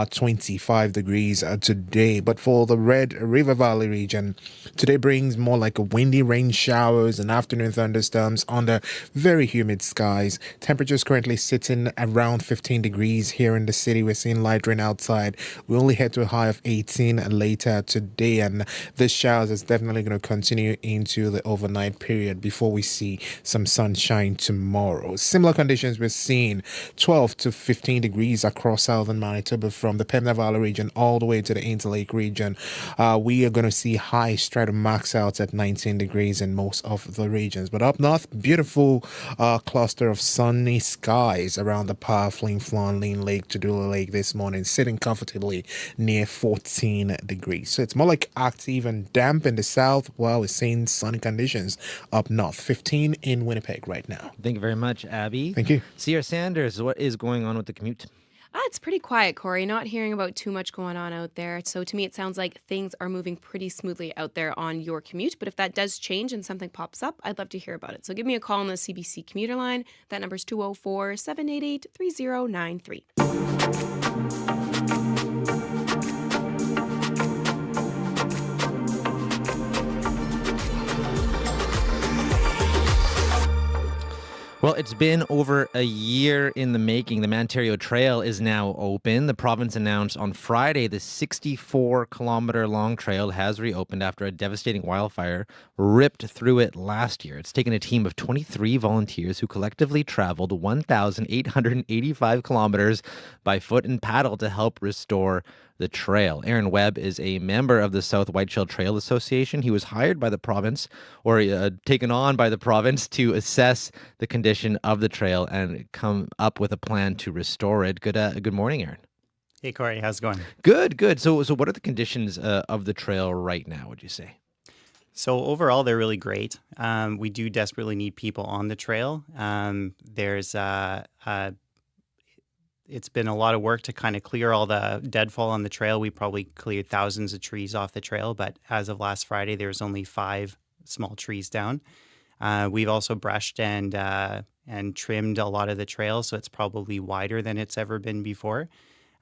25 degrees today. But for the Red River Valley region, today brings more like a windy rain showers and afternoon thunderstorms under very humid skies. Temperatures currently sitting around 15 degrees here in the city. We're seeing light rain outside. We only head to a high of 18 later today, and this showers is definitely going to continue into the overnight period before we see some sunshine tomorrow. Similar conditions we're seeing 12 to 15 degrees across southern Manitoba from the Pembina Valley region all the way to the Interlake region. We are going to see high stratum max out at 19 degrees in most of the other regions. But up north, beautiful cluster of sunny skies around the powerful Flan Lake, Jadula Lake this morning, sitting comfortably near 14 degrees. So it's more like active and damp in the south, while we're seeing sunny conditions up north. 15 in Winnipeg right now.
Thank you very much, Abby.
Thank you.
Sierra Sanders, what is going on with the commute?
It's pretty quiet, Corey. Not hearing about too much going on out there. So to me, it sounds like things are moving pretty smoothly out there on your commute. But if that does change and something pops up, I'd love to hear about it. So give me a call on the CBC commuter line. That number is 204-788-3093.
Well, it's been over a year in the making. The Ontario Trail is now open. The province announced on Friday the 64-kilometer-long trail has reopened after a devastating wildfire ripped through it last year. It's taken a team of 23 volunteers who collectively traveled 1,885 kilometers by foot and paddle to help restore the trail. Aaron Webb is a member of the South Whiteshell Trail Association. He was hired by the province, or taken on by the province, to assess the condition of the trail and come up with a plan to restore it. Good morning, Aaron.
Hey, Corey. How's it going?
Good. So what are the conditions of the trail right now, would you say?
So overall, they're really great. We do desperately need people on the trail. It's been a lot of work to kind of clear all the deadfall on the trail. We probably cleared thousands of trees off the trail, but as of last Friday, there was only 5 small trees down. We've also brushed and trimmed a lot of the trail, so it's probably wider than it's ever been before.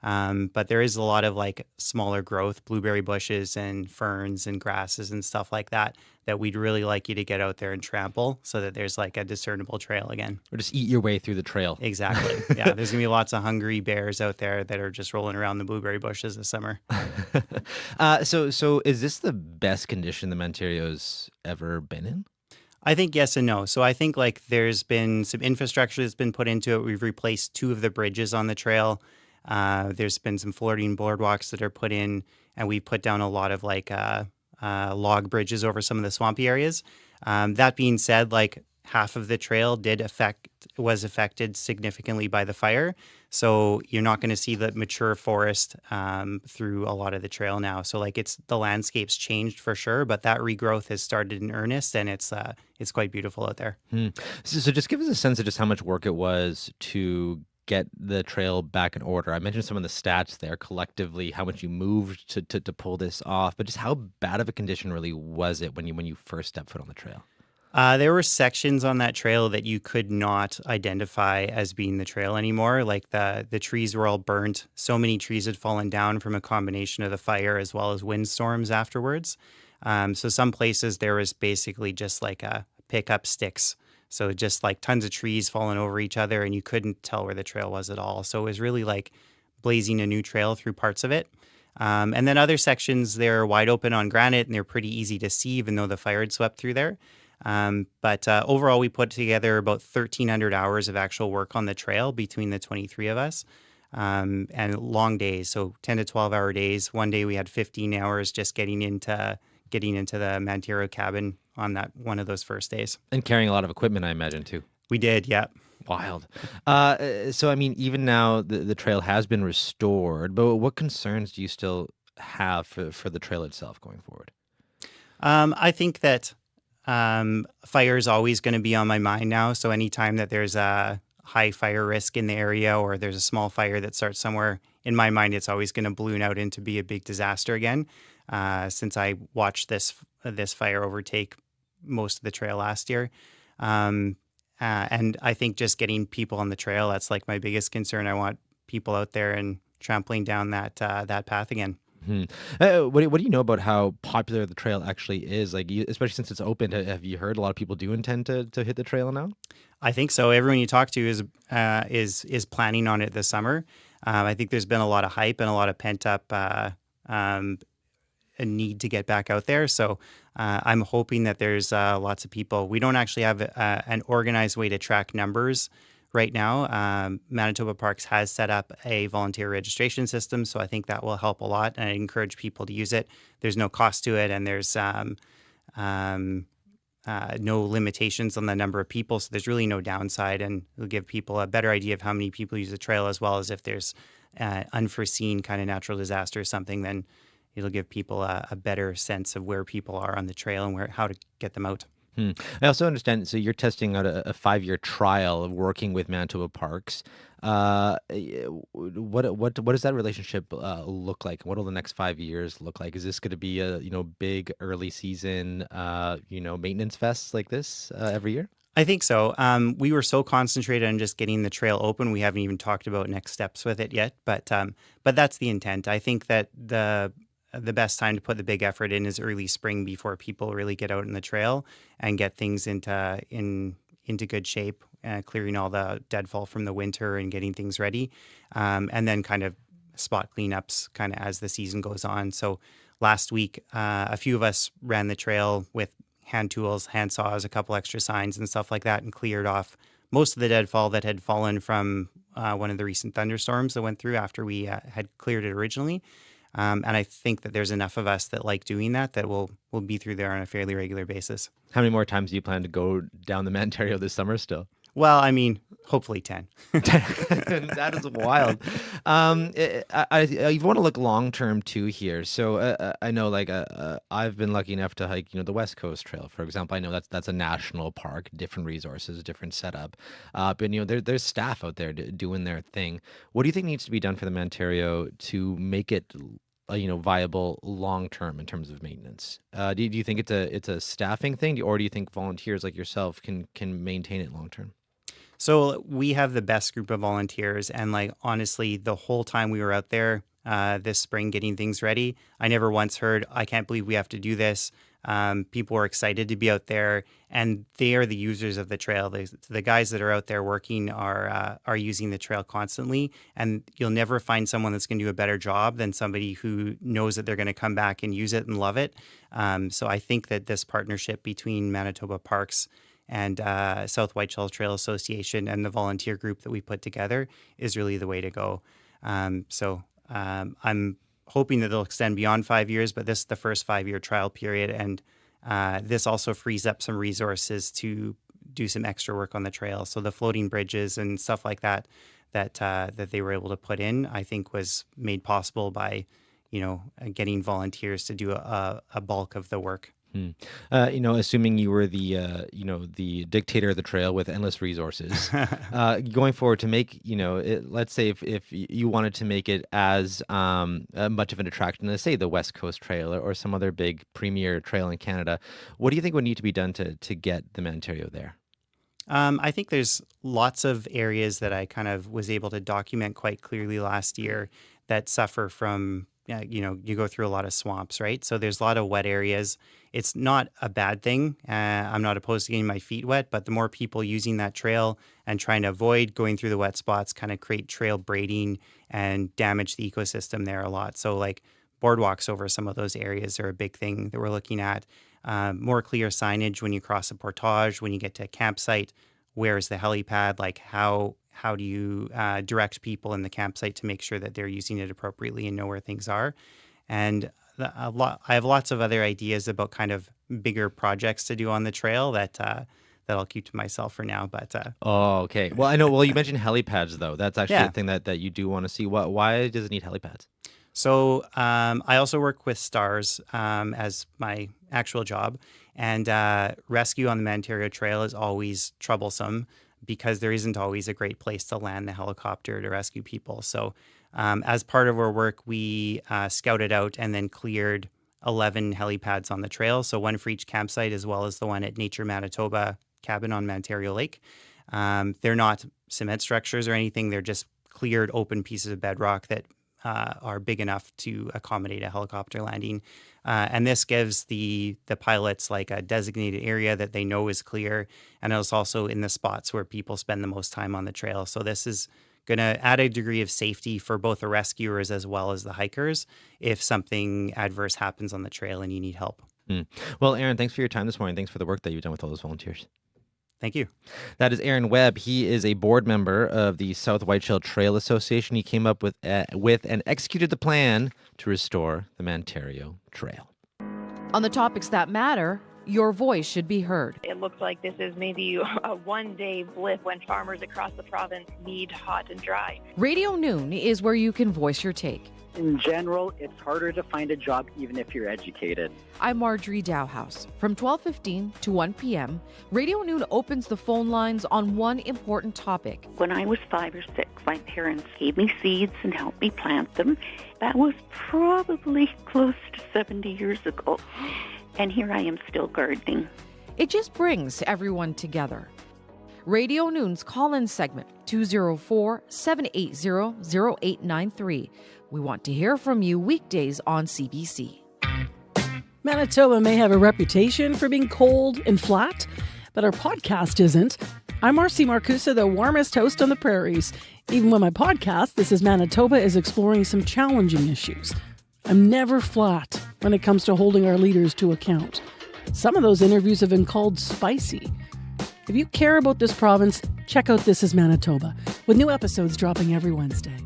But there is a lot of like smaller growth, blueberry bushes and ferns and grasses and stuff like that we'd really like you to get out there and trample so that there's like a discernible trail again.
Or just eat your way through the trail.
Exactly. Yeah, there's going to be lots of hungry bears out there that are just rolling around the blueberry bushes this summer.
So is this the best condition the Ontario's ever been in?
I think yes and no. So I think like there's been some infrastructure that's been put into it. We've replaced 2 of the bridges on the trail. There's been some floating boardwalks that are put in, and we put down a lot of like log bridges over some of the swampy areas. That being said, like half of the trail was affected significantly by the fire. So you're not going to see the mature forest through a lot of the trail now. So like the landscape's changed for sure, but that regrowth has started in earnest, and it's quite beautiful out there.
So just give us a sense of just how much work it was to get the trail back in order. I mentioned some of the stats there collectively, how much you moved to pull this off, but just how bad of a condition really was it when you first stepped foot on the trail?
There were sections on that trail that you could not identify as being the trail anymore. Like the trees were all burnt. So many trees had fallen down from a combination of the fire as well as windstorms afterwards. So some places there was basically just like a pick up sticks. So just like tons of trees falling over each other, and you couldn't tell where the trail was at all. So it was really like blazing a new trail through parts of it. And then other sections, they're wide open on granite, and they're pretty easy to see, even though the fire had swept through there. But overall, we put together about 1,300 hours of actual work on the trail between the 23 of us, and long days, so 10 to 12-hour days. One day we had 15 hours just getting into the Montero cabin on that one of those first days.
And carrying a lot of equipment, I imagine, too.
We did, yeah.
Wild. So, I mean, even now the trail has been restored, but what concerns do you still have for the trail itself going forward?
I think that fire is always going to be on my mind now. So anytime that there's a high fire risk in the area, or there's a small fire that starts somewhere, in my mind, it's always going to balloon out into be a big disaster again. Since I watched this fire overtake most of the trail last year. And I think just getting people on the trail, that's like my biggest concern. I want people out there and trampling down that path again.
What do you know about how popular the trail actually is? Like, especially since it's open, have you heard a lot of people do intend to hit the trail now?
I think so. Everyone you talk to is planning on it this summer. I think there's been a lot of hype and a lot of pent up a need to get back out there. So I'm hoping that there's lots of people. We don't actually have an organized way to track numbers right now. Manitoba Parks has set up a volunteer registration system, so I think that will help a lot, and I encourage people to use it. There's no cost to it, and there's no limitations on the number of people, so there's really no downside, and it'll give people a better idea of how many people use the trail, as well as if there's unforeseen kind of natural disaster or something, then it'll give people a better sense of where people are on the trail and how to get them out.
I also understand. So you're testing out a 5-year trial of working with Manitoba Parks. What does that relationship look like? What will the next 5 years look like? Is this going to be a big early season maintenance fest like this every year?
I think so. We were so concentrated on just getting the trail open, we haven't even talked about next steps with it yet. But that's the intent. I think that the best time to put the big effort in is early spring, before people really get out in the trail and get things into good shape, clearing all the deadfall from the winter and getting things ready, and then kind of spot cleanups kind of as the season goes on. So last week, a few of us ran the trail with hand tools, hand saws, a couple extra signs and stuff like that, and cleared off most of the deadfall that had fallen from one of the recent thunderstorms that went through after we had cleared it originally. And I think that there's enough of us that like doing that we'll be through there on a fairly regular basis.
How many more times do you plan to go down the Mantario this summer still?
Well, I mean, hopefully 10.
That is wild. You want to look long term too here. So I know, I've been lucky enough to hike, the West Coast Trail, for example. I know that's a national park, different resources, different setup. But there's staff out there doing their thing. What do you think needs to be done for the Mantario to make it viable long term in terms of maintenance? Do you think it's a staffing thing, or do you think volunteers like yourself can maintain it long term?
So we have the best group of volunteers, and honestly, the whole time we were out there this spring getting things ready, I never once heard, "I can't believe we have to do this." People were excited to be out there, and they are the users of the trail. The guys that are out there working are using the trail constantly, and you'll never find someone that's going to do a better job than somebody who knows that they're going to come back and use it and love it. So I think that this partnership between Manitoba Parks and South Whiteshell Trail Association and the volunteer group that we put together is really the way to go. So I'm hoping that it'll extend beyond 5 years, but this is the first 5-year trial period, and this also frees up some resources to do some extra work on the trail. So the floating bridges and stuff like that they were able to put in, I think, was made possible by getting volunteers to do a bulk of the work.
Assuming you were the dictator of the trail with endless resources, going forward to make, let's say if you wanted to make it as much of an attraction as, say, the West Coast Trail or some other big premier trail in Canada, what do you think would need to be done to get the Mantario there?
I think there's lots of areas that I kind of was able to document quite clearly last year that suffer from, you go through a lot of swamps, right? So there's a lot of wet areas. It's not a bad thing. I'm not opposed to getting my feet wet, but the more people using that trail and trying to avoid going through the wet spots kind of create trail braiding and damage the ecosystem there a lot. So boardwalks over some of those areas are a big thing that we're looking at. More clear signage when you cross a portage, when you get to a campsite. Where's the helipad? How do you direct people in the campsite to make sure that they're using it appropriately and know where things are? And I have lots of other ideas about kind of bigger projects to do on the trail that I'll keep to myself for now. But
Oh, okay. Well, I know. Well, you mentioned helipads, though. That's actually
Yeah.
a thing that you do want to see. Why does it need helipads?
So I also work with STARS as my actual job, and rescue on the Mantario Trail is always troublesome because there isn't always a great place to land the helicopter to rescue people. So as part of our work, we scouted out and then cleared 11 helipads on the trail, so one for each campsite, as well as the one at Nature Manitoba cabin on Mantario Lake. They're not cement structures or anything. They're just cleared open pieces of bedrock that are big enough to accommodate a helicopter landing. And this gives the pilots a designated area that they know is clear. And it's also in the spots where people spend the most time on the trail. So this is going to add a degree of safety for both the rescuers as well as the hikers if something adverse happens on the trail and you need help.
Well, Aaron, thanks for your time this morning. Thanks for the work that you've done with all those volunteers.
Thank you.
That is Aaron Webb. He is a board member of the South Whiteshell Trail Association. He came up with and executed the plan to restore the Mantario Trail.
On the topics that matter, your voice should be heard.
It looks like this is maybe a one-day blip when farmers across the province need hot and dry.
Radio Noon is where you can voice your take.
In general, it's harder to find a job even if you're educated.
I'm Marjorie Dowhouse. From 12:15 to 1 p.m., Radio Noon opens the phone lines on one important topic.
When I was 5 or 6, my parents gave me seeds and helped me plant them. That was probably close to 70 years ago. And here I am still gardening.
It just brings everyone together. Radio Noon's call-in segment, 204-780-0893. We want to hear from you weekdays on CBC.
Manitoba may have a reputation for being cold and flat, but our podcast isn't. I'm Marcy Marcusa, the warmest host on the prairies. Even when my podcast, This is Manitoba, is exploring some challenging issues. I'm never flat when it comes to holding our leaders to account. Some of those interviews have been called spicy. If you care about this province, check out This is Manitoba, with new episodes dropping every Wednesday.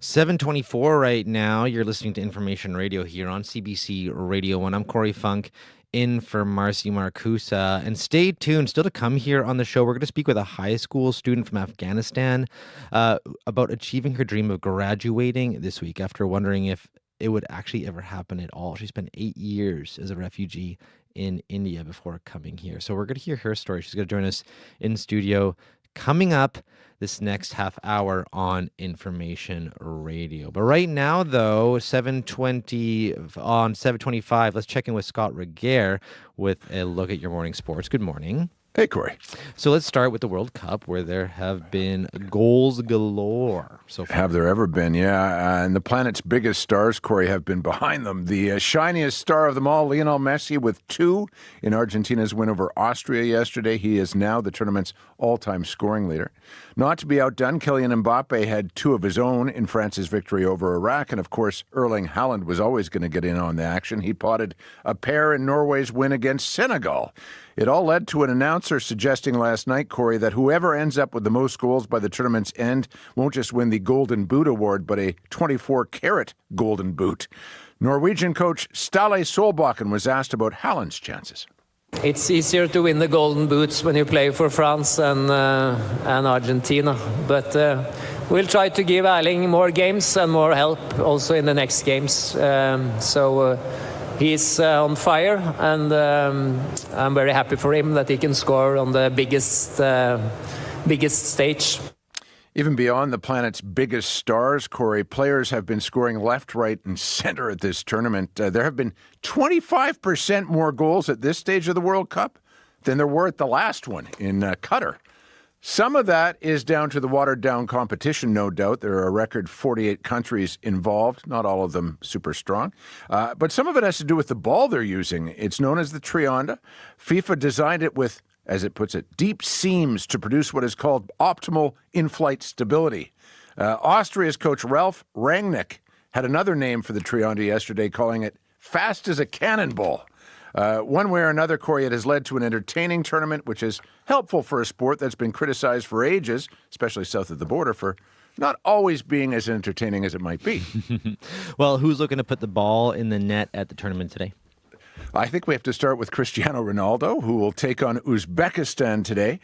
7:24 right now. You're listening to Information Radio here on CBC Radio 1. I'm Corey Funk, in for Marcy Marcusa. And stay tuned. Still to come here on the show, we're going to speak with a high school student from Afghanistan about achieving her dream of graduating this week after wondering if it would actually ever happen at all. She spent 8 years as a refugee in India before coming here. So we're going to hear her story. She's going to join us in studio coming up this next half hour on Information Radio. But right now, though, 7:20 on 7:25, let's check in with Scott Reguer with a look at your morning sports. Good morning.
Hey, Corey.
So let's start with the World Cup, where there have been goals galore so far.
Have there ever been? Yeah. And the planet's biggest stars, Corey, have been behind them. The shiniest star of them all, Lionel Messi, with 2 in Argentina's win over Austria yesterday. He is now the tournament's all-time scoring leader. Not to be outdone, Kylian Mbappe had 2 of his own in France's victory over Iraq. And, of course, Erling Haaland was always going to get in on the action. He potted a pair in Norway's win against Senegal. It all led to an announcer suggesting last night, Corey, that whoever ends up with the most goals by the tournament's end won't just win the Golden Boot Award, but a 24-carat Golden Boot. Norwegian coach Ståle Solbakken was asked about Haaland's chances.
It's easier to win the Golden Boots when you play for France and Argentina, but we'll try to give Erling more games and more help also in the next games. He's on fire, and I'm very happy for him that he can score on the biggest stage.
Even beyond the planet's biggest stars, Corey, players have been scoring left, right, and center at this tournament. There have been 25% more goals at this stage of the World Cup than there were at the last one in Qatar. Some of that is down to the watered-down competition, no doubt. There are a record 48 countries involved, not all of them super strong. But some of it has to do with the ball they're using. It's known as the Trianda. FIFA designed it with, as it puts it, deep seams to produce what is called optimal in-flight stability. Austria's coach Ralf Rangnick had another name for the Trianda yesterday, calling it fast as a cannonball. One way or another, Corey, it has led to an entertaining tournament, which is helpful for a sport that's been criticized for ages, especially south of the border, for not always being as entertaining as it might be.
Well, who's looking to put the ball in the net at the tournament today?
I think we have to start with Cristiano Ronaldo, who will take on Uzbekistan today.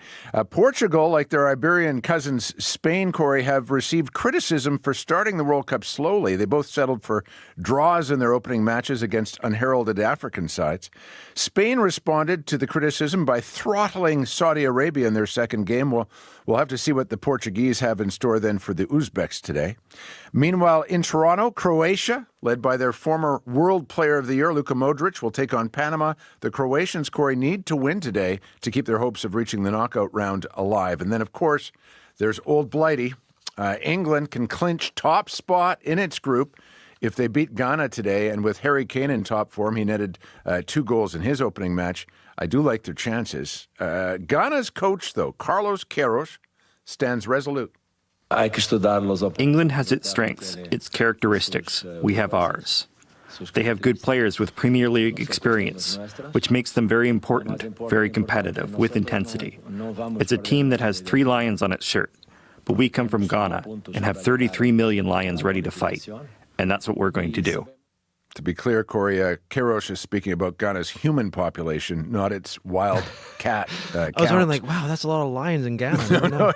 Portugal, like their Iberian cousins Spain, Corey, have received criticism for starting the World Cup slowly. They both settled for draws in their opening matches against unheralded African sides. Spain responded to the criticism by throttling Saudi Arabia in their second game. Well, we'll have to see what the Portuguese have in store then for the Uzbeks today. Meanwhile, in Toronto, Croatia, led by their former World Player of the Year, Luka Modric, will take on Panama. The Croatians, Corey, need to win today to keep their hopes of reaching the knockout round alive. And then, of course, there's Old Blighty. England can clinch top spot in its group if they beat Ghana today. And with Harry Kane in top form, he netted 2 goals in his opening match. I do like their chances. Ghana's coach, though, Carlos Queiroz, stands resolute.
England has its strengths, its characteristics. We have ours. They have good players with Premier League experience, which makes them very important, very competitive, with intensity. It's a team that has 3 lions on its shirt, but we come from Ghana and have 33 million lions ready to fight, and that's what we're going to do.
To be clear, Corey, Kairos is speaking about Ghana's human population, not its wild cat
I was wondering, like, wow, that's a lot of lions in Ghana.
No,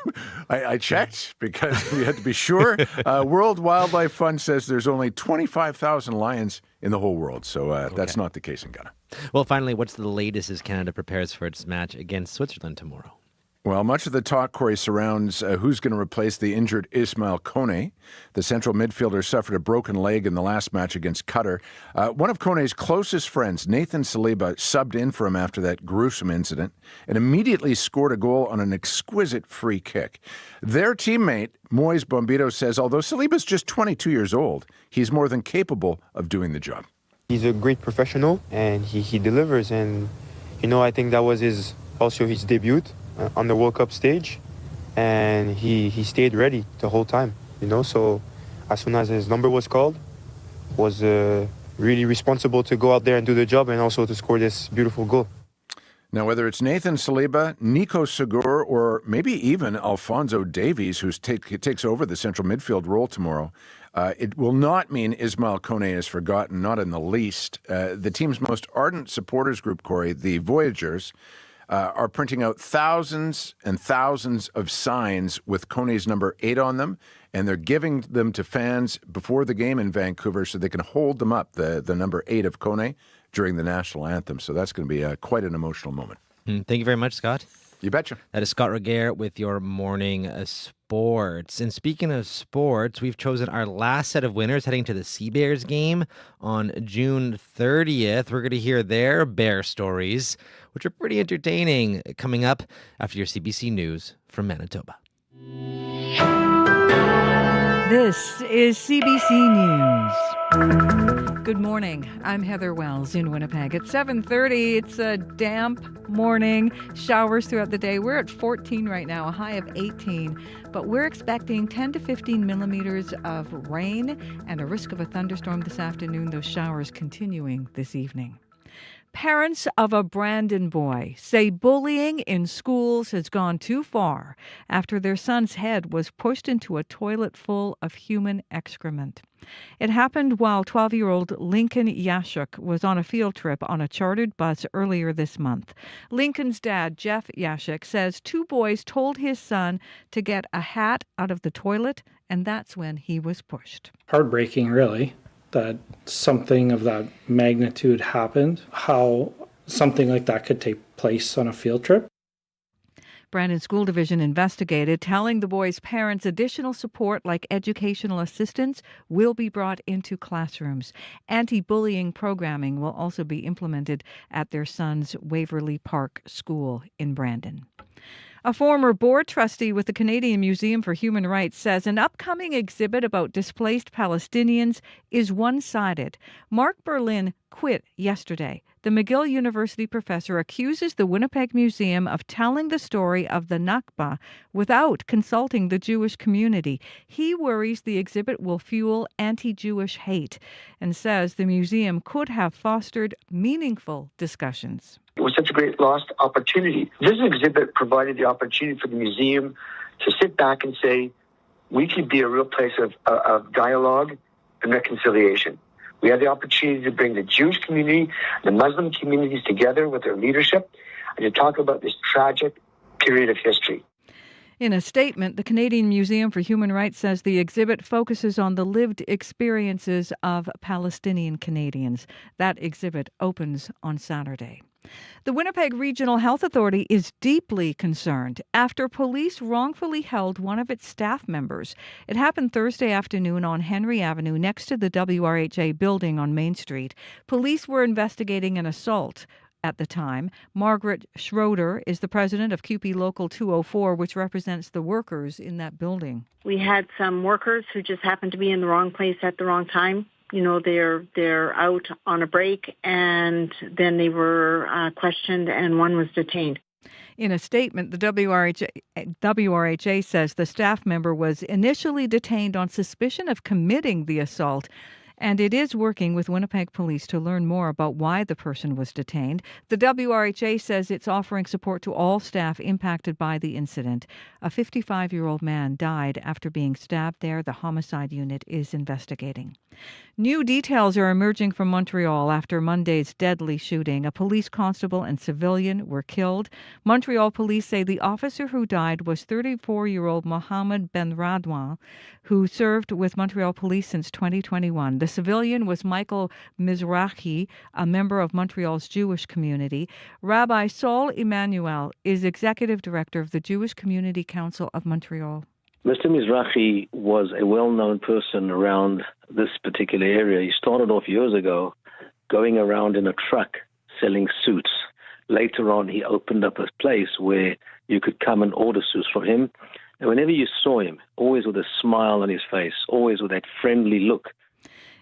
I checked because we had to be sure. World Wildlife Fund says there's only 25,000 lions in the whole world, so that's not the case in Ghana.
Well, finally, what's the latest as Canada prepares for its match against Switzerland tomorrow?
Well, much of the talk, Corey, surrounds who's going to replace the injured Ismail Kone. The central midfielder suffered a broken leg in the last match against Qatar. One of Kone's closest friends, Nathan Saliba, subbed in for him after that gruesome incident and immediately scored a goal on an exquisite free kick. Their teammate, Moise Bombito, says although Saliba's just 22 years old, he's more than capable of doing the job.
He's a great professional and he delivers. And, I think that was also his debut on the World Cup stage, and he stayed ready the whole time, so as soon as his number was called, was really responsible to go out there and do the job and also to score this beautiful goal.
Now, whether it's Nathan Saliba, Nico Segur, or maybe even Alphonso Davies, who takes over the central midfield role tomorrow, it will not mean Ismail Kone is forgotten, not in the least. The team's most ardent supporters group, Corey, the Voyagers, are printing out thousands and thousands of signs with Kone's number 8 on them, and they're giving them to fans before the game in Vancouver so they can hold them up, the number 8 of Kone, during the national anthem. So that's going to be quite an emotional moment.
Thank you very much, Scott.
You betcha.
That is Scott Regehr with your morning sports. And speaking of sports, we've chosen our last set of winners heading to the Sea Bears game on June 30th. We're going to hear their bear stories, which are pretty entertaining, coming up after your CBC News from Manitoba.
This is CBC News. Good morning. I'm Heather Wells in Winnipeg. At 7:30, it's a damp morning. Showers throughout the day. We're at 14 right now, a high of 18. But we're expecting 10 to 15 millimeters of rain and a risk of a thunderstorm this afternoon. Those showers continuing this evening. Parents of a Brandon boy say bullying in schools has gone too far after their son's head was pushed into a toilet full of human excrement. It happened while 12-year-old Lincoln Yashuk was on a field trip on a chartered bus earlier this month. Lincoln's dad, Jeff Yashuk, says 2 boys told his son to get a hat out of the toilet, and that's when he was pushed.
Heartbreaking, really, that something of that magnitude happened, how something like that could take place on a field trip.
Brandon School Division investigated, telling the boys' parents additional support like educational assistance will be brought into classrooms. Anti-bullying programming will also be implemented at their son's Waverly Park School in Brandon. A former board trustee with the Canadian Museum for Human Rights says an upcoming exhibit about displaced Palestinians is one-sided. Mark Berlin quit yesterday. The McGill University professor accuses the Winnipeg Museum of telling the story of the Nakba without consulting the Jewish community. He worries the exhibit will fuel anti-Jewish hate and says the museum could have fostered meaningful discussions.
It was such a great lost opportunity. This exhibit provided the opportunity for the museum to sit back and say, we could be a real place of dialogue and reconciliation. We had the opportunity to bring the Jewish community, the Muslim communities together with their leadership and to talk about this tragic period of history.
In a statement, the Canadian Museum for Human Rights says the exhibit focuses on the lived experiences of Palestinian Canadians. That exhibit opens on Saturday. The Winnipeg Regional Health Authority is deeply concerned after police wrongfully held one of its staff members. It happened Thursday afternoon on Henry Avenue next to the WRHA building on Main Street. Police were investigating an assault at the time. Margaret Schroeder is the president of CUPE Local 204, which represents the workers in that building.
We had some workers who just happened to be in the wrong place at the wrong time. You know, they're out on a break, and then they were questioned, and one was detained.
In a statement, the WRHA says the staff member was initially detained on suspicion of committing the assault, and it is working with Winnipeg Police to learn more about why the person was detained. The WRHA says it's offering support to all staff impacted by the incident. A 55-year-old man died after being stabbed there. The homicide unit is investigating. New details are emerging from Montreal after Monday's deadly shooting. A police constable and civilian were killed. Montreal police say the officer who died was 34-year-old Mohamed Benradwan, who served with Montreal police since 2021. The civilian was Michael Mizrahi, a member of Montreal's Jewish community. Rabbi Saul Emmanuel is executive director of the Jewish Community Council of Montreal.
Mr. Mizrahi was a well-known person around this particular area. He started off years ago going around in a truck selling suits. Later on, he opened up a place where you could come and order suits from him. And whenever you saw him, always with a smile on his face, always with that friendly look.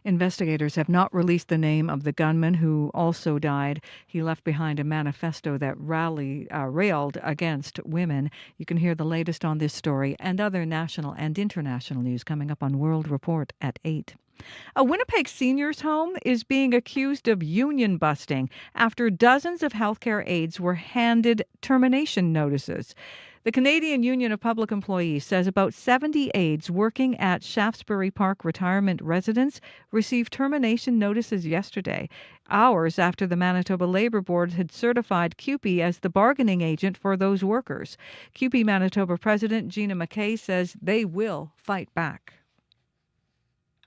Investigators have not released the name of the gunman who also died. He left behind a manifesto that railed against women. You can hear the latest on this story and other national and international news coming up on World Report at 8. A Winnipeg seniors' home is being accused of union busting after dozens of healthcare aides were handed termination notices. The Canadian Union of Public Employees says about 70 aides working at Shaftesbury Park Retirement Residence received termination notices yesterday, hours after the Manitoba Labour Board had certified CUPE as the bargaining agent for those workers. CUPE Manitoba President Gina McKay says they will fight back.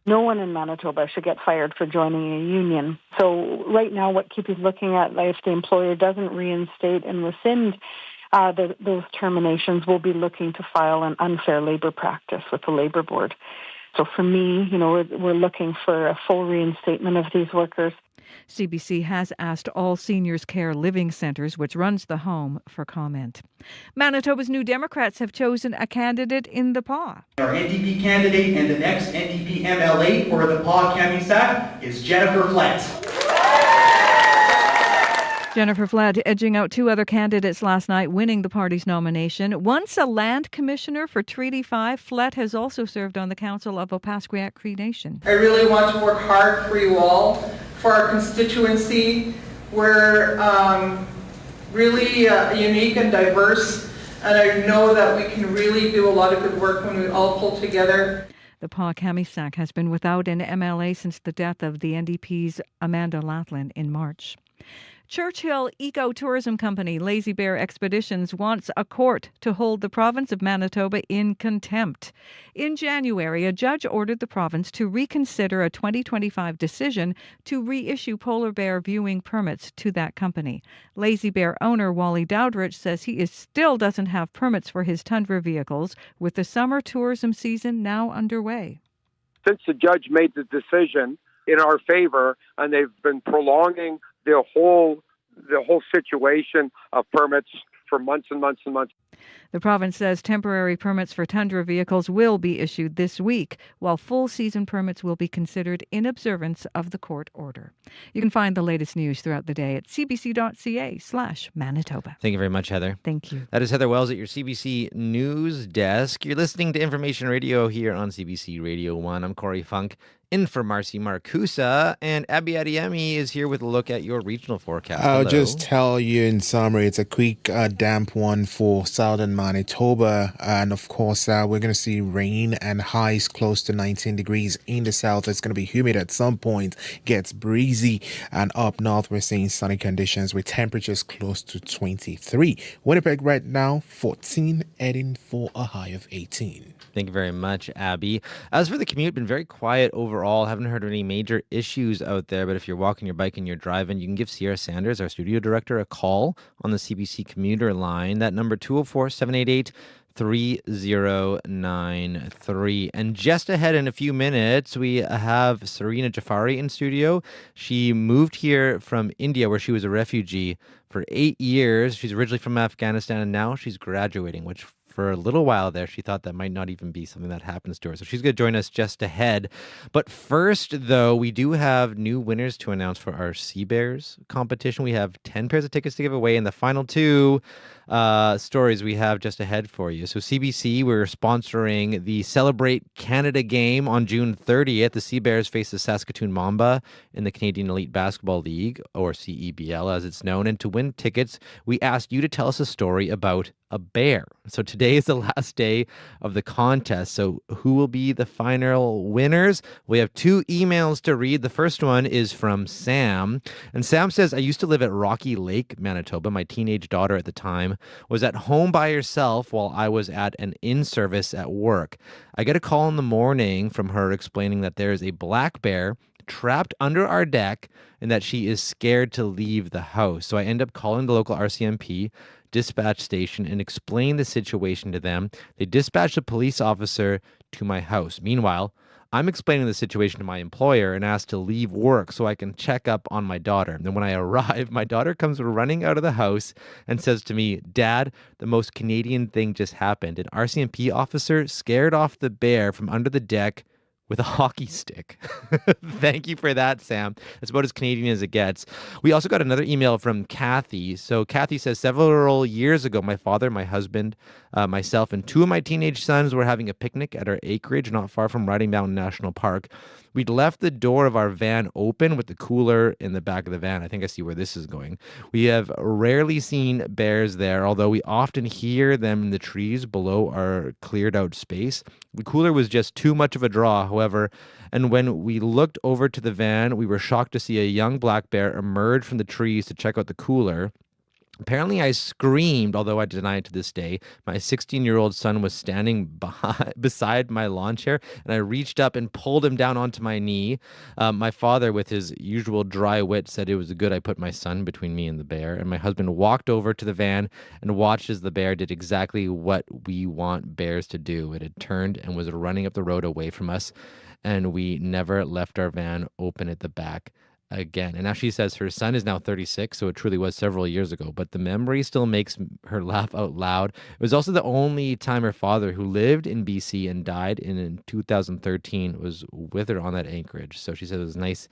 No one in Manitoba should get fired for joining a union. So right now what CUPE is looking at, if the employer doesn't reinstate and rescind those terminations, will be looking to file an unfair labor practice with the Labour Board. So for me, we're looking for a full reinstatement of these workers.
CBC has asked all Seniors Care Living Centres, which runs the home, for comment. Manitoba's New Democrats have chosen a candidate in the PAW.
Our NDP candidate and the next NDP MLA for the PAW-Kamisak is Jennifer Flett.
Jennifer Flett edging out two other candidates last night, winning the party's nomination. Once a land commissioner for Treaty 5, Flett has also served on the council of Opaskwayak Cree Nation.
I really want to work hard for you all, for our constituency. We're really unique and diverse, and I know that we can really do a lot of good work when we all pull together.
The PAW-Kamisak has been without an MLA since the death of the NDP's Amanda Laughlin in March. Churchill Ecotourism Company Lazy Bear Expeditions wants a court to hold the province of Manitoba in contempt. In January, a judge ordered the province to reconsider a 2025 decision to reissue polar bear viewing permits to that company. Lazy Bear owner Wally Dowdrich says he still doesn't have permits for his Tundra vehicles, with the summer tourism season now underway.
Since the judge made the decision in our favor, and they've been prolonging the whole situation of permits for months and months and months.
The province says temporary permits for Tundra vehicles will be issued this week, while full season permits will be considered in observance of the court order. You can find the latest news throughout the day at cbc.ca/Manitoba.
Thank you very much, Heather.
Thank you.
That is Heather Wells at your CBC News Desk. You're listening to Information Radio here on CBC Radio 1. I'm Corey Funk, in for Marcy Marcusa, and Abby Adiemi is here with a look at your regional forecast.
I'll
Hello.
just tell you in summary, it's a quick damp one for southern Manitoba, and of course we're going to see rain and highs close to 19 degrees in the south. It's going to be humid at some point, gets breezy, and up north we're seeing sunny conditions with temperatures close to 23. Winnipeg right now 14, heading for a high of 18.
Thank you very much, Abby. As for the commute, been very quiet overall. Haven't heard of any major issues out there, but if you're walking your bike and you're driving, you can give Sierra Sanders, our studio director, a call on the CBC commuter line. That number 204-788-3093. And just ahead in a few minutes, we have Serena Jafari in studio. She moved here from India, where she was a refugee for 8 years. She's originally from Afghanistan, and now she's graduating, which for a little while there, she thought that might not even be something that happens to her. So she's going to join us just ahead. But first, though, we do have new winners to announce for our Sea Bears competition. We have 10 pairs of tickets to give away, and the final two stories we have just ahead for you. So CBC, we're sponsoring the Celebrate Canada game on June 30th. The Sea Bears face the Saskatoon Mamba in the Canadian Elite Basketball League, or CEBL as it's known. And to win tickets, we asked you to tell us a story about a bear. So today today is the last day of the contest. So who will be the final winners? We have 2 emails to read. The first one is from Sam. And Sam says, I used to live at Rocky Lake, Manitoba. My teenage daughter at the time was at home by herself while I was at an in-service at work. I get a call in the morning from her explaining that there is a black bear trapped under our deck and that she is scared to leave the house. So I end up calling the local RCMP dispatch station and explain the situation to them. They dispatched a police officer to my house. Meanwhile, I'm explaining the situation to my employer and asked to leave work so I can check up on my daughter. And then when I arrive, my daughter comes running out of the house and says to me, Dad, the most Canadian thing just happened. An RCMP officer scared off the bear from under the deck with a hockey stick. Thank you for that, Sam. That's about as Canadian as it gets. We also got another email from Kathy. So Kathy says, several years ago, my father, my husband, myself, and 2 of my teenage sons were having a picnic at our acreage not far from Riding Mountain National Park. We'd left the door of our van open with the cooler in the back of the van. I think I see where this is going. We have rarely seen bears there, although we often hear them in the trees below our cleared out space. The cooler was just too much of a draw, however, and when we looked over to the van, we were shocked to see a young black bear emerge from the trees to check out the cooler. Apparently, I screamed, although I deny it to this day. My 16-year-old son was standing beside my lawn chair, and I reached up and pulled him down onto my knee. My father, with his usual dry wit, said it was good I put my son between me and the bear. And my husband walked over to the van and watched as the bear did exactly what we want bears to do. It had turned and was running up the road away from us, and we never left our van open at the back again. And now she says her son is now 36, so it truly was several years ago, but the memory still makes her laugh out loud. It was also the only time her father, who lived in BC and died in 2013, was with her on that acreage. So she said it was nice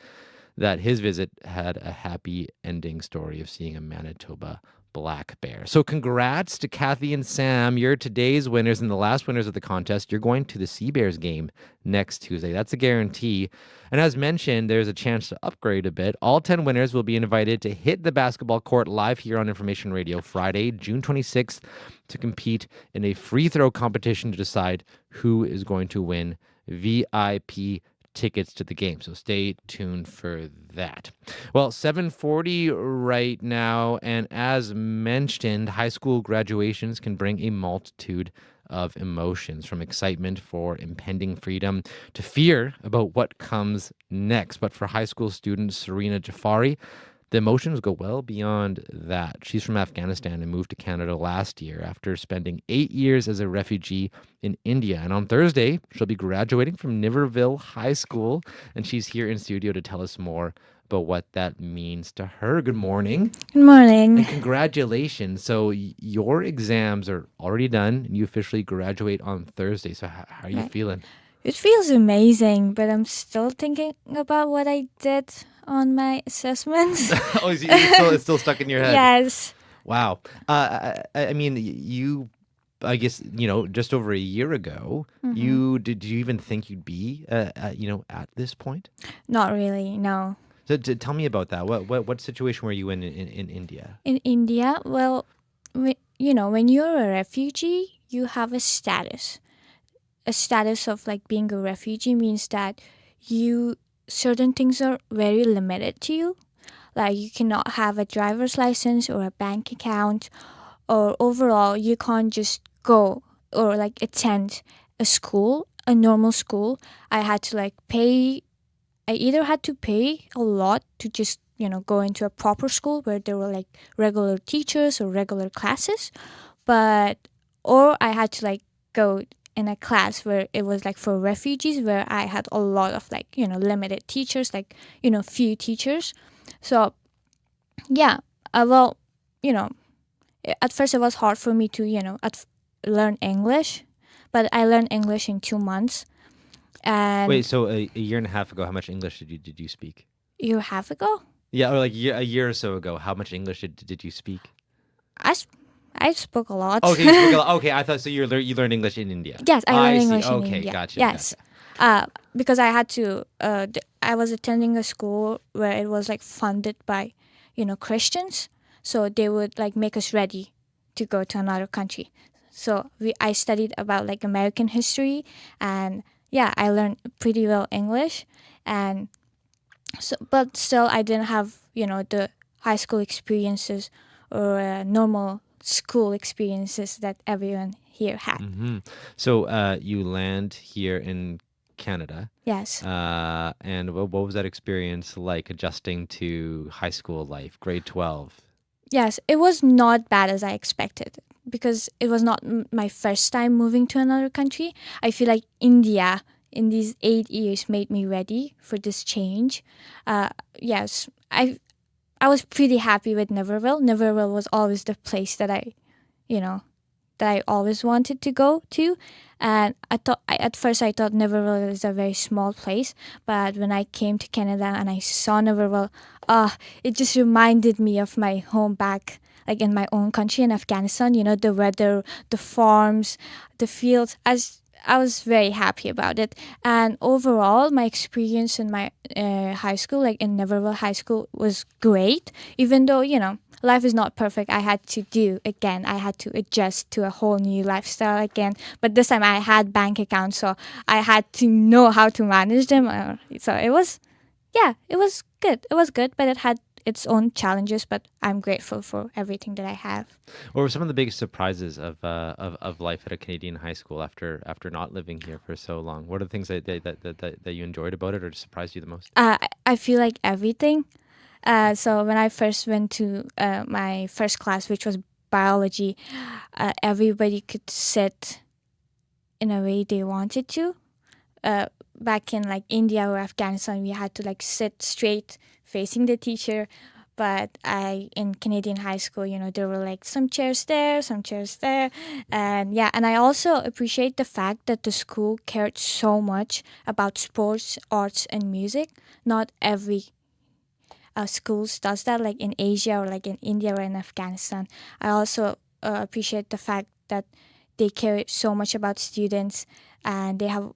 that his visit had a happy ending story of seeing a Manitoba black bear. So congrats to Kathy and Sam. You're today's winners and the last winners of the contest. You're going to the Sea Bears game next Tuesday. That's a guarantee. And as mentioned, there's a chance to upgrade a bit. All 10 winners will be invited to hit the basketball court live here on Information Radio Friday, June 26th, to compete in a free throw competition to decide who is going to win VIP tickets to the game. So stay tuned for that. Well, 7:40 right now, and as mentioned, high school graduations can bring a multitude of emotions, from excitement for impending freedom to fear about what comes next. But for high school student Serena Jafari, the emotions go well beyond that. She's from Afghanistan and moved to Canada last year after spending 8 years as a refugee in India. And on Thursday, she'll be graduating from Niverville High School, and she's here in studio to tell us more about what that means to her. Good morning.
Good morning.
And congratulations. So your exams are already done, and you officially graduate on Thursday. So how are you feeling?
It feels amazing, but I'm still thinking about what I did on my assessments.
Oh, it's still stuck in your head?
Yes.
Wow. I mean, I guess, just over a year ago, did you even think you'd be, at this point?
Not really, no.
So tell me about that. What situation were you in India?
In India, well, when you're a refugee, you have a status. A status of being a refugee means that certain things are very limited to you. Like you cannot have a driver's license or a bank account, or overall you can't just go or attend a normal school. I had to I either had to pay a lot to just go into a proper school where there were regular teachers or regular classes, or I had to go in a class where it was for refugees, where I had a lot of limited teachers, few teachers. So yeah, at first it was hard for me to learn English, but I learned English in 2 months. And
wait, so a year and a half ago, how much English did you speak?
A year and a half ago?
Yeah, or a year or so ago, how much English did you speak?
I spoke a lot.
Okay, you spoke a lot. Okay, I thought so. You learned English in India.
Yes, I learned English in
India. Okay, gotcha.
Yes, because I had to. I was attending a school where it was funded by, Christians, so they would make us ready to go to another country. So I studied about like American history, and yeah, I learned pretty well English, and so but still I didn't have the high school experiences or normal school experiences that everyone here had.
Hmm. So you land here in Canada.
Yes.
And what was that experience like adjusting to high school life, grade 12?
Yes, it was not bad as I expected because it was not my first time moving to another country. I feel like India in these 8 years made me ready for this change. Yes, I was pretty happy with Neverville. Neverville was always the place that I always wanted to go to. And at first I thought Neverville is a very small place, but when I came to Canada and I saw Neverville, it just reminded me of my home back, like in my own country in Afghanistan. The weather, the farms, the fields. I was very happy about it. And overall, my experience in my high school, like in Neverville High School, was great. Even though, life is not perfect, I had to adjust to a whole new lifestyle again. But this time I had bank accounts, so I had to know how to manage them. So it was good. It was good, but it had its own challenges, but I'm grateful for everything that I have.
What were some of the biggest surprises of life at a Canadian high school after not living here for so long? What are the things that you enjoyed about it or surprised you the most?
I feel like everything. So when I first went to my first class, which was biology, everybody could sit in a way they wanted to. Back in like India or Afghanistan, we had to like sit straight facing the teacher. But in Canadian high school, there were like some chairs there, some chairs there. And I also appreciate the fact that the school cared so much about sports, arts, and music. Not every schools does that, like in Asia or like in India or in Afghanistan. I also appreciate the fact that they care so much about students, and they have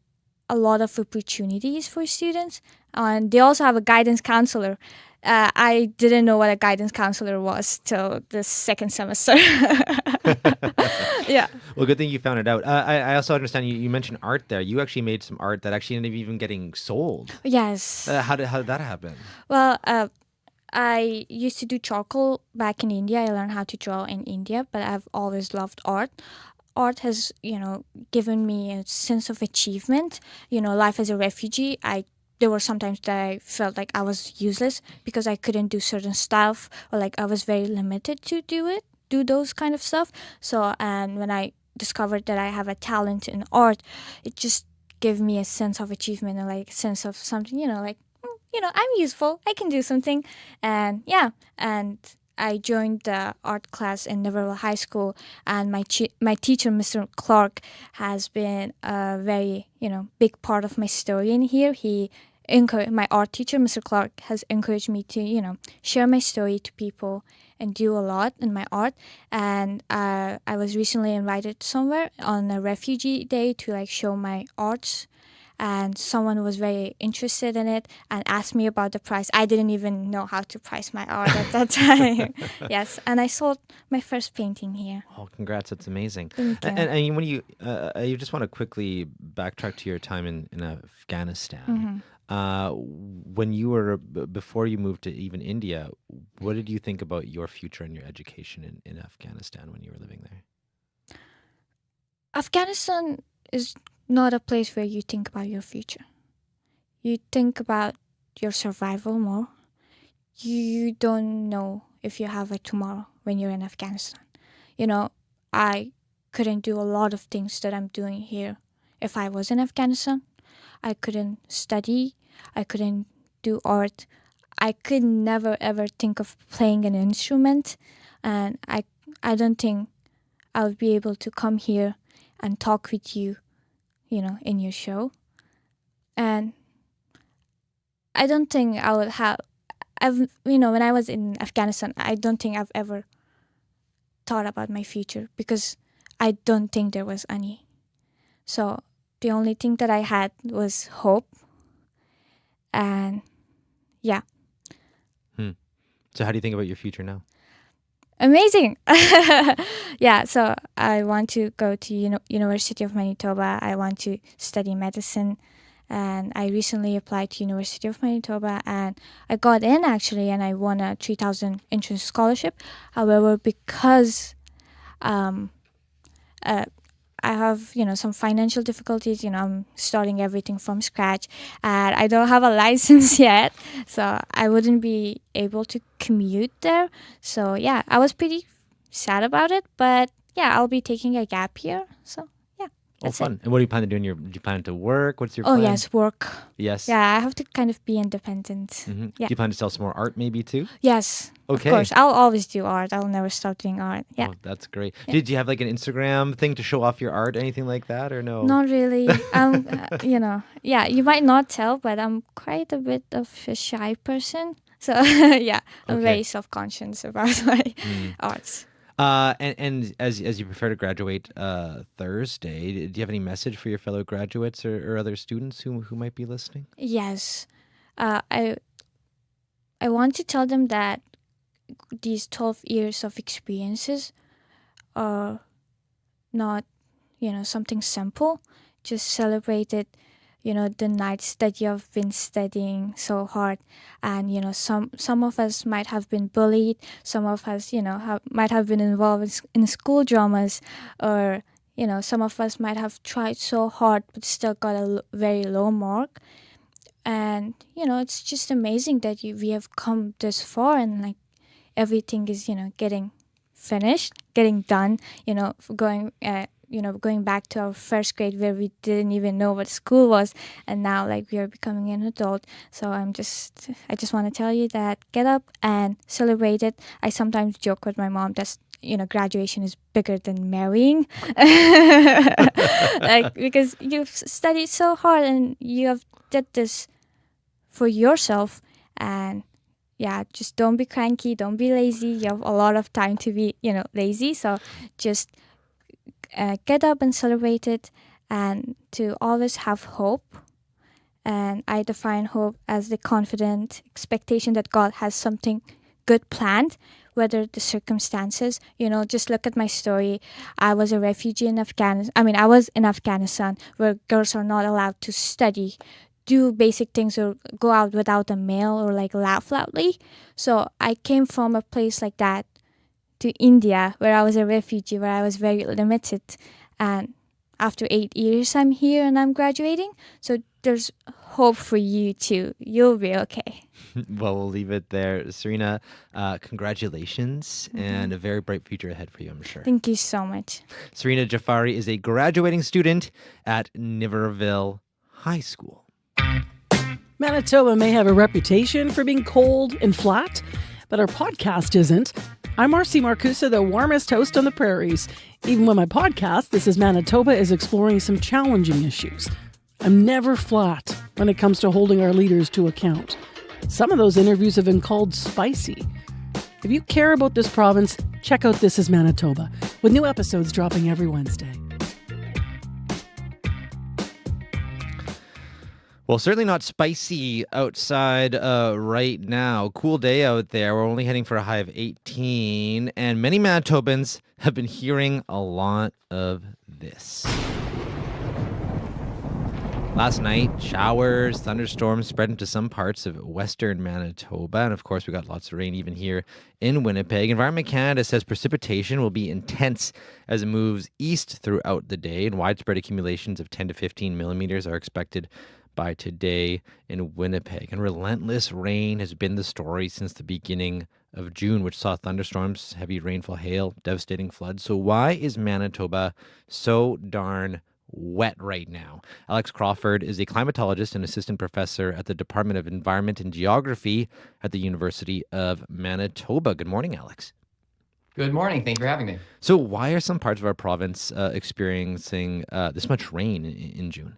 a lot of opportunities for students. And they also have a guidance counselor. I didn't know what a guidance counselor was till the second semester. Yeah.
Well, good thing you found it out. I also understand you mentioned art there. You actually made some art that actually ended up even getting sold.
Yes.
How did that happen?
Well, I used to do charcoal back in India. I learned how to draw in India, but I've always loved art. Art has, given me a sense of achievement. Life as a refugee, there were sometimes that I felt like I was useless because I couldn't do certain stuff, or like I was very limited to do those kind of stuff. So, and when I discovered that I have a talent in art, it just gave me a sense of achievement and like a sense of something, I'm useful. I can do something. And I joined the art class in Neverville High School, and my teacher, Mr. Clark, has been a very, big part of my story in here. My art teacher, Mr. Clark, has encouraged me to, share my story to people and do a lot in my art. And I was recently invited somewhere on a refugee day to like show my arts. And someone was very interested in it and asked me about the price. I didn't even know how to price my art at that time. Yes, and I sold my first painting here.
Oh, congrats! That's amazing.
Thank you.
And when you just want to quickly backtrack to your time in Afghanistan. When you were before you moved to even India, what did you think about your future and your education in Afghanistan when you were living there?
Afghanistan is not a place where you think about your future. You think about your survival more. You don't know if you have a tomorrow when you're in Afghanistan. I couldn't do a lot of things that I'm doing here if I was in Afghanistan. I couldn't study. I couldn't do art. I could never ever think of playing an instrument. And I don't think I would be able to come here and talk with you, in your show. And I don't think I would have, when I was in Afghanistan, I don't think I've ever thought about my future because I don't think there was any. So the only thing that I had was hope. And yeah.
So how do you think about your future now?
Amazing. Yeah, so I want to go to University of Manitoba. I want to study medicine, and I recently applied to University of Manitoba, and I got in actually, and I won a 3,000 entrance scholarship. However, because I have, some financial difficulties. I'm starting everything from scratch, and I don't have a license yet, so I wouldn't be able to commute there. So yeah, I was pretty sad about it, but yeah, I'll be taking a gap year. So yeah, that's
fun. And what do you plan to do? Do you plan to work? What's your
Oh
plan?
yes, work.
Yes.
Yeah, I have to kind of be independent.
Do
Yeah.
you plan to sell some more art maybe too?
Yes.
Okay.
Of course, I'll always do art. I'll never stop doing art. Yeah.
Oh, that's great.
Yeah.
Did you have like an Instagram thing to show off your art, anything like that, or no?
Not really. Yeah, you might not tell, but I'm quite a bit of a shy person. So yeah, I'm
Okay.
very self-conscious about my arts.
And as you prepare to graduate Thursday, do you have any message for your fellow graduates or other students who might be listening?
Yes, I want to tell them that these 12 years of experiences are not, something simple. Just celebrate it, the nights that you have been studying so hard. And, some of us might have been bullied. Some of us, might have been involved in school dramas. Or, some of us might have tried so hard but still got a very low mark. And, it's just amazing that we have come this far, and like everything is, getting finished, getting done, going back to our first grade where we didn't even know what school was, and now like we are becoming an adult. So I just want to tell you that get up and celebrate it. I sometimes joke with my mom that graduation is bigger than marrying, like because you've studied so hard and you have did this for yourself. And yeah, just don't be cranky, don't be lazy. You have a lot of time to be lazy, so just get up and celebrate it, and to always have hope. And I define hope as the confident expectation that God has something good planned, whether the circumstances, just look at my story. I was a refugee in Afghanistan. I was in Afghanistan, where girls are not allowed to study, do basic things, or go out without a male, or like laugh loudly. So I came from a place like that to India, where I was a refugee, where I was very limited. And after 8 years, I'm here and I'm graduating. So there's hope for you too. You'll be okay.
Well, we'll leave it there. Serena, congratulations, and a very bright future ahead for you, I'm sure.
Thank you so much.
Serena Jafari is a graduating student at Niverville High School.
Manitoba may have a reputation for being cold and flat, but our podcast isn't. I'm Marcy Marcusa, the warmest host on the prairies. Even when my podcast, This is Manitoba, is exploring some challenging issues. I'm never flat when it comes to holding our leaders to account. Some of those interviews have been called spicy. If you care about this province, check out This is Manitoba, with new episodes dropping every Wednesday.
Well, certainly not spicy outside right now. Cool day out there. We're only heading for a high of 18. And many Manitobans have been hearing a lot of this. Last night, showers, thunderstorms spread into some parts of western Manitoba. And of course, we got lots of rain even here in Winnipeg. Environment Canada says precipitation will be intense as it moves east throughout the day. And widespread accumulations of 10 to 15 millimeters are expected by today in Winnipeg. And relentless rain has been the story since the beginning of June, which saw thunderstorms, heavy rainfall, hail, devastating floods. So why is Manitoba so darn wet right now? Alex Crawford is a climatologist and assistant professor at the Department of Environment and Geography at the University of Manitoba. Good morning, Alex.
Good morning. Thank you for having me.
So why are some parts of our province experiencing this much rain in June?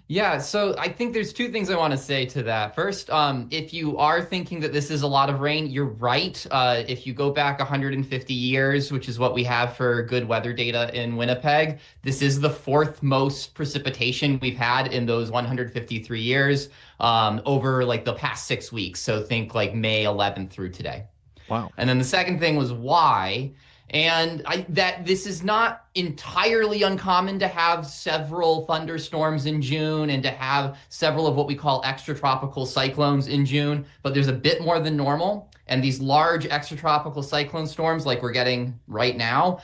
Yeah, so I think there's two things I want to say to that. First, if you are thinking that this is a lot of rain, you're right. If you go back 150 years, which is what we have for good weather data in Winnipeg, this is the fourth most precipitation we've had in those 153 years over like the past 6 weeks. So think like May 11th through today.
Wow.
And then the second thing was why. And that this is not entirely uncommon to have several thunderstorms in June and to have several of what we call extratropical cyclones in June, but there's a bit more than normal. And these large extratropical cyclone storms like we're getting right now,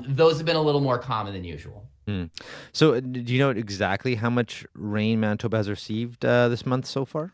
those have been a little more common than usual.
So do you know exactly how much rain Manitoba has received this month so far?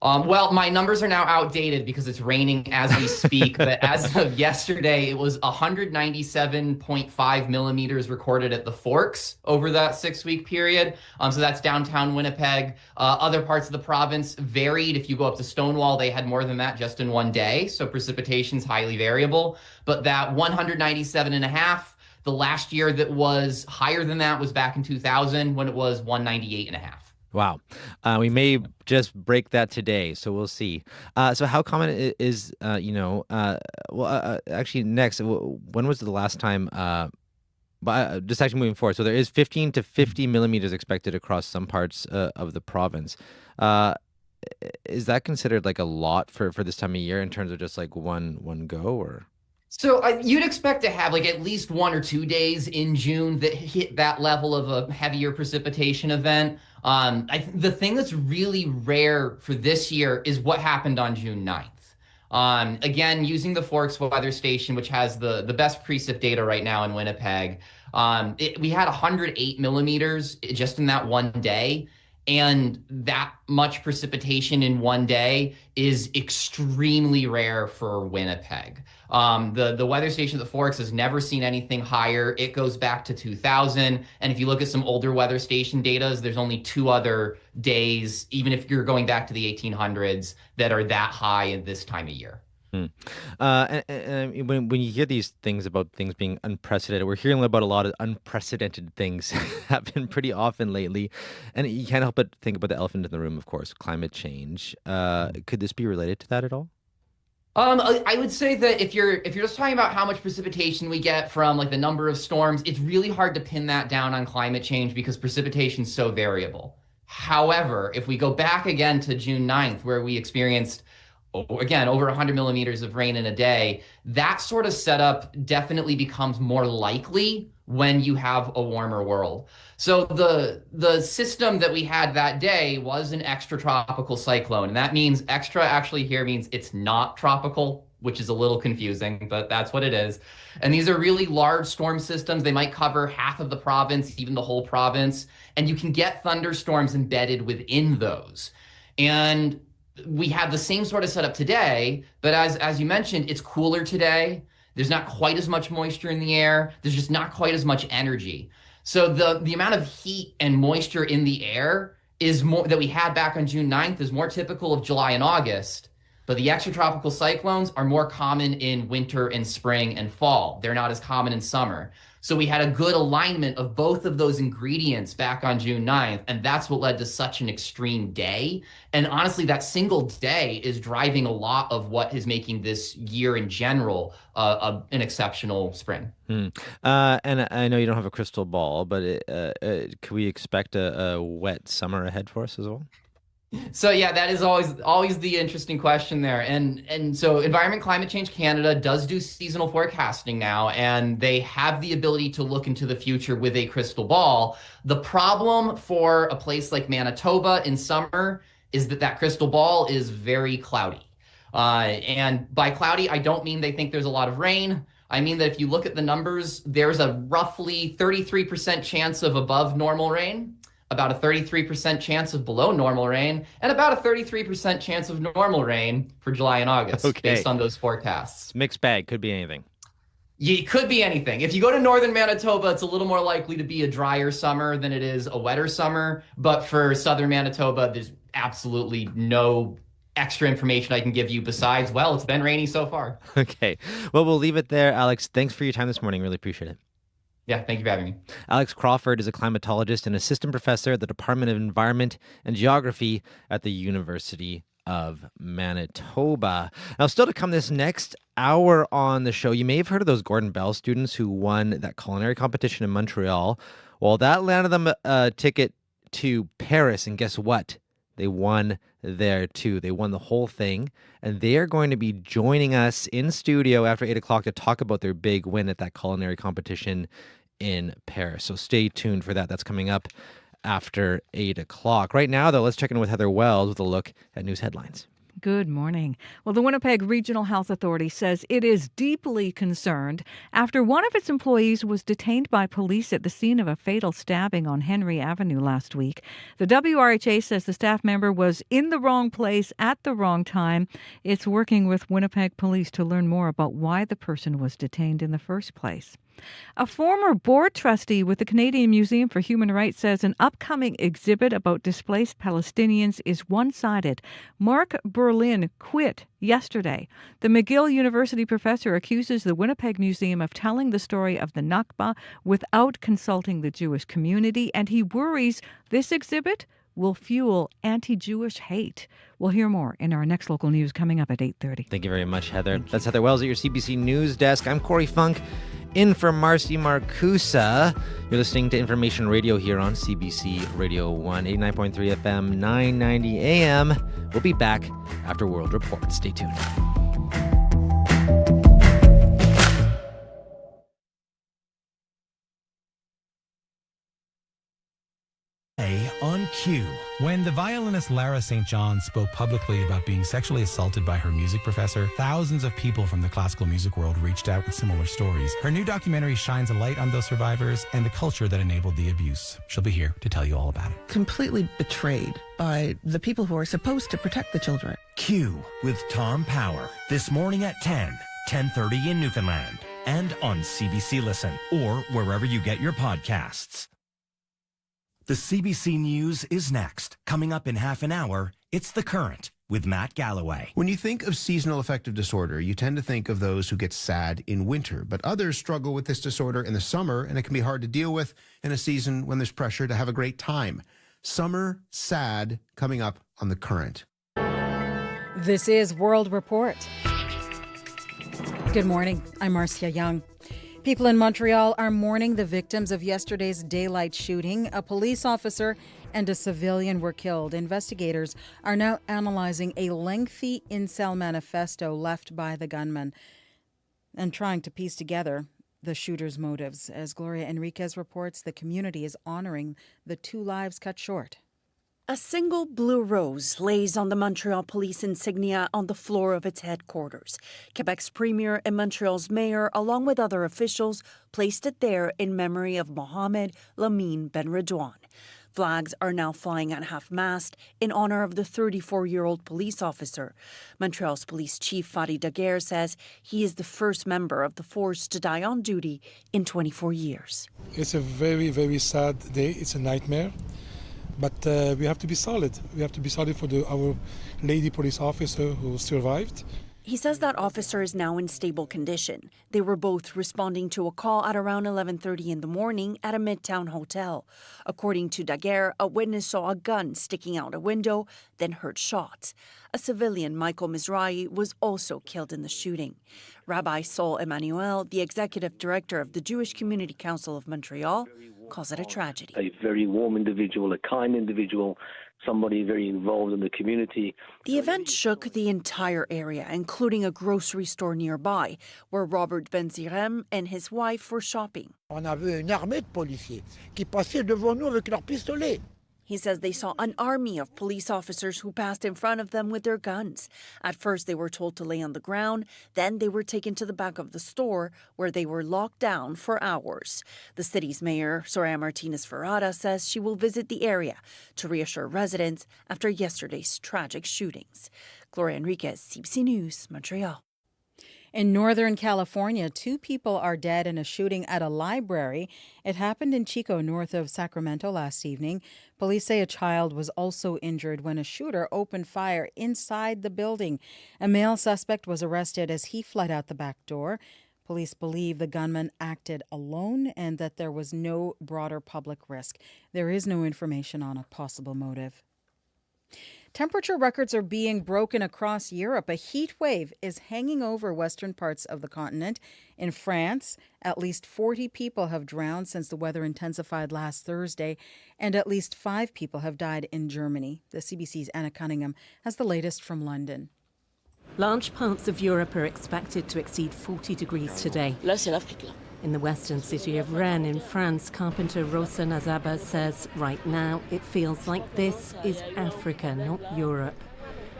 Well, my numbers are now outdated because it's raining as we speak. But as of yesterday, it was 197.5 millimeters recorded at the Forks over that 6-week period. So that's downtown Winnipeg. Other parts of the province varied. If you go up to Stonewall, they had more than that just in one day. So precipitation's highly variable. But that 197.5, the last year that was higher than that was back in 2000 when it was 198.5.
Wow. We may just break that today, so we'll see. So how common is, actually next, when was the last time, just actually moving forward, so there is 15 to 50 millimeters expected across some parts of the province. Is that considered like a lot for this time of year in terms of just like one go, or?
So you'd expect to have like at least 1 or 2 days in June that hit that level of a heavier precipitation event. The thing that's really rare for this year is what happened on June 9th. Again, using the Forks weather station, which has the best precip data right now in Winnipeg, we had 108 millimeters just in that one day. And that much precipitation in one day is extremely rare for Winnipeg. The weather station at the Forks has never seen anything higher. It goes back to 2000. And if you look at some older weather station data, there's only 2 other days, even if you're going back to the 1800s, that are that high at this time of year.
And when you hear these things about things being unprecedented, we're hearing about a lot of unprecedented things happen pretty often lately, and you can't help but think about the elephant in the room, of course, climate change. Could this be related to that at all?
I would say that if you're just talking about how much precipitation we get from like the number of storms, it's really hard to pin that down on climate change because precipitation is so variable. However, if we go back again to June 9th, where we experienced again, over 100 millimeters of rain in a day, that sort of setup definitely becomes more likely when you have a warmer world. So the system that we had that day was an extratropical cyclone. And that means extra actually here means it's not tropical, which is a little confusing, but that's what it is. And these are really large storm systems. They might cover half of the province, even the whole province. And you can get thunderstorms embedded within those. And we have the same sort of setup today, but as you mentioned, it's cooler today. There's not quite as much moisture in the air. There's just not quite as much energy. So the amount of heat and moisture in the air is more that we had back on June 9th is more typical of July and August, but the extratropical cyclones are more common in winter and spring and fall. They're not as common in summer. So we had a good alignment of both of those ingredients back on June 9th, and that's what led to such an extreme day. And honestly, that single day is driving a lot of what is making this year in general an exceptional spring.
And I know you don't have a crystal ball, but could we expect a wet summer ahead for us as well?
So yeah, that is always the interesting question there. And so Environment Climate Change Canada does do seasonal forecasting now, and they have the ability to look into the future with a crystal ball. The problem for a place like Manitoba in summer is that crystal ball is very cloudy. And by cloudy, I don't mean they think there's a lot of rain. I mean that if you look at the numbers, there's a roughly 33% chance of above normal rain, about a 33% chance of below normal rain, and about a 33% chance of normal rain for July and August, based on those forecasts.
Mixed bag, could be anything.
It could be anything. If you go to northern Manitoba, it's a little more likely to be a drier summer than it is a wetter summer. But for southern Manitoba, there's absolutely no extra information I can give you besides, well, it's been rainy so far.
Okay. Well, we'll leave it there. Alex, thanks for your time this morning. Really appreciate it.
Yeah, thank you for having me.
Alex Crawford is a climatologist and assistant professor at the Department of Environment and Geography at the University of Manitoba. Now, still to come this next hour on the show, you may have heard of those Gordon Bell students who won that culinary competition in Montreal. Well, that landed them a ticket to Paris, and guess what? They won there too. They won the whole thing, and they are going to be joining us in studio after 8 o'clock to talk about their big win at that culinary competition in Paris. So stay tuned for that. That's coming up after 8 o'clock. Right now, though, let's check in with Heather Wells with a look at news headlines.
Good morning. Well, the Winnipeg Regional Health Authority says it is deeply concerned after one of its employees was detained by police at the scene of a fatal stabbing on Henry Avenue last week. The WRHA says the staff member was in the wrong place at the wrong time. It's working with Winnipeg Police to learn more about why the person was detained in the first place. A former board trustee with the Canadian Museum for Human Rights says an upcoming exhibit about displaced Palestinians is one-sided. Mark Berlin quit yesterday. The McGill University professor accuses the Winnipeg Museum of telling the story of the Nakba without consulting the Jewish community, and he worries this exhibit will fuel anti-Jewish hate. We'll hear more in our next local news coming up at 8:30.
Thank you very much, Heather. That's Heather Wells at your CBC News Desk. I'm Corey Funk, in for Marcy Marcusa. You're listening to Information Radio here on CBC Radio 1, 89.3 FM, 990 AM. We'll be back after World Report. Stay tuned.
On cue. When the violinist Lara St. John spoke publicly about being sexually assaulted by her music professor, thousands of people from the classical music world reached out with similar stories. Her new documentary shines a light on those survivors and the culture that enabled the abuse. She'll be here to tell you all about it.
Completely betrayed by the people who are supposed to protect the children.
Q with Tom Power. This morning at 10:30 in Newfoundland. And on CBC Listen or wherever you get your podcasts. The CBC News is next. Coming up in half an hour, it's The Current with Matt Galloway.
When you think of seasonal affective disorder, you tend to think of those who get sad in winter, but others struggle with this disorder in the summer, and it can be hard to deal with in a season when there's pressure to have a great time. Summer Sad coming up on The Current.
This is World Report. Good morning. I'm Marcia Young. People in Montreal are mourning the victims of yesterday's daylight shooting. A police officer and a civilian were killed. Investigators are now analyzing a lengthy in-cell manifesto left by the gunman and trying to piece together the shooter's motives. As Gloria Enriquez reports, the community is honoring the 2 lives cut short.
A single blue rose lays on the Montreal police insignia on the floor of its headquarters. Quebec's premier and Montreal's mayor, along with other officials, placed it there in memory of Mohamed Lamine Ben Redouane. Flags are now flying at half-mast in honor of the 34-year-old police officer. Montreal's police chief Fadi Daguerre says he is the first member of the force to die on duty in 24 years.
It's a very, very sad day. It's a nightmare. But we have to be solid. We have to be solid for our lady police officer who survived.
He says that officer is now in stable condition. They were both responding to a call at around 11:30 in the morning at a Midtown hotel. According to Daguerre, a witness saw a gun sticking out a window, then heard shots. A civilian, Michael Mizrahi, was also killed in the shooting. Rabbi Sol Emmanuel, the executive director of the Jewish Community Council of Montreal, calls it a tragedy.
A very warm individual, a kind individual, somebody very involved in the community.
The event shook the entire area, including a grocery store nearby, where Robert Benzirem and his wife were shopping.
On a vu une armée de policiers qui passaient devant nous avec leurs pistolets.
He says they saw an army of police officers who passed in front of them with their guns. At first, they were told to lay on the ground. Then they were taken to the back of the store, where they were locked down for hours. The city's mayor, Soraya Martinez Ferrada, says she will visit the area to reassure residents after yesterday's tragic shootings. Gloria Enriquez, CBC News, Montreal.
In Northern California, 2 people are dead in a shooting at a library. It happened in Chico, north of Sacramento, last evening. Police say a child was also injured when a shooter opened fire inside the building. A male suspect was arrested as he fled out the back door. Police believe the gunman acted alone and that there was no broader public risk. There is no information on a possible motive. Temperature records are being broken across Europe. A heat wave is hanging over western parts of the continent. In France, at least 40 people have drowned since the weather intensified last Thursday, and at least 5 people have died in Germany. The CBC's Anna Cunningham has the latest from London.
Large parts of Europe are expected to exceed 40 degrees today. In the western city of Rennes in France, carpenter Rosa Nazaba says right now it feels like this is Africa, not Europe.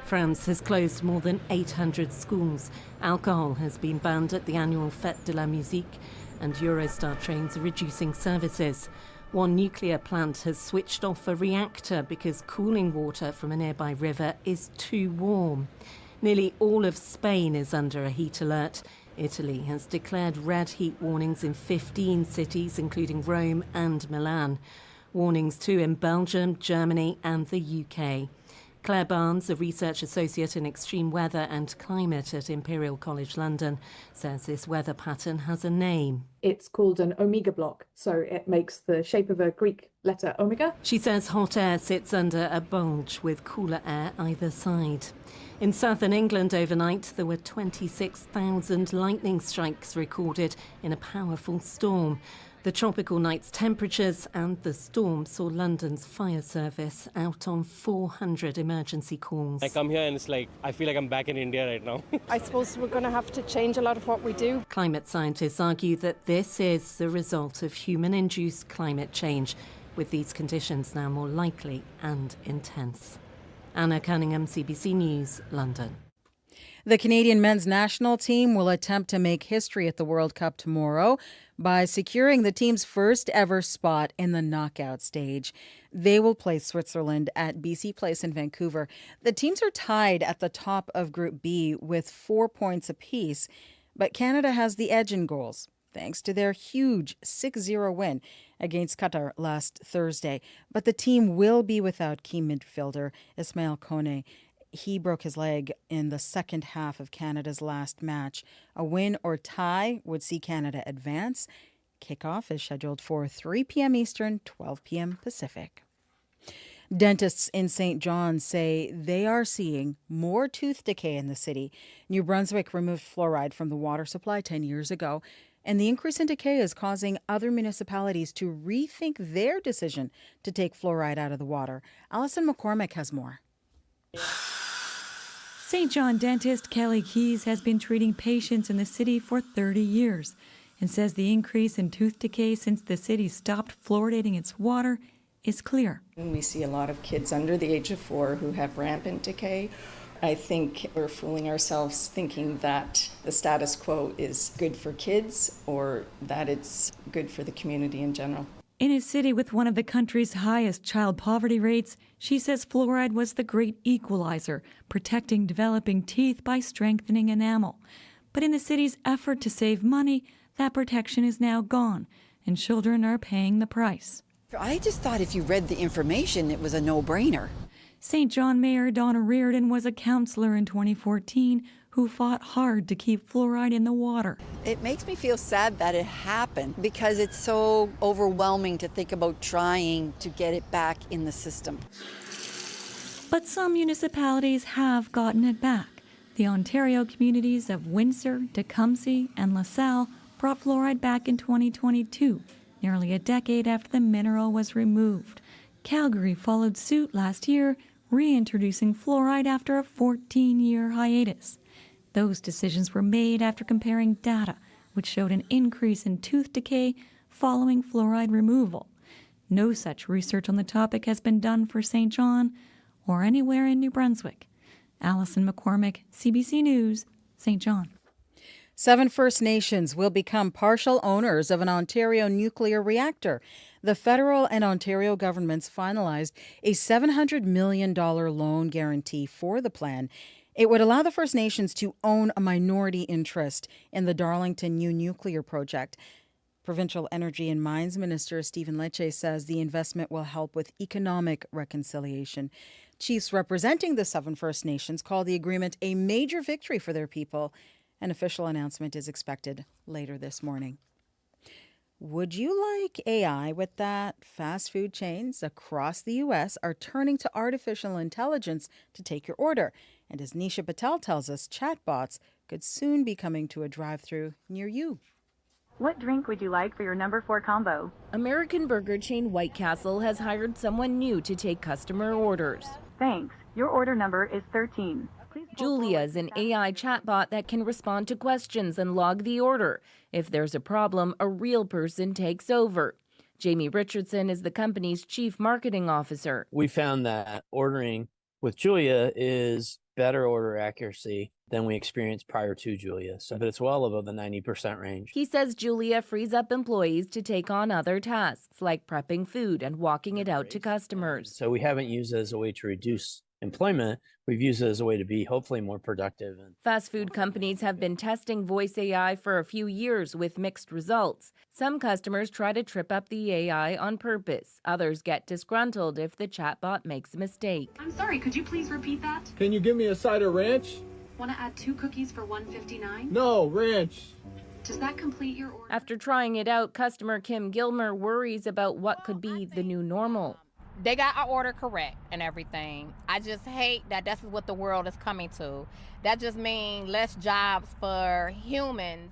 France has closed more than 800 schools. Alcohol has been banned at the annual Fête de la Musique, and Eurostar trains are reducing services. One nuclear plant has switched off a reactor because cooling water from a nearby river is too warm. Nearly all of Spain is under a heat alert. Italy has declared red heat warnings in 15 cities, including Rome and Milan. Warnings too in Belgium, Germany and the UK. Claire Barnes, a research associate in extreme weather and climate at Imperial College London, says this weather pattern has a name.
It's called an omega block, so it makes the shape of a Greek letter omega.
She says hot air sits under a bulge with cooler air either side. In southern England overnight, there were 26,000 lightning strikes recorded in a powerful storm. The tropical night's temperatures and the storm saw London's fire service out on 400 emergency calls.
I come here and it's like, I feel like I'm back in India right now.
I suppose we're going to have to change a lot of what we do.
Climate scientists argue that this is the result of human-induced climate change, with these conditions now more likely and intense. Anna Cunningham, CBC News, London.
The Canadian men's national team will attempt to make history at the World Cup tomorrow by securing the team's first ever spot in the knockout stage. They will play Switzerland at BC Place in Vancouver. The teams are tied at the top of Group B with 4 points apiece, but Canada has the edge in goals, thanks to their huge 6-0 win against Qatar last Thursday. But the team will be without key midfielder Ismail Kone. He broke his leg in the second half of Canada's last match. A win or tie would see Canada advance. Kickoff is scheduled for 3 p.m. Eastern, 12 p.m. Pacific. Dentists in St. John say they are seeing more tooth decay in the city. New Brunswick removed fluoride from the water supply 10 years ago, and the increase in decay is causing other municipalities to rethink their decision to take fluoride out of the water. Alison McCormick has more.
St. John dentist Kelly Keys has been treating patients in the city for 30 years and says the increase in tooth decay since the city stopped fluoridating its water is clear.
We see a lot of kids under the age of 4 who have rampant decay. I think we're fooling ourselves thinking that the status quo is good for kids or that it's good for the community in general.
In a city with one of the country's highest child poverty rates, she says fluoride was the great equalizer, protecting developing teeth by strengthening enamel. But in the city's effort to save money, that protection is now gone, and children are paying the price.
I just thought if you read the information, it was a no-brainer.
St. John Mayor Donna Reardon was a councillor in 2014 who fought hard to keep fluoride in the water.
It makes me feel sad that it happened because it's so overwhelming to think about trying to get it back in the system.
But some municipalities have gotten it back. The Ontario communities of Windsor, Tecumseh, and LaSalle brought fluoride back in 2022, nearly a decade after the mineral was removed. Calgary followed suit last year, reintroducing fluoride after a 14-year hiatus. Those decisions were made after comparing data, which showed an increase in tooth decay following fluoride removal. No such research on the topic has been done for St. John or anywhere in New Brunswick. Alison McCormick, CBC News, St. John.
7 First Nations will become partial owners of an Ontario nuclear reactor. The federal and Ontario governments finalized a $700 million loan guarantee for the plan. It would allow the First Nations to own a minority interest in the Darlington new nuclear project. Provincial Energy and Mines Minister Stephen Lecce says the investment will help with economic reconciliation. Chiefs representing the 7 First Nations call the agreement a major victory for their people. An official announcement is expected later this morning. Would you like AI with that? Fast food chains across the U.S. are turning to artificial intelligence to take your order. And as Nisha Patel tells us, chatbots could soon be coming to a drive-thru near you.
What drink would you like for your number 4 combo?
American burger chain White Castle has hired someone new to take customer orders.
Thanks. Your order number is 13.
Julia is an AI chatbot that can respond to questions and log the order. If there's a problem, a real person takes over. Jamie Richardson is the company's chief marketing officer.
We found that ordering with Julia is better order accuracy than we experienced prior to Julia. But it's well above the 90% range.
He says Julia frees up employees to take on other tasks like prepping food and walking it out to customers.
So we haven't used it as a way to reduce employment. We've used it as a way to be hopefully more productive.
Fast food companies have been testing voice AI for a few years with mixed results. Some customers try to trip up the AI on purpose. Others get disgruntled if the chatbot makes a mistake.
I'm sorry, could you please repeat that?
Can you give me a side of ranch?
Want to add 2 cookies for $1.59?
No, ranch.
Does that complete your order?
After trying it out, customer Kim Gilmer worries about what could be the new normal.
They got our order correct and everything. I just hate that that's what the world is coming to. That just means less jobs for humans.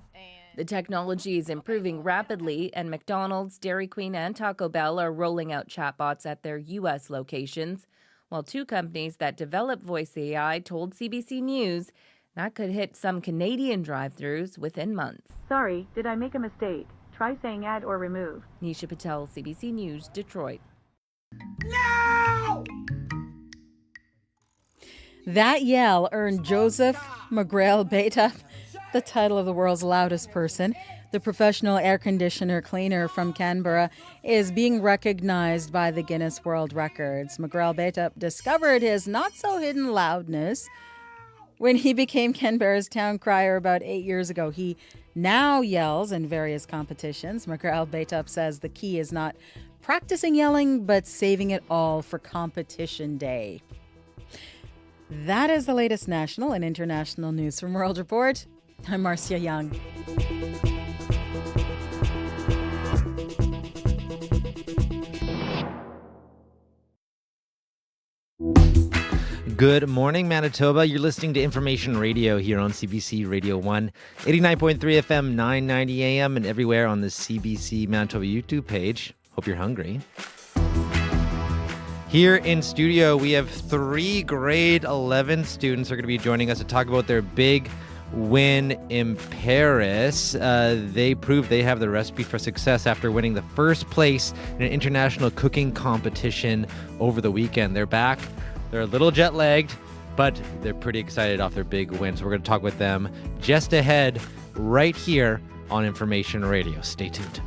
The technology is improving rapidly, and McDonald's, Dairy Queen, and Taco Bell are rolling out chatbots at their U.S. locations, while 2 companies that develop voice AI told CBC News that could hit some Canadian drive-thrus within months.
Sorry, did I make a mistake? Try saying add or remove.
Nisha Patel, CBC News, Detroit.
No! That yell earned Joseph McGrail Beta the title of the world's loudest person. The professional air conditioner cleaner from Canberra is being recognized by the Guinness World Records. McGrail Beta discovered his not-so-hidden loudness when he became Canberra's town crier about 8 years ago. He now yells in various competitions. McGrail Beta says the key is not practicing yelling, but saving it all for competition day. That is the latest national and international news from World Report. I'm Marcia Young.
Good morning, Manitoba. You're listening to Information Radio here on CBC Radio 1, 89.3 FM, 990 AM, and everywhere on the CBC Manitoba YouTube page. Hope you're hungry. Here in studio, we have 3 grade 11 students who are going to be joining us to talk about their big win in Paris. They proved they have the recipe for success after winning the first place in an international cooking competition over the weekend. They're back. They're a little jet-lagged, but they're pretty excited off their big win. So we're going to talk with them just ahead right here on Information Radio. Stay tuned.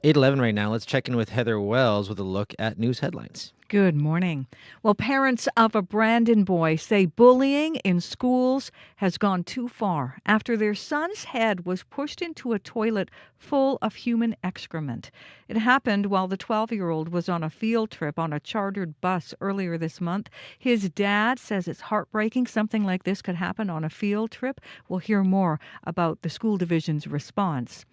$8:11 right now. Let's check in with Heather Wells with a look at news headlines.
Good morning. Well, parents of a Brandon boy say bullying in schools has gone too far after their son's head was pushed into a toilet full of human excrement. It happened while the 12-year-old was on a field trip on a chartered bus earlier this month. His dad says it's heartbreaking something like this could happen on a field trip. We'll hear more about the school division's response.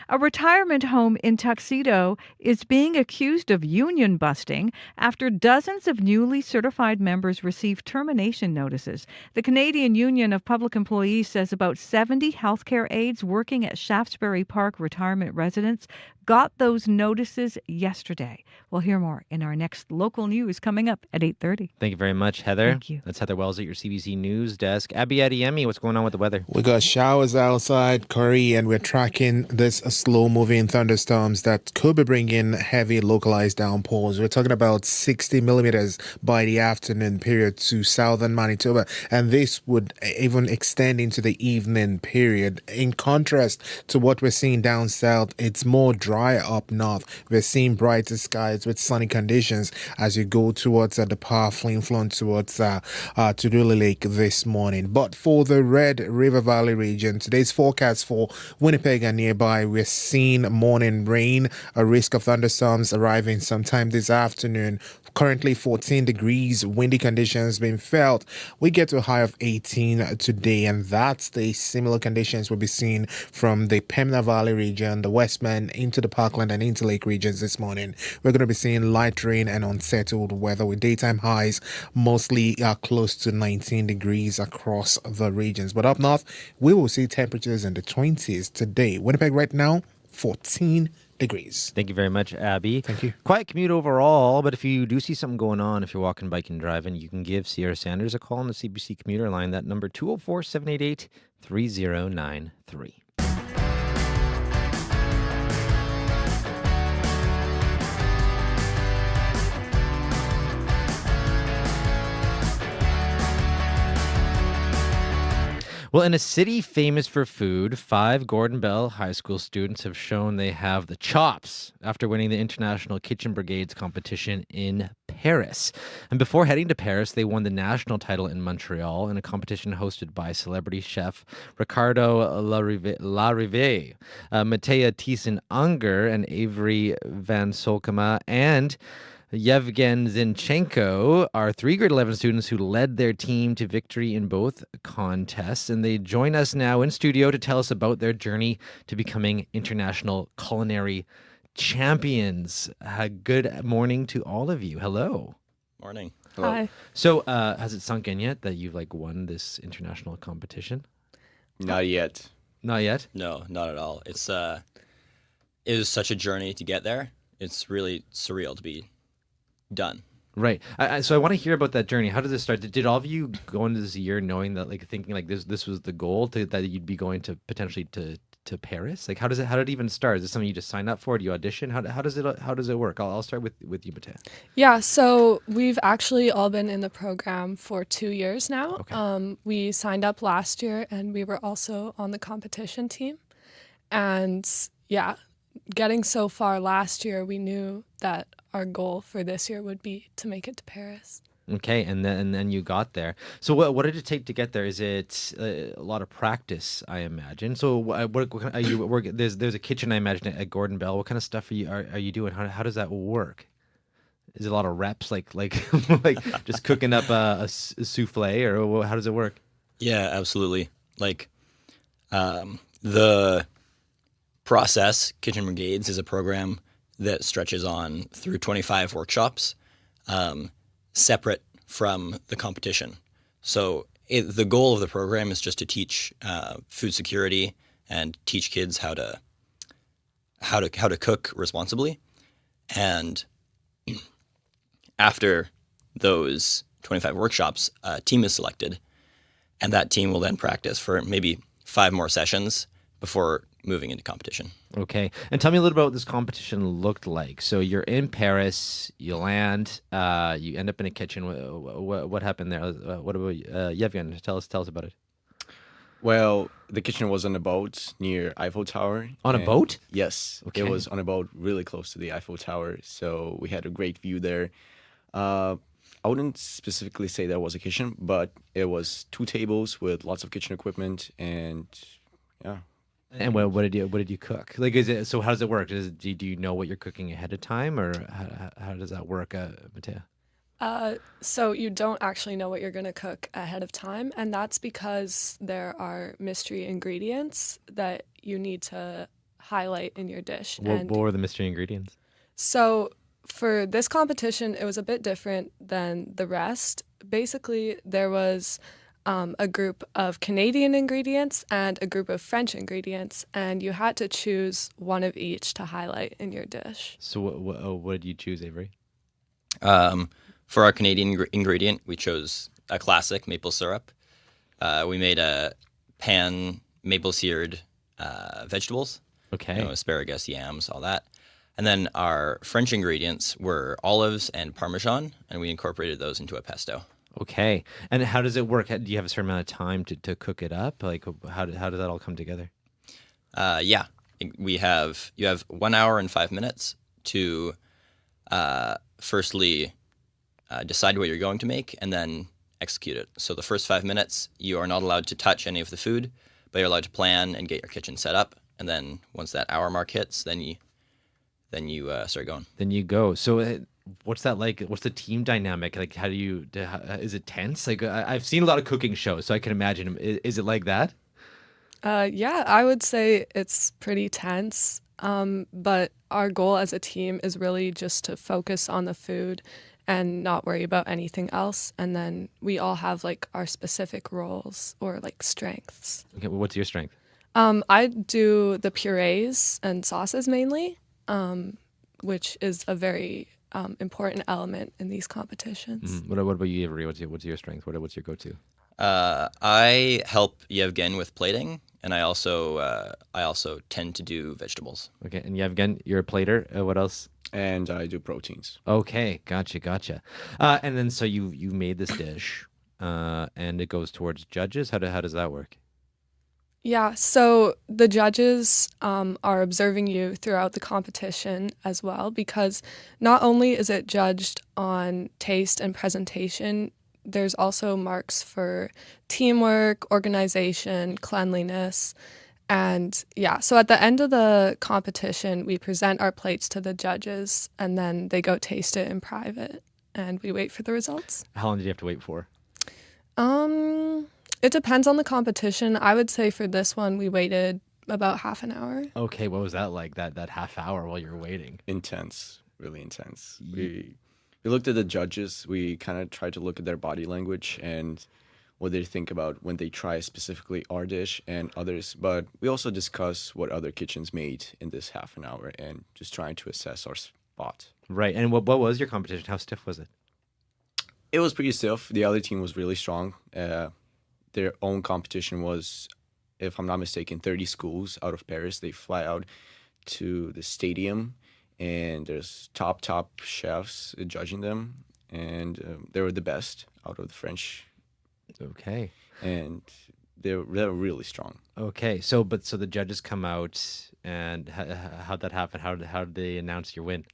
A retirement home in Tuxedo is being accused of union busting after dozens of newly certified members received termination notices. The Canadian Union of Public Employees says about 70 healthcare aides working at Shaftesbury Park retirement residence got those notices yesterday. We'll hear more in our next local news coming up at 8:30.
Thank you very much, Heather.
Thank you.
That's Heather Wells at your CBC News desk. Abby Adiemi, what's going on with the weather?
We got showers outside, Corey, and we're tracking this slow-moving thunderstorms that could be bringing heavy localized downpours. We're talking about 60 millimeters by the afternoon period to southern Manitoba, and this would even extend into the evening period. In contrast to what we're seeing down south, it's more dry dry up north. We're seeing brighter skies with sunny conditions as you go towards the path flowing towards Tuduli Lake this morning. But for the Red River Valley region, today's forecast for Winnipeg and nearby, we're seeing morning rain, a risk of thunderstorms arriving sometime this afternoon. Currently 14 degrees, windy conditions being felt. We get to a high of 18 today, and that's the similar conditions we'll be seeing from the Pembina Valley region, the Westman, into the Parkland and into Lake regions this morning. We're going to be seeing light rain and unsettled weather with daytime highs mostly close to 19 degrees across the regions. But up north, we will see temperatures in the 20s today. Winnipeg right now, 14 degrees.
Thank you very much, Abby.
Thank you.
Quiet commute overall, but if you do see something going on, if you're walking, biking, driving, you can give Sierra Sanders a call on the CBC commuter line. That number 204-788-3093. Well, in a city famous for food, 5 Gordon Bell High School students have shown they have the chops after winning the International Kitchen Brigades competition in Paris. And before heading to Paris, they won the national title in Montreal in a competition hosted by celebrity chef Ricardo Larive, Matea Thiessen-Unger, and Avery Van Solkema, and Yevgen Zinchenko are 3 grade 11 students who led their team to victory in both contests. And they join us now in studio to tell us about their journey to becoming international culinary champions. Good morning to all of you. Hello.
Morning.
Hello.
Hi.
So has it sunk in yet that you've won this international competition?
Not yet.
Not yet?
No, not at all. It was such a journey to get there. It's really surreal to be done.
Right. So I want to hear about that journey. How did this start? Did all of you go into this year knowing that, thinking this was the goal that you'd be going to potentially to Paris? How did it even start? Is this something you just sign up for? Do you audition? How does it work? I'll start with you, Matea.
Yeah, so we've actually all been in the program for 2 years now.
Okay.
We signed up last year, and we were also on the competition team. And yeah, getting so far last year, we knew that our goal for this year would be to make it to Paris.
Okay, and then you got there. So what did it take to get there? Is it a lot of practice, I imagine? So what are you working? There's a kitchen, I imagine, at Gordon Bell. What kind of stuff are you doing? How does that work? Is it a lot of reps, like just cooking up a souffle, or how does it work?
Yeah, absolutely. The process, Kitchen Brigades, is a program that stretches on through 25 workshops, separate from the competition. So the goal of the program is just to teach food security and teach kids how to cook responsibly. And after those 25 workshops, a team is selected, and that team will then practice for maybe 5 more sessions before moving into competition.
Okay. And tell me a little about what this competition looked like. So you're in Paris, you land, you end up in a kitchen. What happened there? What about Yevgen? Tell us about it.
Well, the kitchen was on a boat near Eiffel Tower.
On a boat?
Yes.
Okay.
It was on a boat really close to the Eiffel Tower. So we had a great view there. I wouldn't specifically say that was a kitchen, but it was 2 tables with lots of kitchen equipment, and yeah.
And what did you cook? Is it, so how does it work? Do you know what you're cooking ahead of time, or how does that work, Matea?
So you don't actually know what you're going to cook ahead of time, and that's because there are mystery ingredients that you need to highlight in your dish.
What were the mystery ingredients?
So for this competition, it was a bit different than the rest. Basically, there was a group of Canadian ingredients and a group of French ingredients, and you had to choose one of each to highlight in your dish.
So what did you choose, Avery?
For our Canadian ingredient, we chose a classic maple syrup. We made a pan maple seared vegetables.
Okay.
Asparagus, yams, all that. And then our French ingredients were olives and Parmesan, and we incorporated those into a pesto.
Okay. And how does it work? Do you have a certain amount of time to cook it up? How does that all come together?
Yeah. you have 1 hour and 5 minutes to firstly decide what you're going to make and then execute it. So the first 5 minutes, you are not allowed to touch any of the food, but you're allowed to plan and get your kitchen set up. And then once that hour mark hits, then you start going.
Then you go. So what's that like? What's the team dynamic? Like, how do you, is it tense? Like, I've seen a lot of cooking shows, so I can imagine. Is it like that?
Yeah, I would say it's pretty tense. But our goal as a team is really just to focus on the food and not worry about anything else. And then we all have like our specific roles or like strengths.
Okay, well, what's your strength?
I do the purees and sauces mainly, which is a very important element in these competitions.
What about you, Avery? What's your strength? What's your go-to?
I help Yevgen with plating, and I also tend to do vegetables.
Okay, and Yevgen, you're a plater. What else?
And I do proteins.
Okay, gotcha. And then so you made this dish, and it goes towards judges. How does that work?
Yeah, so the judges are observing you throughout the competition as well, because not only is it judged on taste and presentation, there's also marks for teamwork, organization, cleanliness. And yeah, so at the end of the competition, we present our plates to the judges and then they go taste it in private and we wait for the results.
How long did you have to wait for?
It depends on the competition. I would say for this one, we waited about half an hour.
Okay, what was that like, that half hour while you were waiting?
Intense, really intense. We looked at the judges. We kind of tried to look at their body language and what they think about when they try specifically our dish and others. But we also discuss what other kitchens made in this half an hour and just trying to assess our spot.
Right, and what was your competition? How stiff was it?
It was pretty stiff. The other team was really strong. Their own competition was, if I'm not mistaken, 30 schools out of Paris. They fly out to the stadium, and there's top chefs judging them, and they were the best out of the French.
Okay.
And they're really strong.
Okay, so the judges come out, and how'd that happen? How did they announce your win?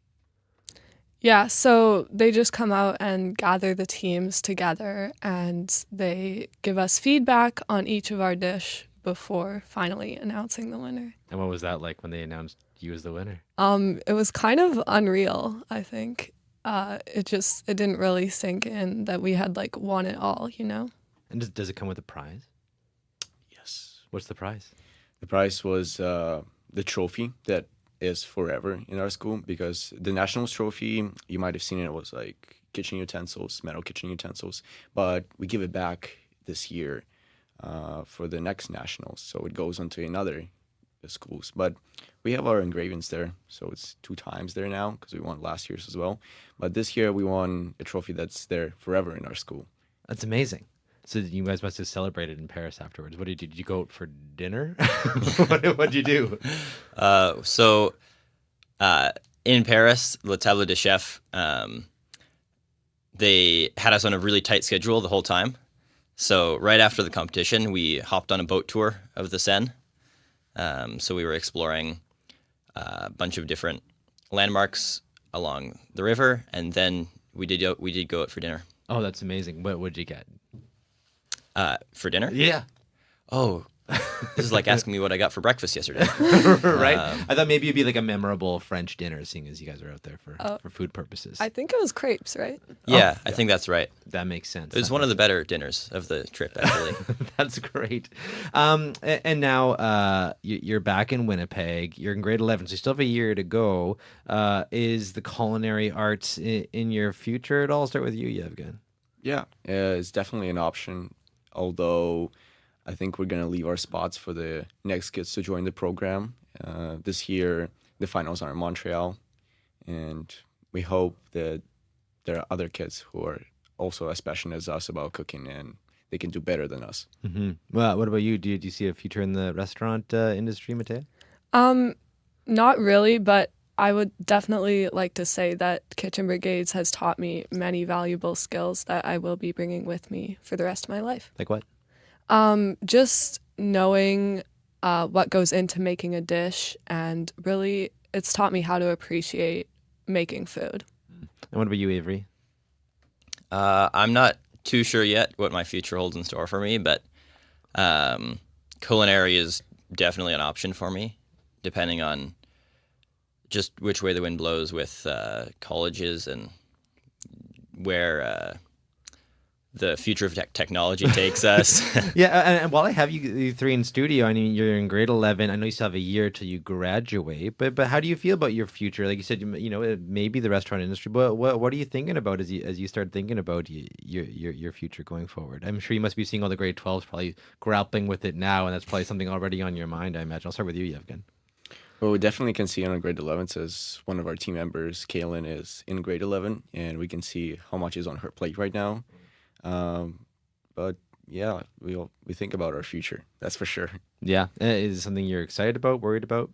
Yeah, so they just come out and gather the teams together and they give us feedback on each of our dish before finally announcing the winner.
And what was that like when they announced you as the winner?
It was kind of unreal, I think. It didn't really sink in that we had like won it all, you know?
And does it come with a prize?
Yes.
What's the prize?
The prize was the trophy that is forever in our school, because the Nationals trophy, you might have seen it, was like kitchen utensils, metal kitchen utensils, but we give it back this year for the next Nationals, so it goes on to another schools. But we have our engravings there, so it's 2 times there now because we won last year's as well. But this year we won a trophy that's there forever in our school.
That's amazing. So you guys must have celebrated in Paris afterwards. What did you do? Did you go out for dinner? What'd you do?
In Paris, Le Table de Chef, they had us on a really tight schedule the whole time. So right after the competition, we hopped on a boat tour of the Seine. So we were exploring a bunch of different landmarks along the river, and then we did go out for dinner.
Oh, that's amazing. What did you get?
For dinner?
Yeah.
Oh, this is like asking me what I got for breakfast yesterday.
Right? I thought maybe it'd be like a memorable French dinner, seeing as you guys are out there for food purposes.
I think it was crepes, right?
Yeah, I think that's right.
That makes sense.
It was one of the better dinners of the trip, actually.
That's great. And now you're back in Winnipeg. You're in grade 11, so you still have a year to go. Is the culinary arts in your future at all? Start with you, Yevgen.
Yeah, it's definitely an option, although I think we're going to leave our spots for the next kids to join the program. This year, the finals are in Montreal, and we hope that there are other kids who are also as passionate as us about cooking, and they can do better than us.
Mm-hmm. Well, what about you? Do you see a future in the restaurant industry, Mattea?
Not really, but I would definitely like to say that Kitchen Brigades has taught me many valuable skills that I will be bringing with me for the rest of my life.
Like what?
Just knowing what goes into making a dish, and really it's taught me how to appreciate making food.
And what about you, Avery?
I'm not too sure yet what my future holds in store for me, but culinary is definitely an option for me, depending on just which way the wind blows with colleges and where the future of technology takes us.
Yeah, and while I have you three in studio, I mean, you're in grade 11. I know you still have a year till you graduate, but how do you feel about your future? Like you said, you know, maybe the restaurant industry, but what are you thinking about as you start thinking about your future going forward? I'm sure you must be seeing all the grade 12s probably grappling with it now, and that's probably something already on your mind, I imagine. I'll start with you, Yevgen.
Well, we definitely can see on grade 11, as one of our team members, Kaylin, is in grade 11, and we can see how much is on her plate right now. But yeah, we think about our future. That's for sure.
Yeah, is it something you're excited about, worried about?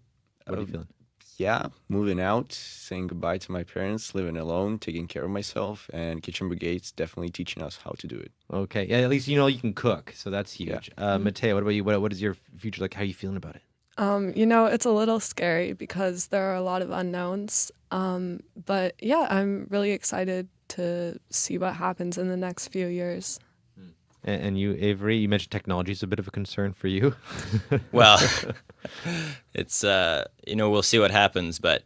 What are you feeling?
Yeah, moving out, saying goodbye to my parents, living alone, taking care of myself, and Kitchen Brigade's definitely teaching us how to do it.
Okay, yeah, at least you know you can cook, so that's huge.
Yeah.
Mateo, what about you? What is your future like? How are you feeling about it?
You know, it's a little scary because there are a lot of unknowns. But yeah, I'm really excited to see what happens in the next few years.
And you, Avery, you mentioned technology is a bit of a concern for you.
Well, it's you know, we'll see what happens. But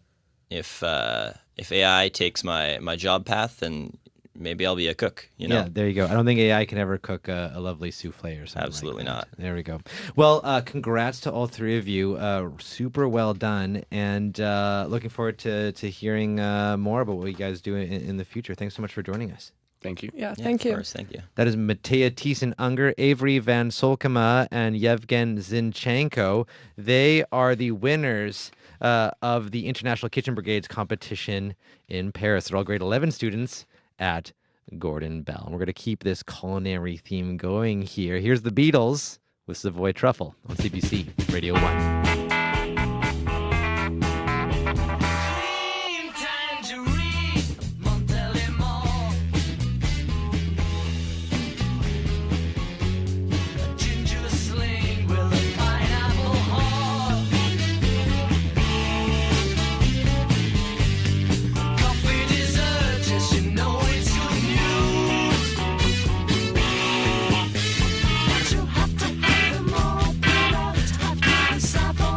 if AI takes my job path, then maybe I'll be a cook. You know.
Yeah, there you go. I don't think AI can ever cook a lovely souffle or something.
Absolutely
like
not.
There we go. Well, congrats to all three of you. Super well done, and looking forward to hearing more about what you guys do in the future. Thanks so much for joining us.
Thank you.
Yeah, thank you.
Of course, thank you.
That is Matea Thiessen-Unger, Avery Van Solkema, and Yevgen Zinchenko. They are the winners of the International Kitchen Brigades competition in Paris. They're all grade 11 students at Gordon Bell. And we're going to keep this culinary theme going here. Here's the Beatles with Savoy Truffle on CBC Radio 1.
Savoy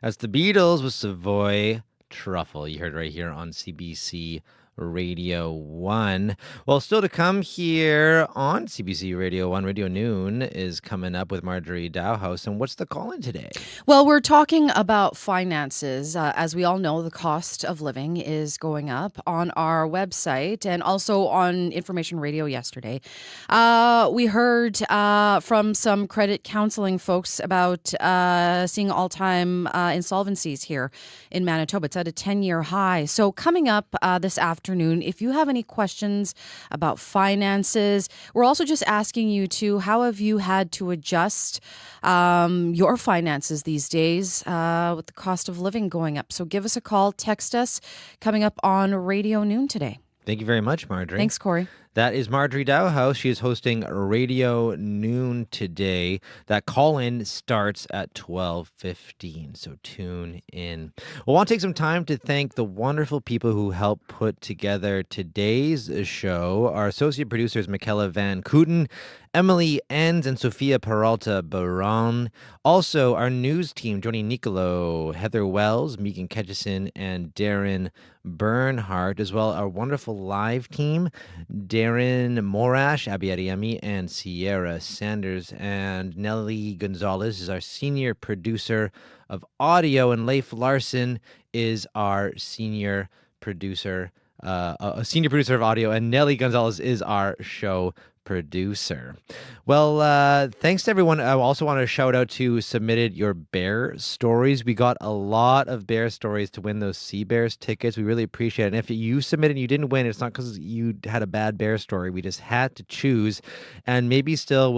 That's the Beatles with Savoy Truffle. You heard right here on CBC Radio 1. Well, still to come here on CBC Radio 1, Radio Noon is coming up with Marjorie Dowhouse. And what's the call-in today?
Well, we're talking about finances. As we all know, the cost of living is going up. On our website and also on Information Radio yesterday, we heard from some credit counseling folks about seeing all-time insolvencies here in Manitoba. It's at a 10-year high. So coming up this afternoon, if you have any questions about finances, we're also just asking you how have you had to adjust your finances these days with the cost of living going up? So give us a call, text us, coming up on Radio Noon today.
Thank you very much, Marjorie.
Thanks, Corey.
That is Marjorie Dowhouse. She is hosting Radio Noon today. That call-in starts at 12:15, so tune in. Well, I want to take some time to thank the wonderful people who helped put together today's show. Our associate producers, Michaela Van Kooten, Emily Enns, and Sophia Peralta Baron. Also, our news team, Joni Nicolo, Heather Wells, Megan Ketchison, and Darren Bernhardt, as well our wonderful live team, Darren Morash, Abby Adiemi, and Sierra Sanders. And Nelly Gonzalez is our senior producer of audio, and Leif Larson is our senior producer of audio, and Nelly Gonzalez is our show producer. Well, thanks to everyone. I also want to shout out to submitted your bear stories. We got a lot of bear stories to win those Sea Bears tickets. We really appreciate it. And if you submitted and you didn't win, it's not because you had a bad bear story. We just had to choose. And maybe still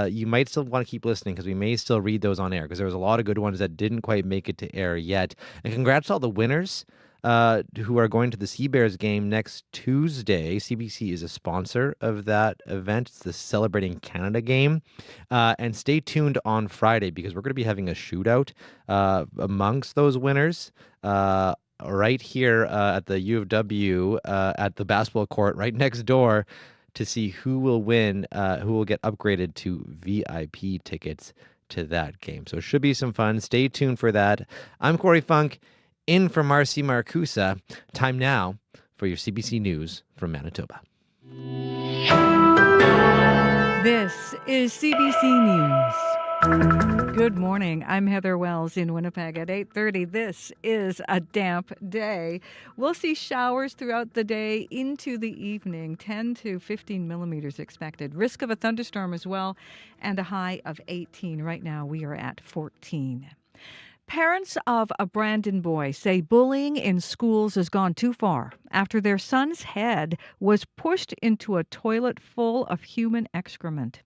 you might still want to keep listening because we may still read those on air because there was a lot of good ones that didn't quite make it to air yet. And congrats to all the winners who are going to the Sea Bears game next Tuesday. CBC is a sponsor of that event. It's the Celebrating Canada game. And stay tuned on Friday because we're going to be having a shootout amongst those winners right here at the U of W at the basketball court right next door to see who will win, who will get upgraded to VIP tickets to that game. So it should be some fun. Stay tuned for that. I'm Corey Funk. In for Marcy Marcusa. Time now for your CBC News from Manitoba.
This is CBC News. Good morning. I'm Heather Wells in Winnipeg at 8:30. This is a damp day. We'll see showers throughout the day into the evening. 10 to 15 millimeters expected. Risk of a thunderstorm as well, and a high of 18. Right now we are at 14. Parents of a Brandon boy say bullying in schools has gone too far after their son's head was pushed into a toilet full of human excrement.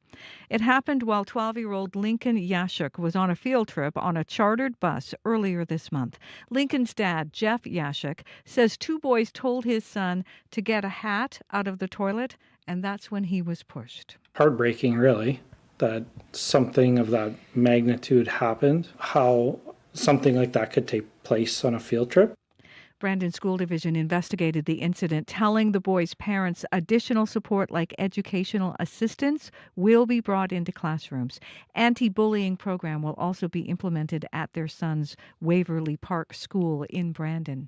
It happened while 12-year-old Lincoln Yashuk was on a field trip on a chartered bus earlier this month. Lincoln's dad, Jeff Yashuk, says two boys told his son to get a hat out of the toilet, and that's when he was pushed.
Heartbreaking, really, that something of that magnitude happened. How something like that could take place on a field trip.
Brandon School Division investigated the incident, telling the boys' parents additional support like educational assistance will be brought into classrooms. Anti-bullying program will also be implemented at their son's Waverly Park School in Brandon.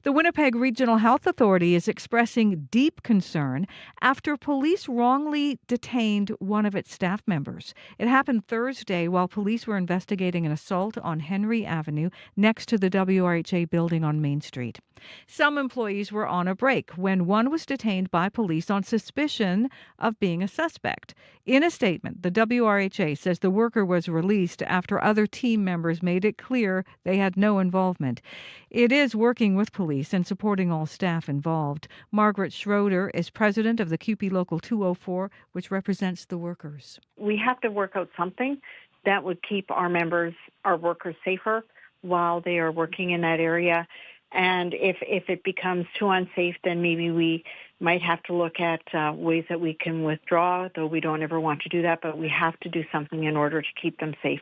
The Winnipeg Regional Health Authority is expressing deep concern after police wrongly detained one of its staff members. It happened Thursday while police were investigating an assault on Henry Avenue next to the WRHA building on Main Street. Some employees were on a break when one was detained by police on suspicion of being a suspect. In a statement, the WRHA says the worker was released after other team members made it clear they had no involvement. It is working with police and supporting all staff involved. Margaret Schroeder is president of the CUPE Local 204, which represents the workers.
We have to work out something that would keep our members, our workers safer while they are working in that area. And if it becomes too unsafe, then maybe we might have to look at ways that we can withdraw, though we don't ever want to do that, but we have to do something in order to keep them safe.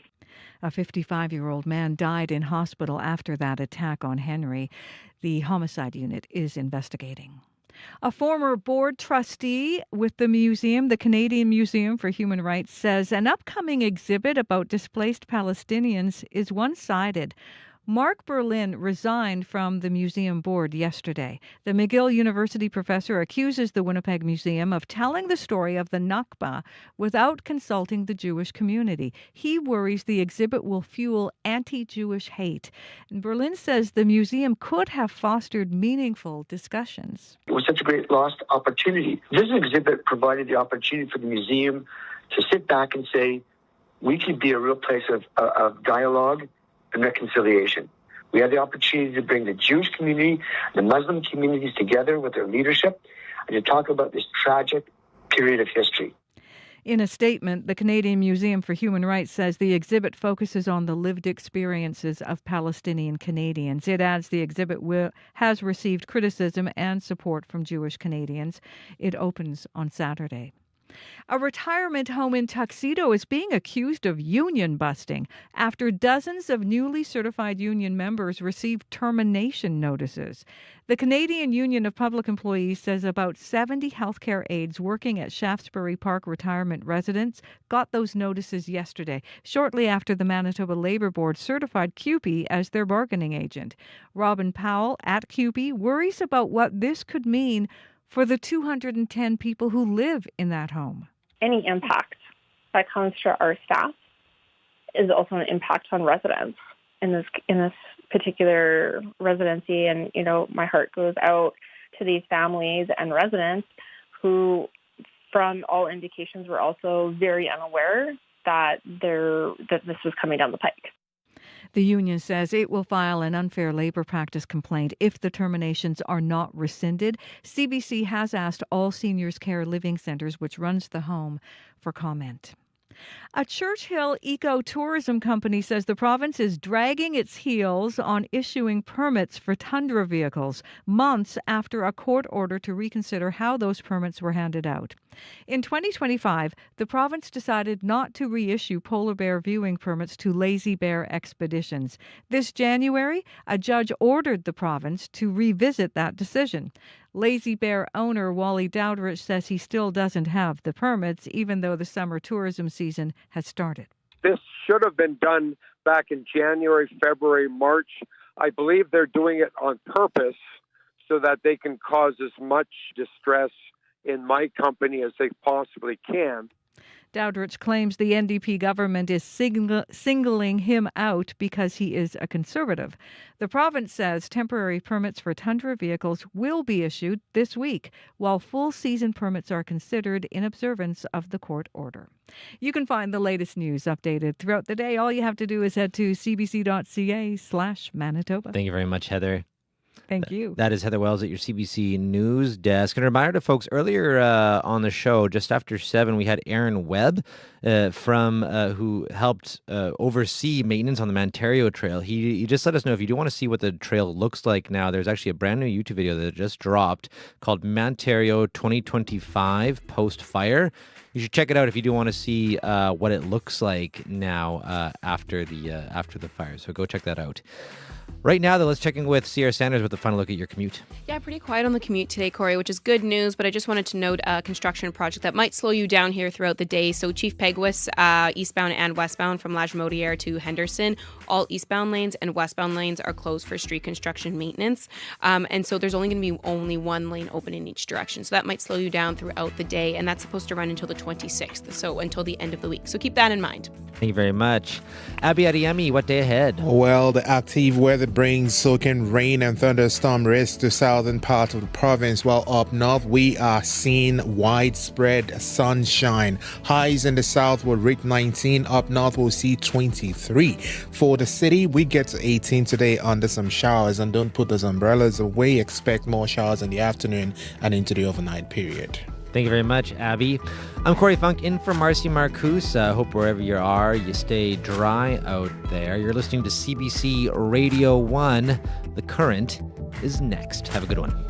A 55-year-old man died in hospital after that attack on Henry. The homicide unit is investigating. A former board trustee with the museum, the Canadian Museum for Human Rights, says an upcoming exhibit about displaced Palestinians is one-sided. Mark Berlin resigned from the museum board yesterday. The McGill University professor accuses the Winnipeg Museum of telling the story of the Nakba without consulting the Jewish community. He worries the exhibit will fuel anti-Jewish hate. And Berlin says the museum could have fostered meaningful discussions.
It was such a great lost opportunity. This exhibit provided the opportunity for the museum to sit back and say, we could be a real place of dialogue and reconciliation. We had the opportunity to bring the Jewish community, the Muslim communities together with their leadership and to talk about this tragic period of history.
In a statement, the Canadian Museum for Human Rights says the exhibit focuses on the lived experiences of Palestinian Canadians. It adds the exhibit has received criticism and support from Jewish Canadians. It opens on Saturday. A retirement home in Tuxedo is being accused of union busting after dozens of newly certified union members received termination notices. The Canadian Union of Public Employees says about 70 healthcare aides working at Shaftesbury Park retirement residence got those notices yesterday, shortly after the Manitoba Labour Board certified CUPE as their bargaining agent. Robin Powell at CUPE worries about what this could mean for the 210 people who live in that home.
Any impact that comes to our staff is also an impact on residents in this particular residency. And, my heart goes out to these families and residents who, from all indications, were also very unaware that this was coming down the pike.
The union says it will file an unfair labor practice complaint if the terminations are not rescinded. CBC has asked all seniors care living centres, which runs the home, for comment. A Churchill ecotourism company says the province is dragging its heels on issuing permits for tundra vehicles months after a court order to reconsider how those permits were handed out. In 2025, the province decided not to reissue polar bear viewing permits to Lazy Bear expeditions. This January, a judge ordered the province to revisit that decision. Lazy Bear owner Wally Dowdrich says he still doesn't have the permits, even though the summer tourism season has started.
This should have been done back in January, February, March. I believe they're doing it on purpose so that they can cause as much distress in my company as they possibly can.
Dowdrich claims the NDP government is singling him out because he is a conservative. The province says temporary permits for tundra vehicles will be issued this week, while full season permits are considered in observance of the court order. You can find the latest news updated throughout the day. All you have to do is head to cbc.ca/Manitoba.
Thank you very much, Heather.
Thank you.
That is Heather Wells at your CBC News desk. And a reminder to folks, earlier on the show, just after 7, we had Aaron Webb who helped oversee maintenance on the Ontario Trail. He just let us know if you do want to see what the trail looks like now, there's actually a brand new YouTube video that just dropped called Ontario 2025 Post-Fire. You should check it out if you do want to see what it looks like now after the fire. So go check that out. Right now, though, let's check in with Sierra Sanders with a final look at your commute.
Yeah, pretty quiet on the commute today, Corey, which is good news, but I just wanted to note a construction project that might slow you down here throughout the day. So Chief Peguis, eastbound and westbound from Lagimodiere to Henderson, all eastbound lanes and westbound lanes are closed for street construction maintenance. And so there's only going to be only one lane open in each direction. So that might slow you down throughout the day, and that's supposed to run until the 26th, so until the end of the week. So keep that in mind.
Thank you very much. Abby Adiyemi, what day ahead?
Well, the active weather brings soaking rain and thunderstorm risk to southern part of the province, while up north we are seeing widespread sunshine. Highs in the south will reach 19, up north we'll see 23. For the city, we get to 18 today under some showers, and don't put those umbrellas away. Expect more showers in the afternoon and into the overnight period.
Thank you very much, Abby. I'm Corey Funk in for Marcy Marcus. Hope wherever you are, you stay dry out there. You're listening to CBC Radio 1. The Current is next. Have a good one.